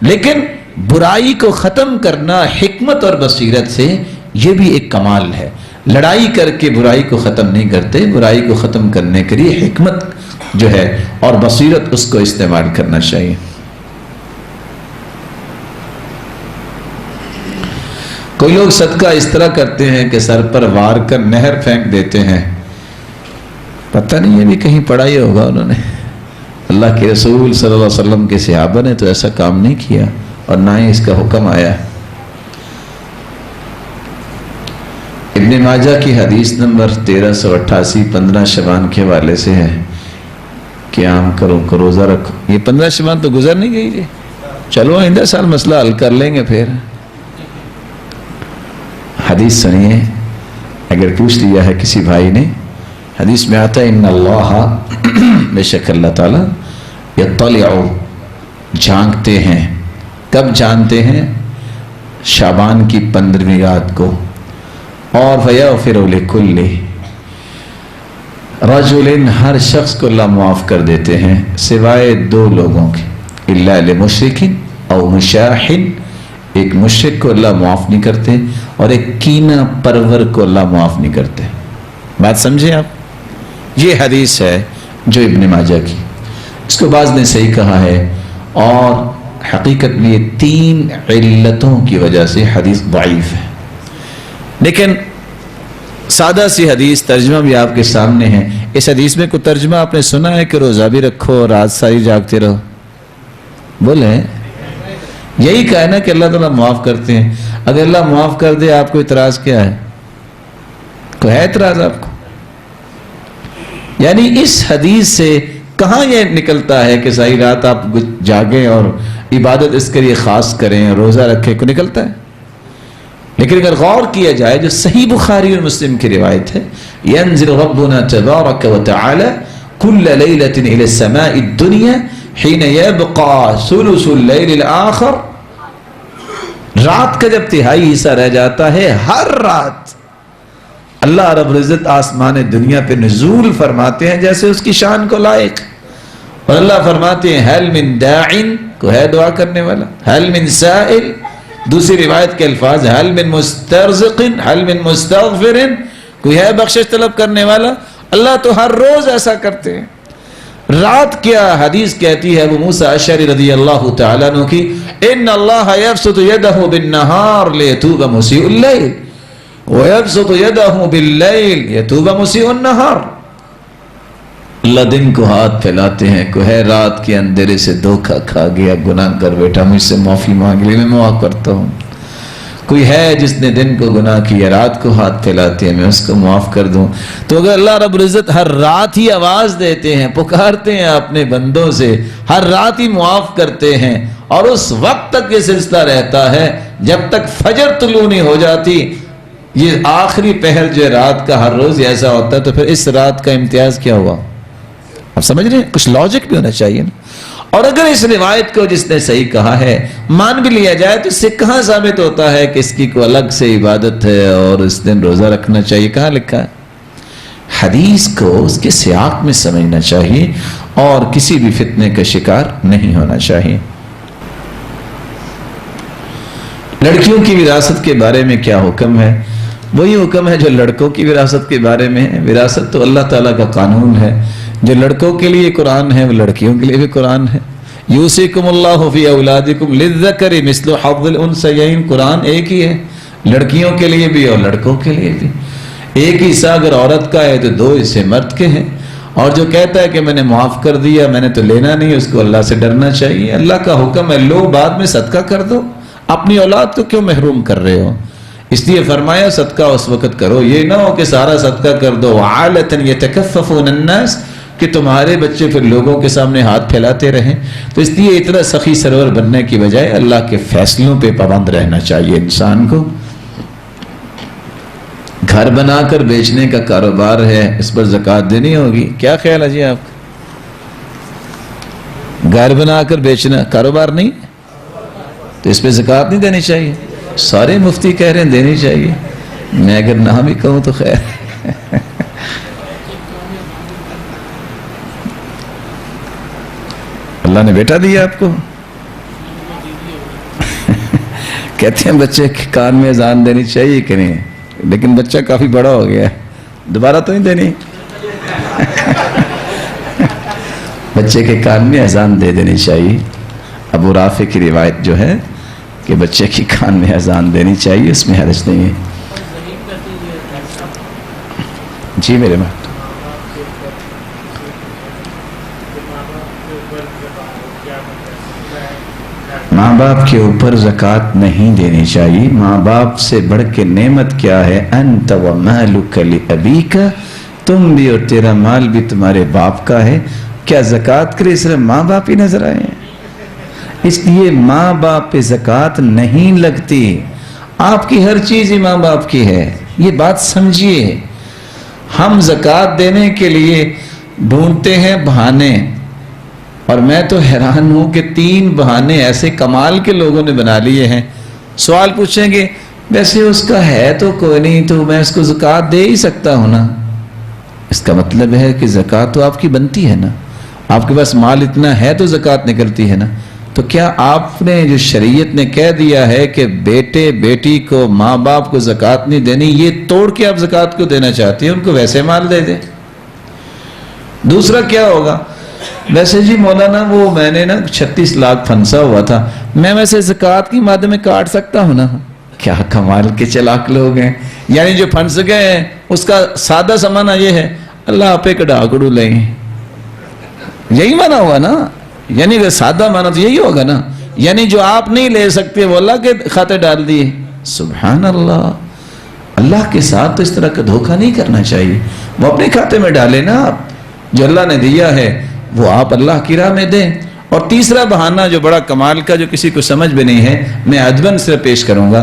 لیکن برائی کو ختم کرنا حکمت اور بصیرت سے، یہ بھی ایک کمال ہے۔ لڑائی کر کے برائی کو ختم نہیں کرتے، برائی کو ختم کرنے کے لیے حکمت جو ہے اور بصیرت اس کو استعمال کرنا چاہیے۔ کوئی لوگ صدقہ اس طرح کرتے ہیں کہ سر پر وار کر نہر پھینک دیتے ہیں، پتہ نہیں یہ بھی کہیں پڑھا ہی ہوگا انہوں نے۔ اللہ کے رسول صلی اللہ علیہ وسلم کے صحابہ نے تو ایسا کام نہیں کیا اور نہ ہی اس کا حکم آیا۔ ابن ماجہ کی حدیث نمبر 1388 15 شعبان کے حوالے سے ہے، قیام کرو کو روزہ رکھو۔ یہ 15 شعبان تو گزر نہیں گئی جی، چلو آئندہ سال مسئلہ حل کر لیں گے۔ پھر حدیث سنیے، اگر پوچھ لیا ہے کسی بھائی نے، حدیث میں آتا ہے ان اللہ، بے شک اللہ تعالیٰ، یطلع، جھانکتے ہیں۔ کب جانتے ہیں؟ شعبان کی 15ویں رات کو۔ اور فیغفر لکل رجل، ہر شخص کو اللہ معاف کر دیتے ہیں سوائے 2 لوگوں کے، الا لمشرک او مشاح، ایک مشرک کو اللہ معاف نہیں کرتے اور ایک کینہ پرور کو اللہ معاف نہیں کرتے۔ بات سمجھیں آپ؟ یہ حدیث ہے جو ابن ماجہ کی، اس کو بعض نے صحیح کہا ہے، اور حقیقت میں یہ 3 علتوں کی وجہ سے حدیث ضعیف ہے۔ لیکن سادہ سی حدیث، ترجمہ بھی آپ کے سامنے ہے۔ اس حدیث میں کوئی ترجمہ آپ نے سنا ہے کہ روزہ بھی رکھو اور رات ساری جاگتے رہو؟ بولے یہی کہا ہے نا کہ اللہ تعالیٰ معاف کرتے ہیں۔ اگر اللہ معاف کر دے آپ کو اعتراض کیا ہے؟ کوئی ہے اعتراض آپ کو؟ یعنی اس حدیث سے کہاں یہ نکلتا ہے کہ ساری رات آپ جاگیں اور عبادت اس کے لیے خاص کریں، روزہ رکھیں؟ کو نکلتا ہے؟ لیکن اگر غور کیا جائے جو صحیح بخاری اور مسلم کی روایت ہے، ينزل ربنا تبارک وتعالی كل ليلة إلى السماء الدنيا حين يبقى ثلث الليل الآخر، رات کا جب تہائی حصہ رہ جاتا ہے، ہر رات اللہ رب العزت آسمان دنیا پہ نزول فرماتے ہیں جیسے اس کی شان کو لائق، اور اللہ فرماتے ہیں هل من داع، کو ہے دعا کرنے والا، هل من سائل، دوسری روایت کے الفاظ هل من مسترزق، هل من مستغفر، کوئی ہے بخشش طلب کرنے والا۔ اللہ تو ہر روز ایسا کرتے ہیں۔ رات کیا حدیث کہتی ہے ابو موسیٰ اشعری رضی اللہ تعالیٰ عنہ کی، ان اللہ یبسط یدہ بالنہار لیتوب مسیء اللیل ویبسط یدہ باللیل یتوب مسیء النہار۔ اللہ دن کو ہاتھ پھیلاتے ہیں، کو ہے رات کے اندھیرے سے دھوکہ کھا گیا، گناہ کر بیٹھا، مجھ سے معافی مانگ لی، میں معاف کرتا ہوں۔ کوئی ہے جس نے دن کو گناہ کیا، رات کو ہاتھ پھیلاتے ہیں، میں اس کو معاف کر دوں۔ تو اگر اللہ رب العزت ہر رات ہی آواز دیتے ہیں، پکارتے ہیں اپنے بندوں سے، ہر رات ہی معاف کرتے ہیں، اور اس وقت تک یہ سلسلہ رہتا ہے جب تک فجر طلوع نہیں ہو جاتی، یہ آخری پہر جو رات کا ہر روز ایسا ہوتا ہے، تو پھر اس رات کا امتیاز کیا ہوا؟ آپ سمجھ رہے ہیں؟ کچھ لاجک بھی ہونا چاہیے نا۔ اور اگر اس روایت کو جس نے صحیح کہا ہے مان بھی لیا جائے تو اس سے کہاں ثابت ہوتا ہے کہ اس کی کوئی الگ سے عبادت ہے اور اس دن روزہ رکھنا چاہیے؟ کہاں لکھا ہے؟ حدیث کو اس کے سیاق میں سمجھنا چاہیے اور کسی بھی فتنے کا شکار نہیں ہونا چاہیے۔ لڑکیوں کی وراثت کے بارے میں کیا حکم ہے؟ وہی حکم ہے جو لڑکوں کی وراثت کے بارے میں ہے۔ وراثت تو اللہ تعالیٰ کا قانون ہے، جو لڑکوں کے لیے قرآن ہے وہ لڑکیوں کے لیے بھی قرآن ہے۔ یوصیکم اللہ فی اولادکم للذکر مثل حظ الانثیین، قرآن ایک ہی ہے، لڑکیوں کے لیے بھی اور لڑکوں کے لیے بھی۔ ایک حصہ اگر عورت کا ہے تو 2 حصے مرد کے ہیں، اور جو کہتا ہے کہ میں نے معاف کر دیا، میں نے تو لینا نہیں، اس کو اللہ سے ڈرنا چاہیے۔ اللہ کا حکم ہے لو بعد میں صدقہ کر دو، اپنی اولاد کو کیوں محروم کر رہے ہو؟ اس لیے فرمایا صدقہ اس وقت کرو، یہ نہ ہو کہ سارا صدقہ کر دو وعالۃ یتکففون الناس، کہ تمہارے بچے پھر لوگوں کے سامنے ہاتھ پھیلاتے رہیں۔ تو اس لیے اتنا سخی سرور بننے کی بجائے اللہ کے فیصلوں پہ پابند رہنا چاہیے انسان کو۔ گھر بنا کر بیچنے کا کاروبار ہے، اس پر زکوٰۃ دینی ہوگی، کیا خیال ہے جی آپ کا؟ گھر بنا کر بیچنا کاروبار نہیں تو اس پہ زکوٰۃ نہیں دینی چاہیے؟ سارے مفتی کہہ رہے ہیں دینی چاہیے، میں اگر نہ بھی کہوں تو خیر۔ اللہ نے بیٹا دیا آپ کو، کہتے ہیں بچے کے کان میں اذان دینی چاہیے کہ نہیں، لیکن بچہ کافی بڑا ہو گیا ہے، دوبارہ تو نہیں دینی۔ بچے کے کان میں اذان دے دینی چاہیے۔ ابو رافع کی روایت جو ہے کہ بچے کی کان میں اذان دینی چاہیے، اس میں حرج نہیں ہے۔ جی میرے ماں، ماں باپ کے اوپر زکوٰۃ نہیں دینی چاہیے۔ ماں باپ سے بڑھ کے نعمت کیا ہے؟ انت ومالک لابیک، تم بھی اور تیرا مال بھی تمہارے باپ کا ہے۔ کیا زکوٰۃ کے لیے صرف ماں باپ ہی نظر آئے ہیں؟ اس لیے ماں باپ پہ زکوٰۃ نہیں لگتی، آپ کی ہر چیز ہی ماں باپ کی ہے، یہ بات سمجھیے۔ ہم زکوٰۃ دینے کے لیے ڈھونڈتے ہیں بہانے، اور میں تو حیران ہوں کہ 3 بہانے ایسے کمال کے لوگوں نے بنا لیے ہیں۔ سوال پوچھیں گے ویسے اس کا ہے تو کوئی نہیں، تو میں اس کو زکوٰۃ دے ہی سکتا ہوں نا۔ اس کا مطلب ہے کہ زکوٰۃ تو آپ کی بنتی ہے نا، آپ کے پاس مال اتنا ہے تو زکوٰۃ نکلتی ہے نا۔ تو کیا آپ نے جو شریعت نے کہہ دیا ہے کہ بیٹے بیٹی کو ماں باپ کو زکوٰۃ نہیں دینی، یہ توڑ کے آپ زکوٰۃ کو دینا چاہتے ہیں؟ ان کو ویسے مال دے دیں۔ دوسرا کیا ہوگا؟ ویسے جی مولانا وہ میں نے نا 36 لاکھ پھنسا ہوا تھا، میں ویسے زکوٰۃ کی مد میں کاٹ سکتا ہوں نا۔ کیا کمال کے چلاک لوگ ہیں، یعنی جو پھنس گئے ہیں اس کا سادہ سمانا یہ ہے اللہ آپ ایک ڈاکڑو لیں، یہی مانا ہوا نا، یعنی اگر سادہ مانا تو یہی ہوگا نا، یعنی جو آپ نہیں لے سکتے وہ اللہ کے کھاتے ڈال دیے۔ سبحان اللہ، اللہ کے ساتھ تو اس طرح کا دھوکہ نہیں کرنا چاہیے، وہ اپنے کھاتے میں ڈالے نا، آپ جو اللہ نے دیا ہے وہ آپ اللہ کی راہ میں دیں۔ اور تیسرا بہانہ جو بڑا کمال کا، جو کسی کو سمجھ بھی نہیں ہے، میں ادباً سے پیش کروں گا۔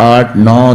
8, 9,